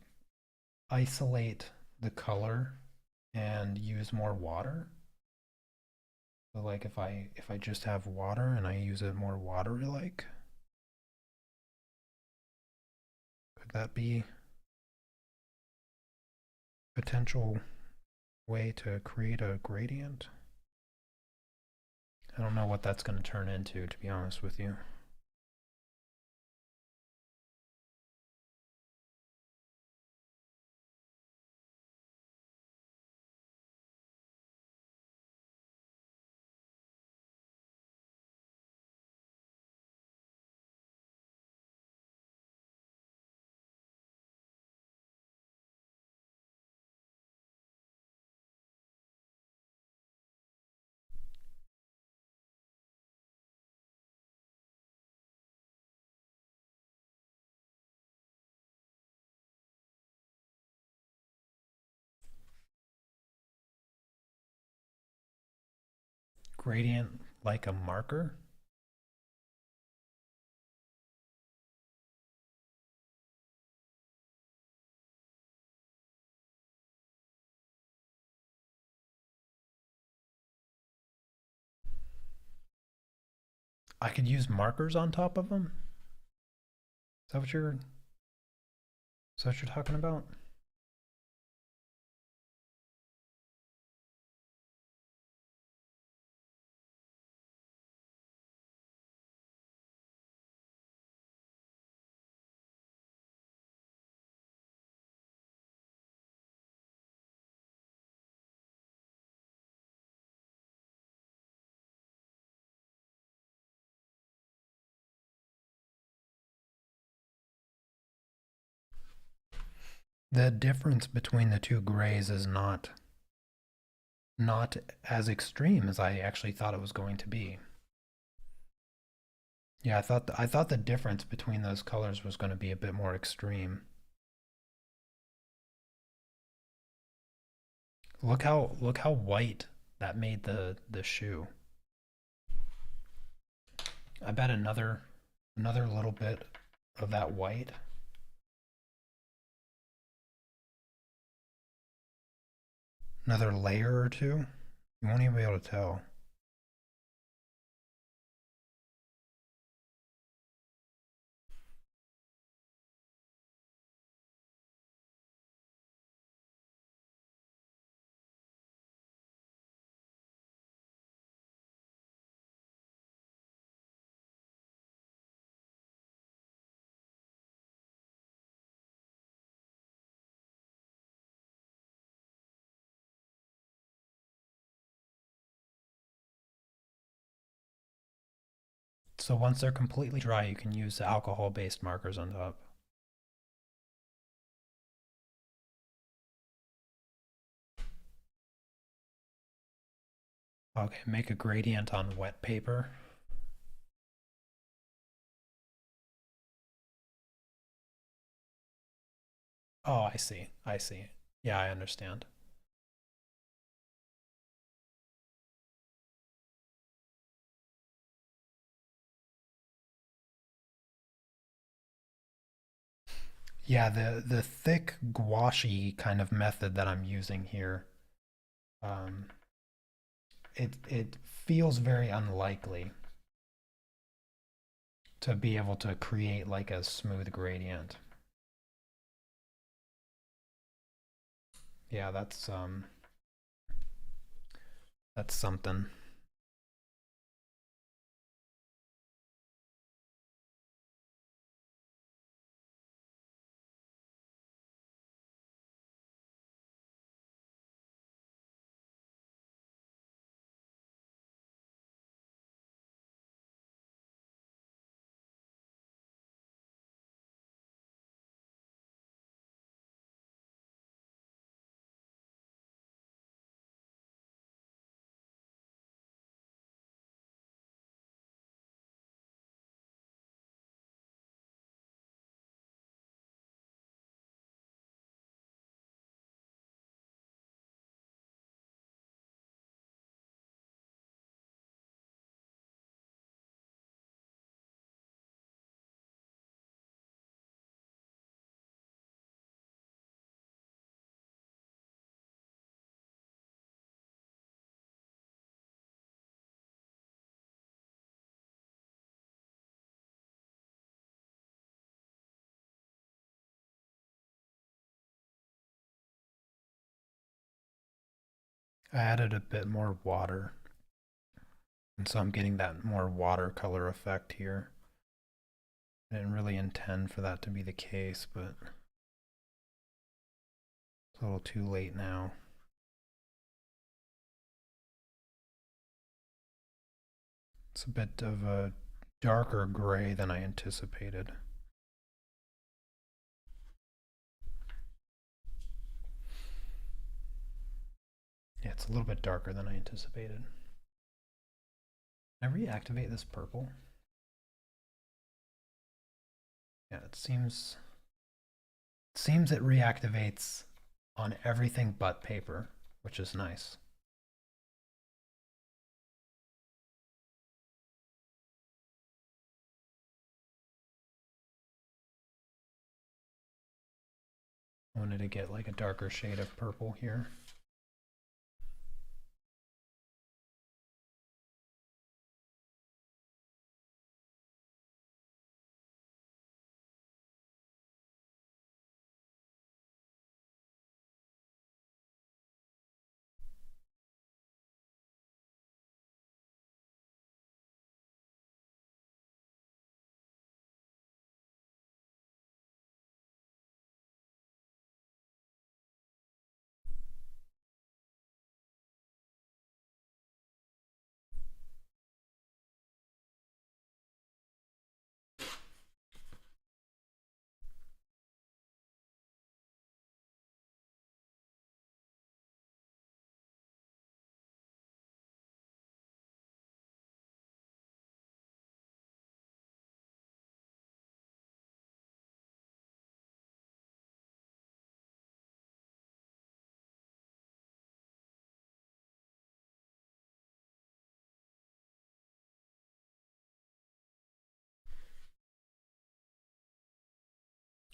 Speaker 1: isolate the color and use more water. So like if I just have water and I use it more watery like, could that be a potential way to create a gradient? I don't know what that's going to turn into, to be honest with you. Gradient like a marker? I could use markers on top of them? Is that what you're talking about? The difference between the two grays is not as extreme as I actually thought it was going to be. Yeah, I thought the difference between those colors was going to be a bit more extreme. Look how white that made the shoe. I bet another little bit of that white, another layer or two, you won't even be able to tell. So once they're completely dry, you can use the alcohol-based markers on top. Okay, make a gradient on wet paper. Oh, I see. I see. Yeah, I understand. Yeah, the thick gouache kind of method that I'm using here, um, it feels very unlikely to be able to create like a smooth gradient. Yeah, that's something. I added a bit more water, and so I'm getting that more watercolor effect here. I didn't really intend for that to be the case, but it's a little too late now. It's a bit of a darker gray than I anticipated. Yeah, it's a little bit darker than I anticipated. Can I reactivate this purple? Yeah, it seems it reactivates on everything but paper, which is nice. I wanted to get like a darker shade of purple here.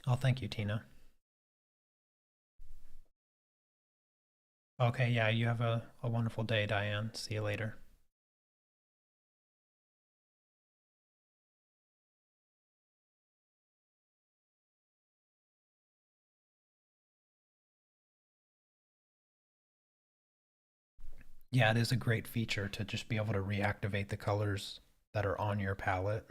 Speaker 1: Oh, thank you, Tina. Okay, yeah, you have a wonderful day, Diane. See you later. Yeah, it is a great feature to just be able to reactivate the colors that are on your palette.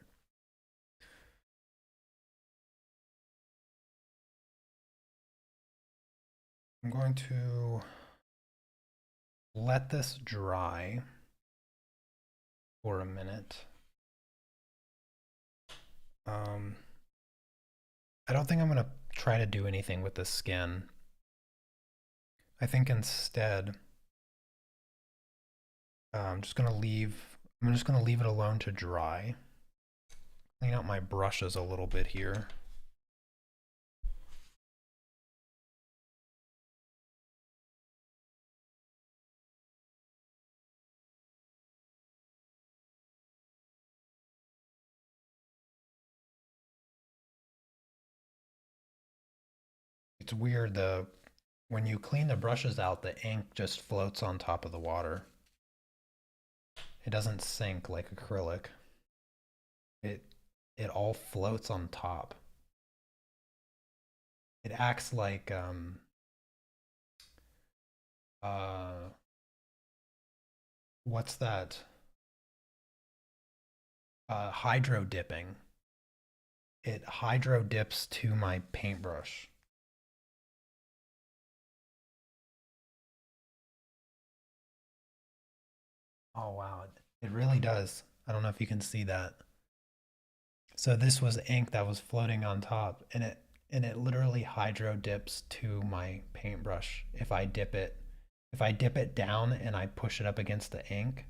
Speaker 1: I'm going to let this dry for a minute. Um, I don't think I'm going to try to do anything with the skin. I think instead, I'm just going to leave it alone to dry. Clean out my brushes a little bit here. It's weird, when you clean the brushes out, the ink just floats on top of the water. It doesn't sink like acrylic. It it all floats on top. It acts like Uh, what's that? Hydro dipping. It hydro dips to my paintbrush. Oh wow, it really does. I don't know if you can see that. So this was ink that was floating on top, and it literally hydro dips to my paintbrush. If I dip it down and I push it up against the ink,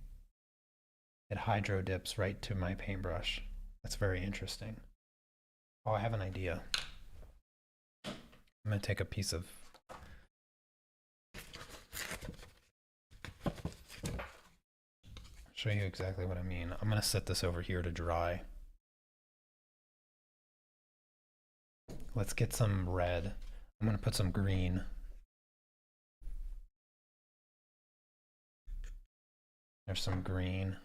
Speaker 1: it hydro dips right to my paintbrush. That's very interesting. Oh, I have an idea. I'm gonna take a piece of show you exactly what I mean. I'm gonna set this over here to dry. Let's get some red. I'm gonna put some green. There's some green.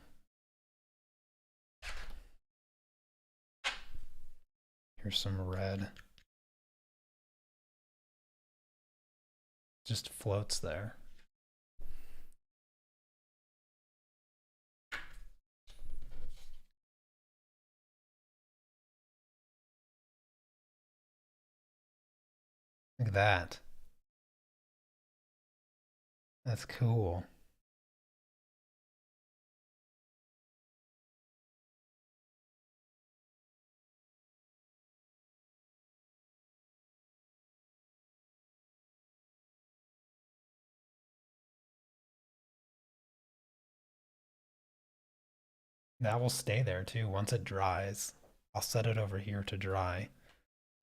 Speaker 1: Here's some red. Just floats there. Look at that. That's cool. That will stay there too once it dries. I'll set it over here to dry.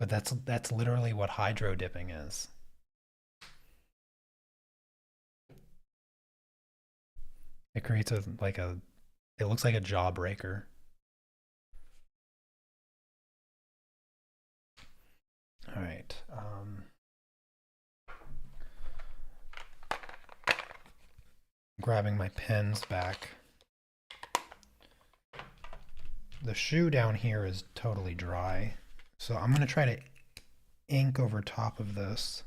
Speaker 1: But that's literally what hydro dipping is. It creates a like a it looks like a jawbreaker. All right. Grabbing my pens back. The shoe down here is totally dry. So I'm going to try to ink over top of this.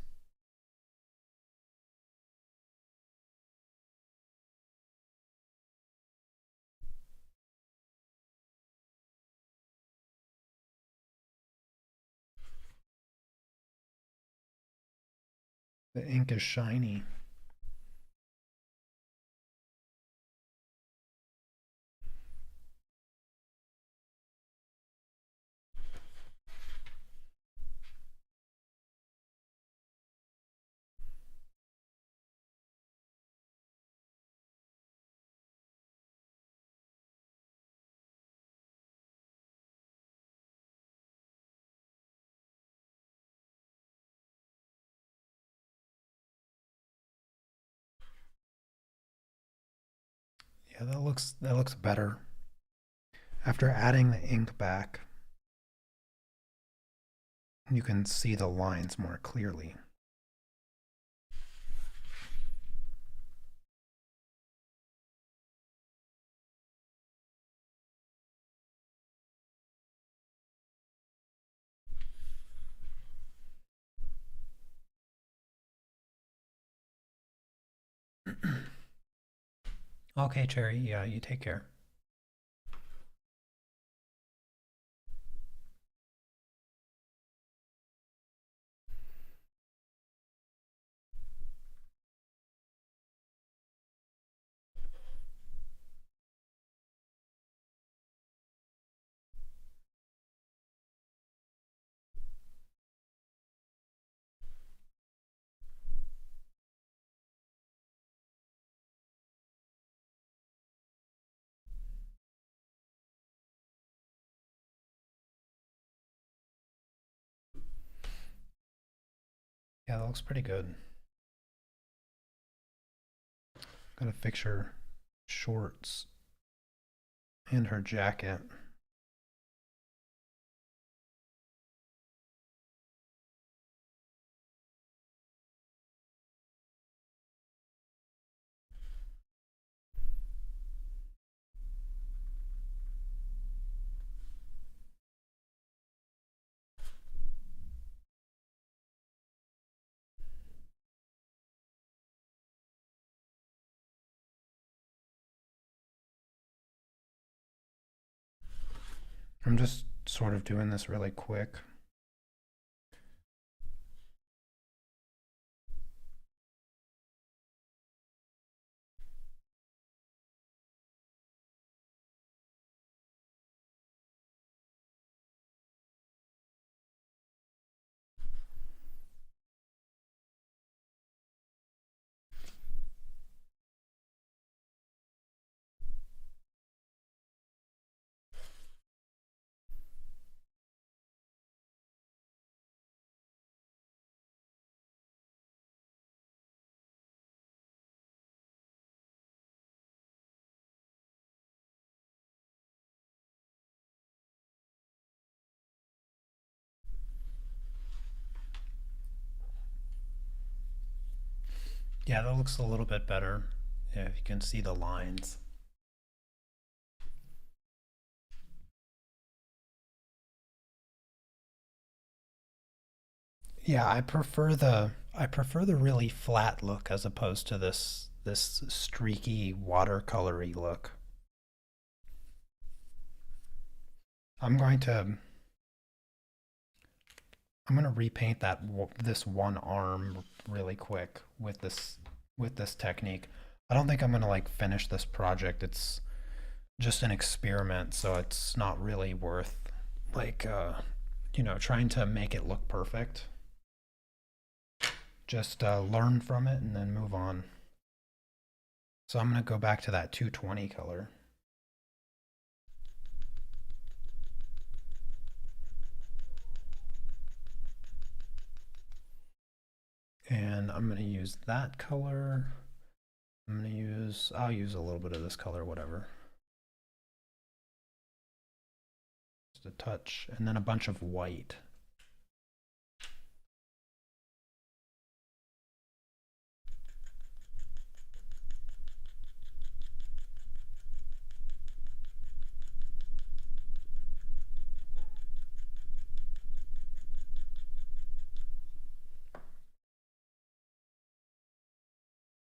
Speaker 1: The ink is shiny. Yeah, that looks better. After adding the ink back, you can see the lines more clearly. Okay, Cherry, yeah, you take care. Yeah, that looks pretty good. Gotta fix her shorts and her jacket. I'm just sort of doing this really quick. Yeah, that looks a little bit better. Yeah, if you can see the lines. Yeah, I prefer the really flat look as opposed to this streaky watercolory look. I'm going to I'm going to repaint this one arm really quick with this technique. I don't think I'm going to like finish this project. It's just an experiment, so it's not really worth like trying to make it look perfect. Just learn from it and then move on. So I'm going to go back to that 220 color. And I'm going to use that color. I'll use a little bit of this color, whatever. Just a touch. And then a bunch of white.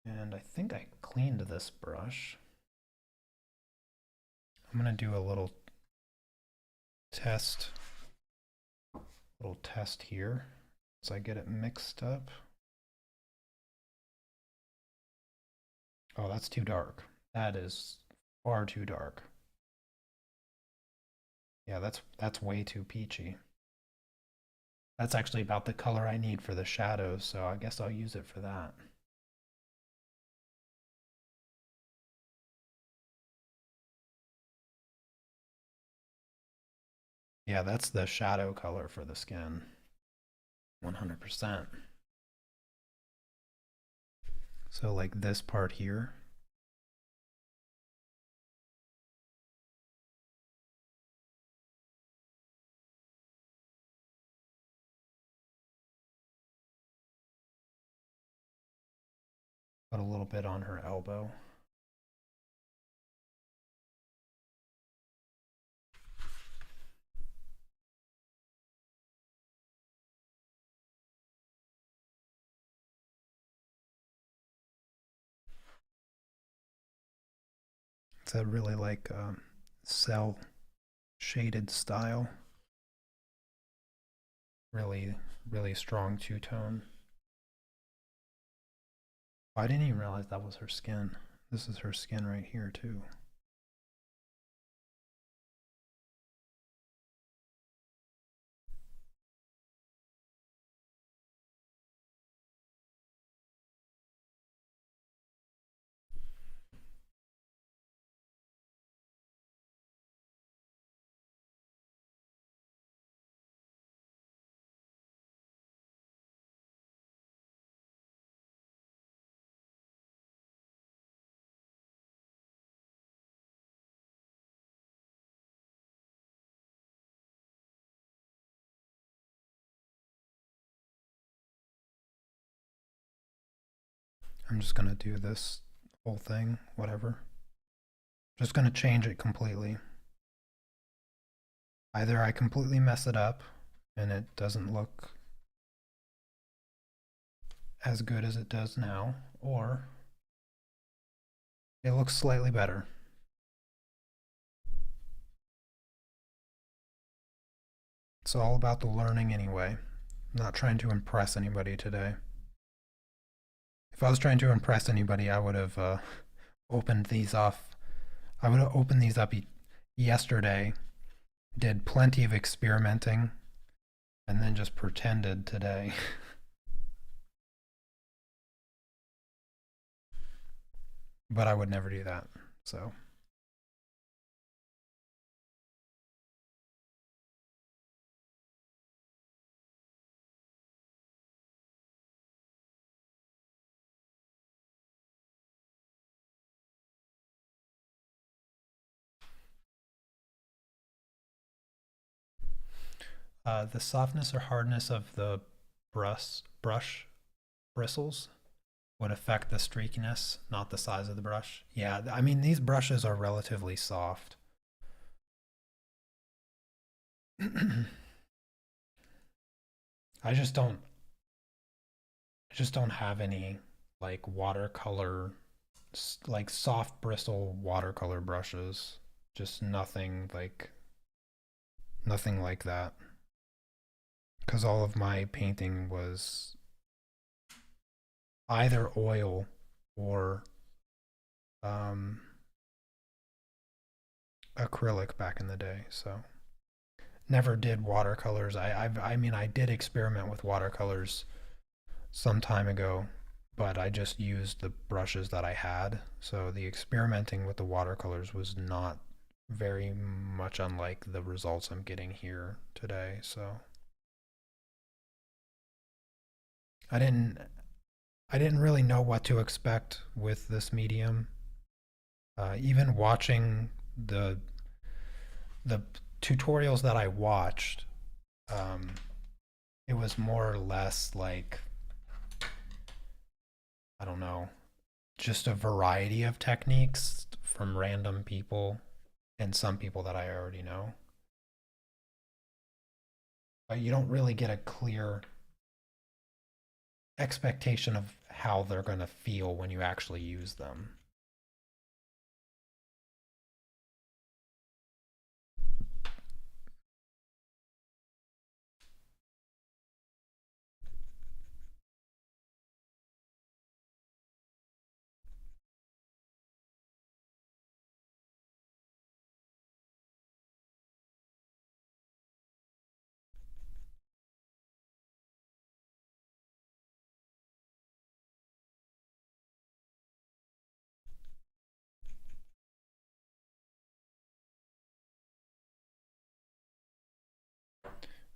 Speaker 1: And I think I cleaned this brush. I'm going to do a test, little test here so I get it mixed up. Oh, that's too dark. That is far too dark. Yeah, that's way too peachy. That's actually about the color I need for the shadows, so I guess I'll use it for that. Yeah, that's the shadow color for the skin. 100%. So like this part here. Put a little bit on her elbow. It's a really like cell shaded style. Really, really strong two-tone. I didn't even realize that was her skin. This is her skin right here too. I'm just gonna do this whole thing, whatever. Just gonna change it completely. Either I completely mess it up and it doesn't look as good as it does now, or it looks slightly better. It's all about the learning anyway. I'm not trying to impress anybody today. If I was trying to impress anybody, I would have opened these off. I would have opened these up yesterday, did plenty of experimenting, and then just pretended today. But I would never do that. So the softness or hardness of the brush bristles would affect the streakiness, not the size of the brush. Yeah, I mean, these brushes are relatively soft. I just don't I just don't have any like watercolor like soft bristle watercolor brushes. Just nothing like that. Cuz all of my painting was either oil or um acrylic back in the day. So never did watercolors. I mean I did experiment with watercolors some time ago, but I just used the brushes that I had. So the experimenting with the watercolors was not very much unlike the results I'm getting here today. So I didn't I didn't really know what to expect with this medium. Even watching the the tutorials that I watched, um, it was more or less like I don't know, just a variety of techniques from random people and some people that I already know. But you don't really get a clear expectation of how they're going to feel when you actually use them.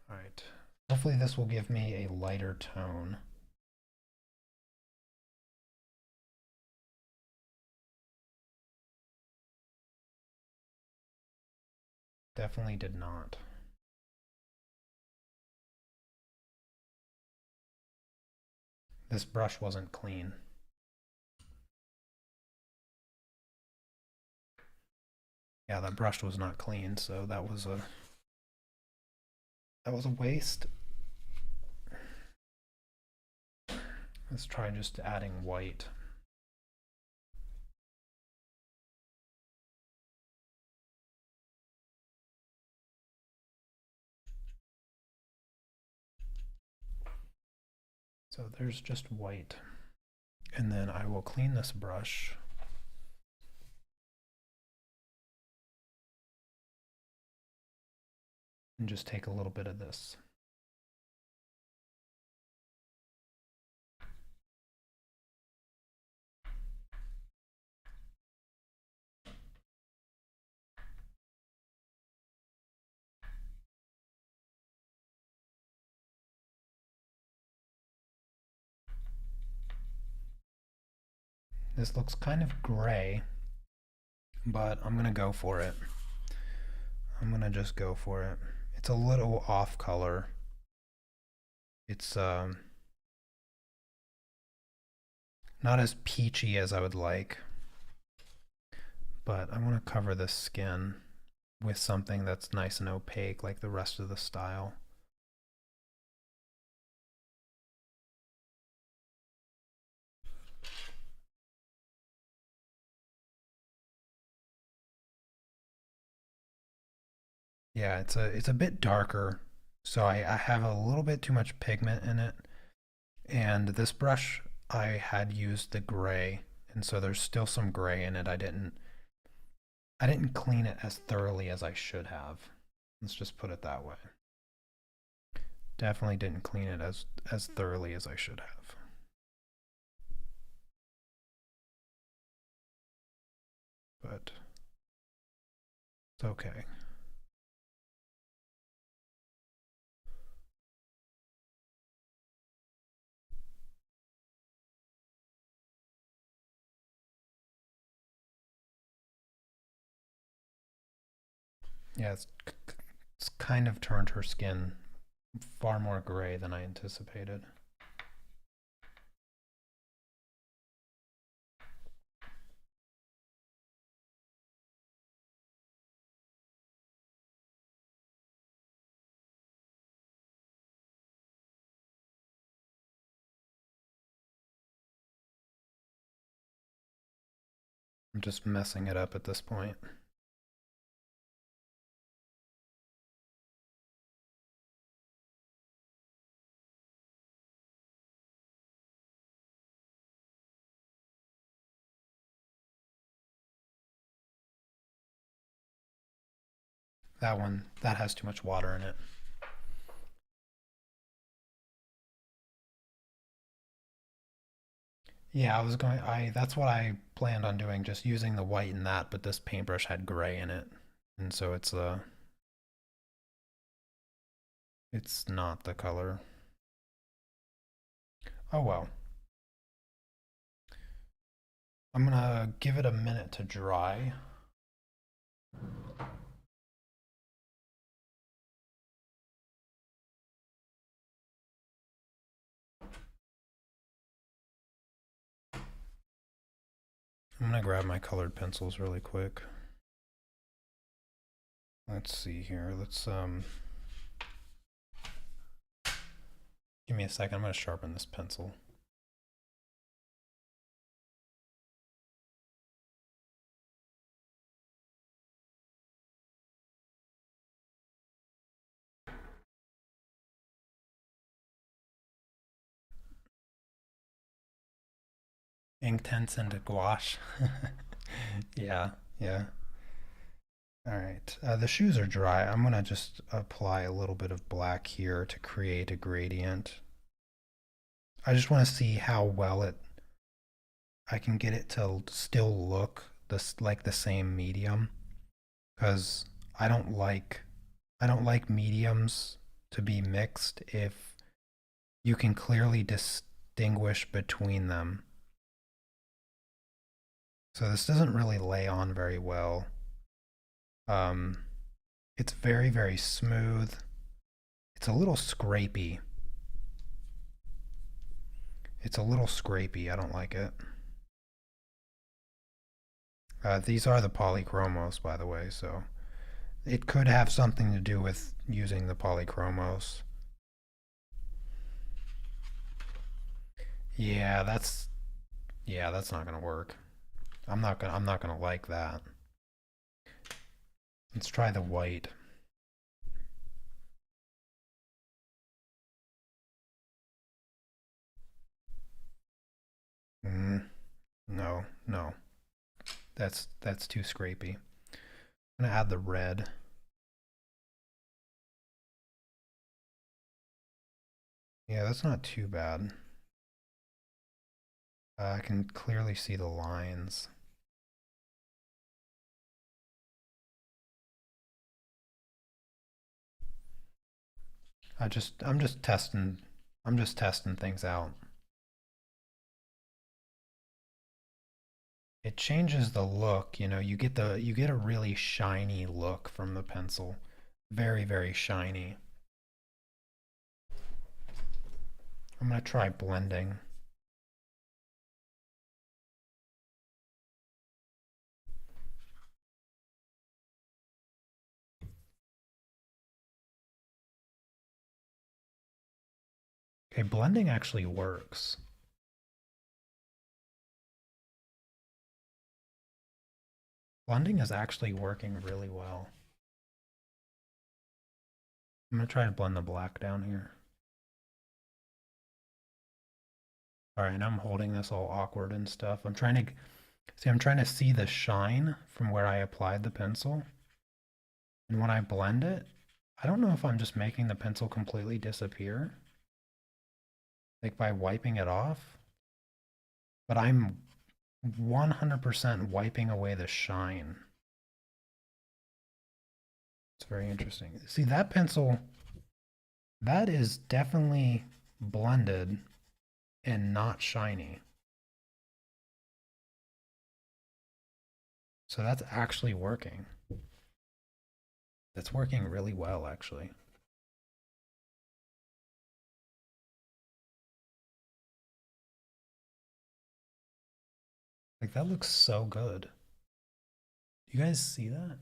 Speaker 1: All right. Hopefully this will give me a lighter tone. Definitely did not. This brush wasn't clean. Yeah, that brush was not clean, so that was a waste. Let's try just adding white. So there's just white. And then I will clean this brush. And just take a little bit of this. This looks kind of gray, but I'm going to go for it. I'm going to just go for it. It's a little off color. It's not as peachy as I would like, but I want to cover this skin with something that's nice and opaque like the rest of the style. Yeah, it's a bit darker So I have a little bit too much pigment in it. And this brush, I had used the gray, and so there's still some gray in it. I didn't clean it as thoroughly as I should have. Let's just put it that way. Definitely didn't clean it as thoroughly as I should have. But it's okay. Yeah, it's kind of turned her skin far more gray than I anticipated. I'm just messing it up at this point. That has too much water in it. Yeah, that's what I planned on doing, just using the white in that, but this paintbrush had gray in it. And so it's not the color. Oh well. I'm gonna give it a minute to dry. I'm gonna grab my colored pencils really quick. Let's see here. Give me a second. I'm gonna sharpen this pencil. Inktense into gouache. Yeah, yeah. All right. The shoes are dry. I'm gonna just apply a little bit of black here to create a gradient. I just want to see how well I can get it to still look this like the same medium, because I don't like I don't like mediums to be mixed if you can clearly distinguish between them. So this doesn't really lay on very well. Um, it's very, very smooth. It's a little scrapey. It's a little scrapey. I don't like it. These are the polychromos, by the way, so it could have something to do with using the polychromos. Yeah, that's not gonna work. I'm not gonna like that. Let's try the white. Mm, no, no. That's too scrapey. I'm gonna add the red. Yeah, that's not too bad. I can clearly see the lines. I'm just testing things out. It changes the look, you get a really shiny look from the pencil. Very, very shiny. I'm gonna try blending. Okay, blending actually works. Blending is actually working really well. I'm gonna try to blend the black down here. All right, I'm holding this all awkward and stuff. I'm trying to see the shine from where I applied the pencil. And when I blend it, I don't know if I'm just making the pencil completely disappear, like by wiping it off, but I'm 100% wiping away the shine. It's very interesting. See, that pencil, that is definitely blended and not shiny. So that's actually working. That's working really well, actually. Like, that looks so good. Do you guys see that?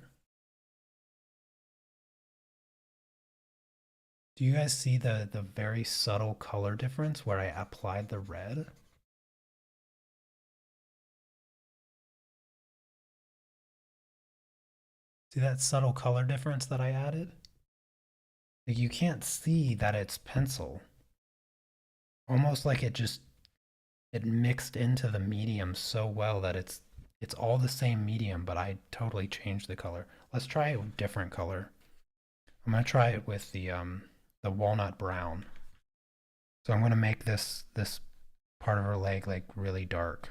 Speaker 1: Do you guys see the very subtle color difference where I applied the red? See that subtle color difference that I added? Like, you can't see that it's pencil. Almost like it mixed into the medium so well that it's all the same medium, but I totally changed the color. Let's try a different color. I'm gonna try it with the walnut brown. So I'm gonna make this part of her leg like really dark.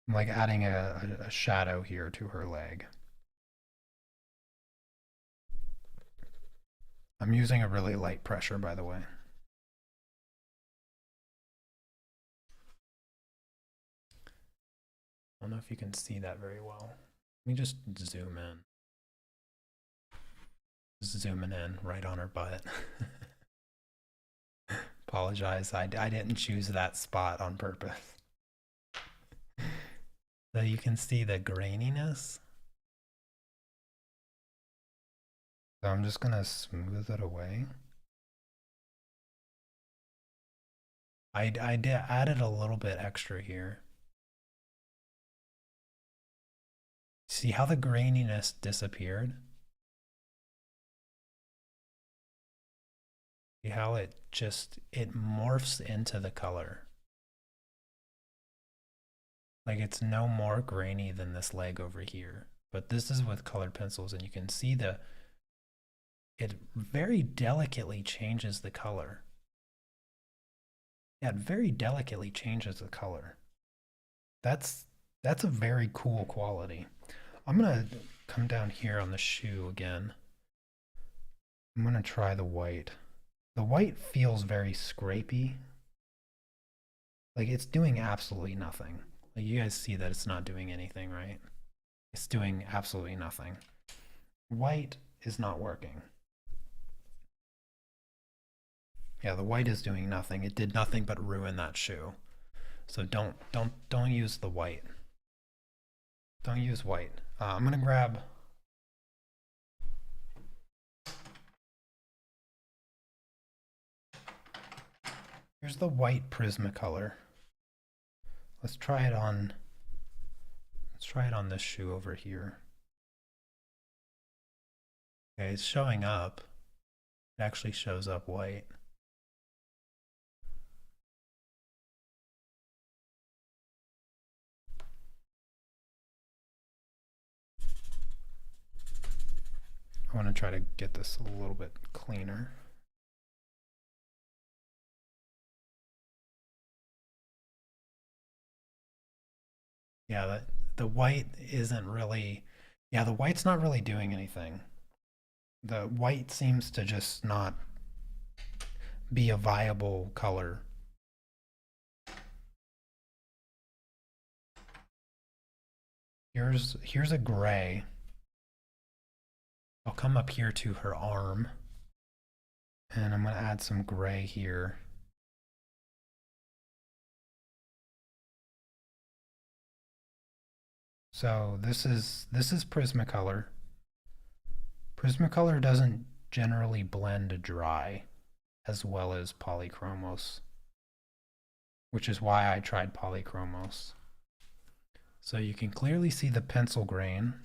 Speaker 1: I'm like adding a shadow here to her leg. I'm using a really light pressure, by the way. I don't know if you can see that very well. Let me just zoom in. Zooming in right on her butt. Apologize, I didn't choose that spot on purpose. So you can see the graininess. So I'm just gonna smooth it away. I did added a little bit extra here. See how the graininess disappeared? See how it morphs into the color. Like it's no more grainy than this leg over here. But this is with colored pencils and you can see it very delicately changes the color. Yeah, it very delicately changes the color. That's a very cool quality. I'm gonna come down here on the shoe again. I'm gonna try the white. The white feels very scrapey. Like it's doing absolutely nothing. Like you guys see that it's not doing anything, right? It's doing absolutely nothing. White is not working. Yeah, the white is doing nothing. It did nothing but ruin that shoe. So don't use the white. Don't use white. I'm gonna grab. Here's the white Prismacolor. Let's try it on. Let's try it on this shoe over here. Okay, it's showing up. It actually shows up white. I want to try to get this a little bit cleaner. Yeah, the white isn't really, yeah, the white's not really doing anything. The white seems to just not be a viable color. Here's a gray. I'll come up here to her arm and I'm going to add some gray here. So this is Prismacolor. Prismacolor doesn't generally blend dry as well as Polychromos, which is why I tried Polychromos. So you can clearly see the pencil grain.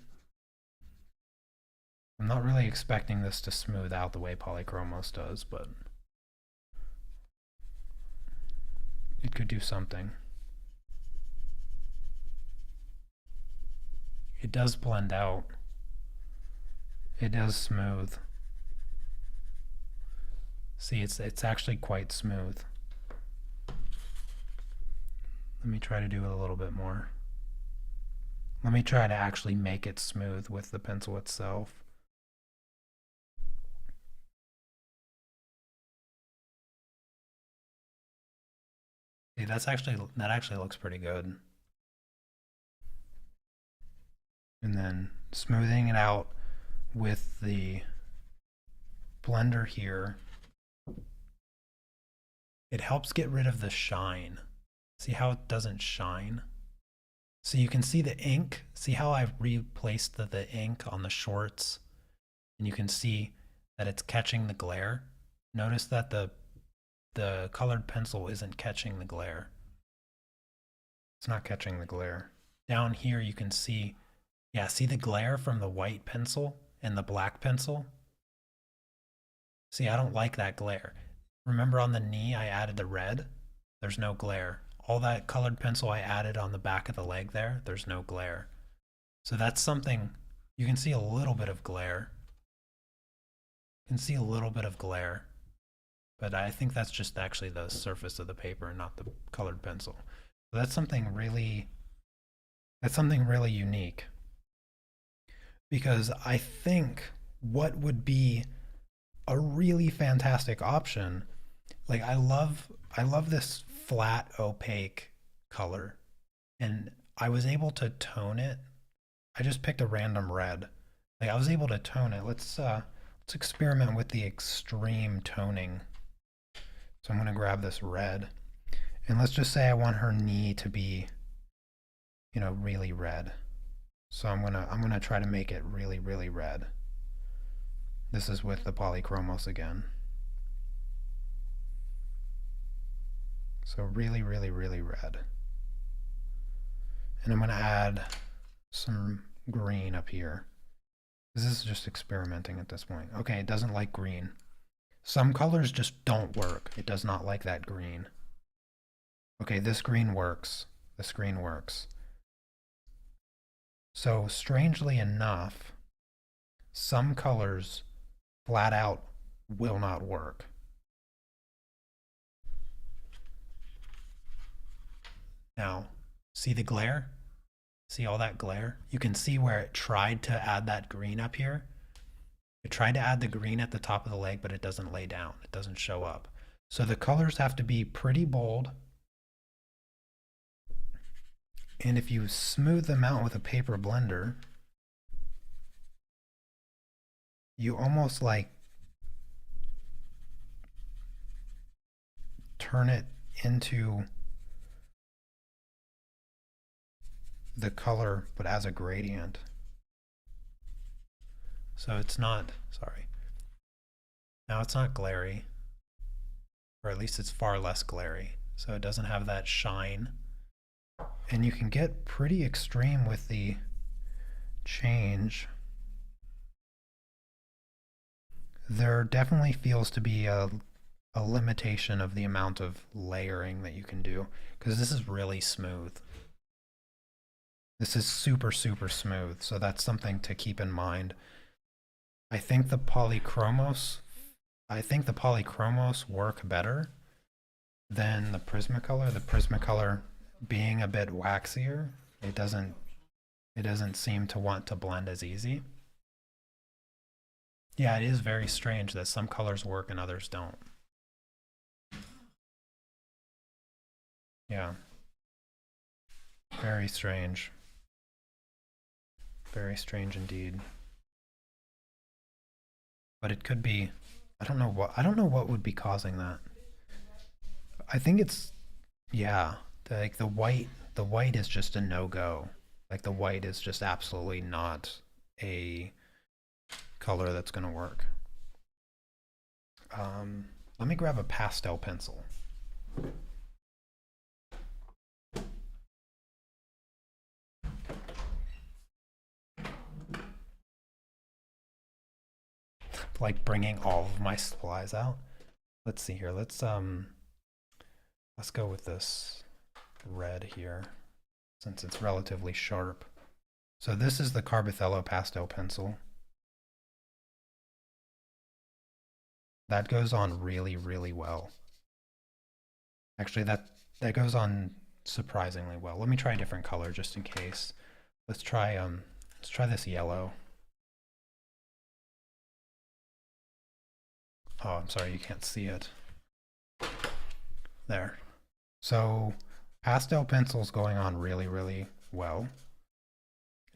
Speaker 1: I'm not really expecting this to smooth out the way polychromos does, but it could do something. It does blend out. It does smooth. See, it's actually quite smooth. Let me try to do it a little bit more. Let me try to actually make it smooth with the pencil itself. See, that actually looks pretty good. And then smoothing it out with the blender here, it helps get rid of the shine. See how it doesn't shine? So you can see the ink. See how I've replaced the ink on the shorts? And you can see that it's catching the glare. Notice that the colored pencil isn't catching the glare. It's not catching the glare. Down here you can see, yeah, see the glare from the white pencil and the black pencil? See, I don't like that glare. Remember on the knee I added the red? There's no glare. All that colored pencil I added on the back of the leg there, there's no glare. So that's something, you can see a little bit of glare. You can see a little bit of glare, but I think that's just actually the surface of the paper and not the colored pencil. So that's something really unique. Because I think what would be a really fantastic option, like I love this flat opaque color, and I was able to tone it. I just picked a random red. Like I was able to tone it. Let's experiment with the extreme toning. So I'm going to grab this red, and let's just say I want her knee to be, you know, really red. So I'm gonna try to make it really, really red. This is with the polychromos again. So really, really, really red. And I'm gonna add some green up here. This is just experimenting at this point. Okay, it doesn't like green. Some colors just don't work. It does not like that green. Okay, this green works. This green works. So strangely enough, some colors flat out will not work. Now, see the glare? See all that glare? You can see where it tried to add that green up here. It tried to add the green at the top of the leg, but it doesn't lay down. It doesn't show up. So the colors have to be pretty bold. And if you smooth them out with a paper blender, you almost like turn it into the color, but as a gradient. So it's not, sorry. Now it's not glary, or at least it's far less glary. So it doesn't have that shine. And you can get pretty extreme with the change. There definitely feels to be a limitation of the amount of layering that you can do, because this is really smooth. This is super, super smooth, so that's something to keep in mind. I think the polychromos work better than the Prismacolor. The Prismacolor being a bit waxier, it doesn't seem to want to blend as easy. Yeah, it is very strange that some colors work and others don't. Yeah. Very strange. Very strange indeed. But it could be, I don't know what would be causing that. I think it's, yeah, like the white is just a no-go. Like the white is just absolutely not a color that's going to work. Let me grab a pastel pencil. like bringing all of my supplies out. Let's see here. Let's go with this red here since it's relatively sharp. So this is the Carbothello pastel pencil. That goes on really, really well. Actually, that goes on surprisingly well. Let me try a different color just in case. Let's try this yellow. Oh, I'm sorry, you can't see it. There. So pastel pencil's going on really, really well.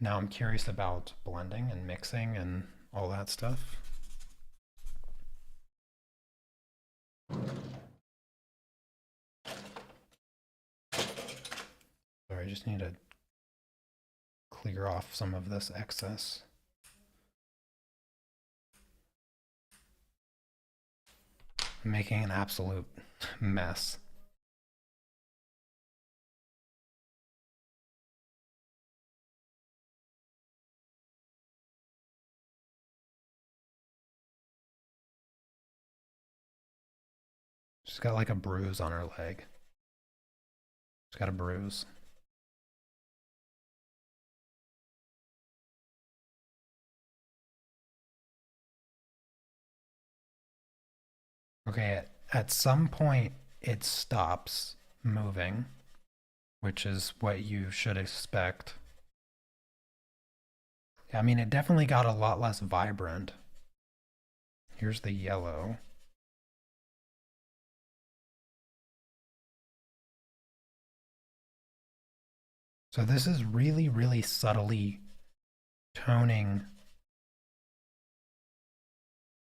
Speaker 1: Now I'm curious about blending and mixing and all that stuff. Sorry, I just need to clear off some of this excess. I'm making an absolute mess. She's got like a bruise on her leg. She's got a bruise. Okay, at some point it stops moving, which is what you should expect. I mean, it definitely got a lot less vibrant. Here's the yellow. So this is really, really subtly toning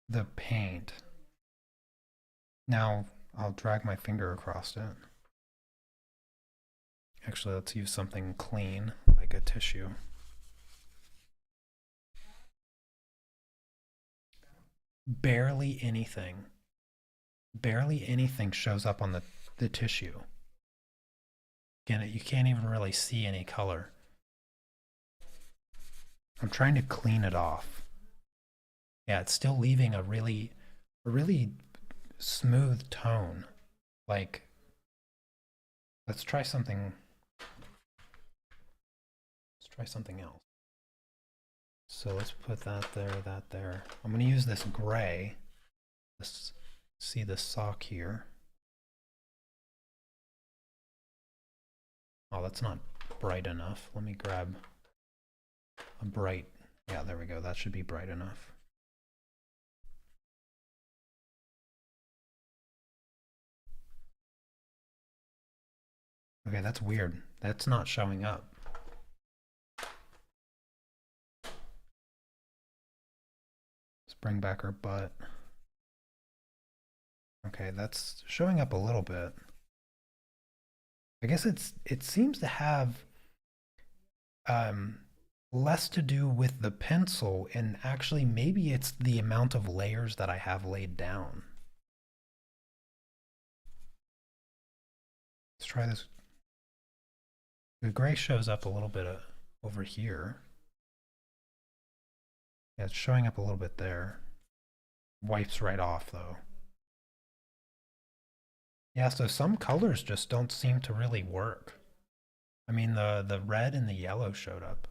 Speaker 1: the paint. Now I'll drag my finger across it. Actually, let's use something clean, like a tissue. Barely anything shows up on the tissue. Again, you can't even really see any color. I'm trying to clean it off. Yeah, it's still leaving a really smooth tone. Like, let's try something else. So let's put that there. I'm going to use this gray. Let's see the sock here. Oh, that's not bright enough. Let me grab a bright. Yeah, there we go. That should be bright enough. Okay, that's weird. That's not showing up. Let's bring back her butt. Okay, that's showing up a little bit. I guess it seems to have less to do with the pencil, and actually maybe it's the amount of layers that I have laid down. Let's try this. The gray shows up a little bit over here. Yeah, it's showing up a little bit there. Wipes right off though. Yeah, so some colors just don't seem to really work. I mean, the red and the yellow showed up.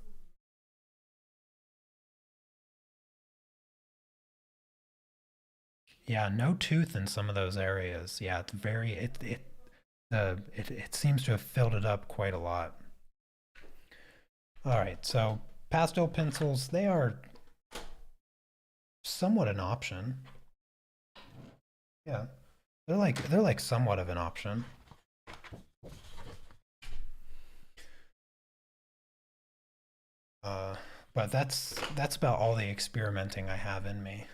Speaker 1: Yeah, no tooth in some of those areas. Yeah, it's very it seems to have filled it up quite a lot. All right, so pastel pencils, they are somewhat an option. Yeah, they're like somewhat of an option. But that's about all the experimenting I have in me.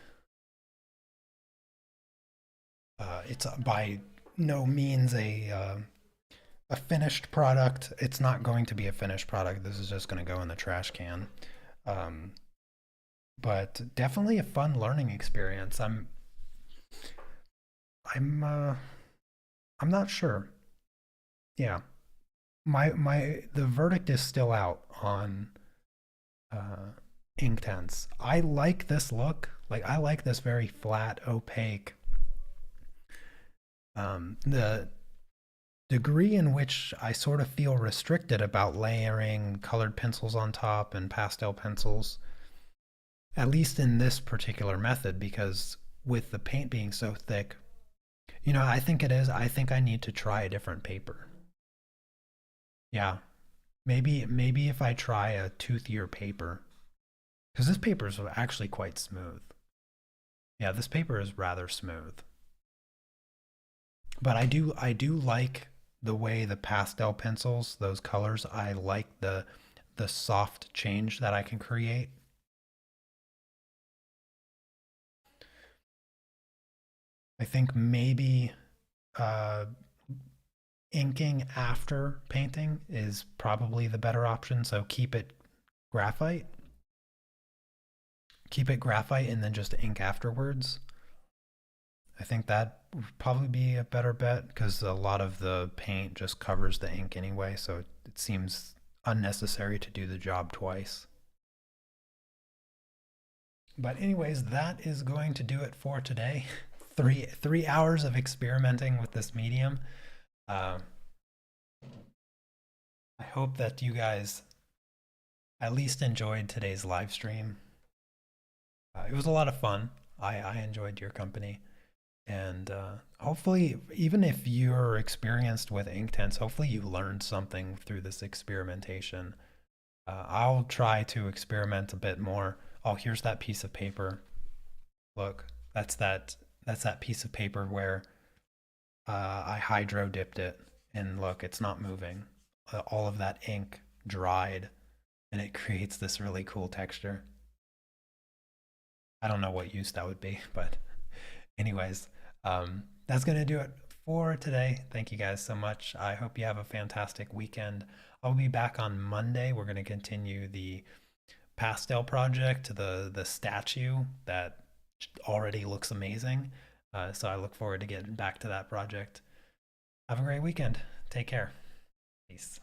Speaker 1: It's by no means a finished product. It's not going to be a finished product. This is just going to go in the trash can. But definitely a fun learning experience. I'm not sure. Yeah, the verdict is still out on Inktense. I like this look. Like I like this very flat, opaque. The degree in which I sort of feel restricted about layering colored pencils on top and pastel pencils, at least in this particular method, because with the paint being so thick, I think it is. I think I need to try a different paper. Yeah, maybe if I try a toothier paper, because this paper is actually quite smooth. Yeah, this paper is rather smooth. But I do like the way the pastel pencils, those colors, I like the soft change that I can create. I think maybe uh, inking after painting is probably the better option. So graphite, keep it graphite, and then just ink afterwards. I think that would probably be a better bet because a lot of the paint just covers the ink anyway, so it seems unnecessary to do the job twice. But anyways, that is going to do it for today. Three hours of experimenting with this medium. Uh, I hope that you guys at least enjoyed today's live stream. It was a lot of fun. I enjoyed your company. And hopefully, even if you're experienced with Inktense, hopefully you learned something through this experimentation. I'll try to experiment a bit more. Oh, here's that piece of paper. Look, that's that piece of paper where I hydro dipped it, and look, it's not moving. All of that ink dried, and it creates this really cool texture. I don't know what use that would be, but anyways, that's going to do it for today. Thank you guys so much. I hope you have a fantastic weekend. I'll be back on Monday. We're going to continue the pastel project, the statue that already looks amazing. So I look forward to getting back to that project. Have a great weekend. Take care. Peace.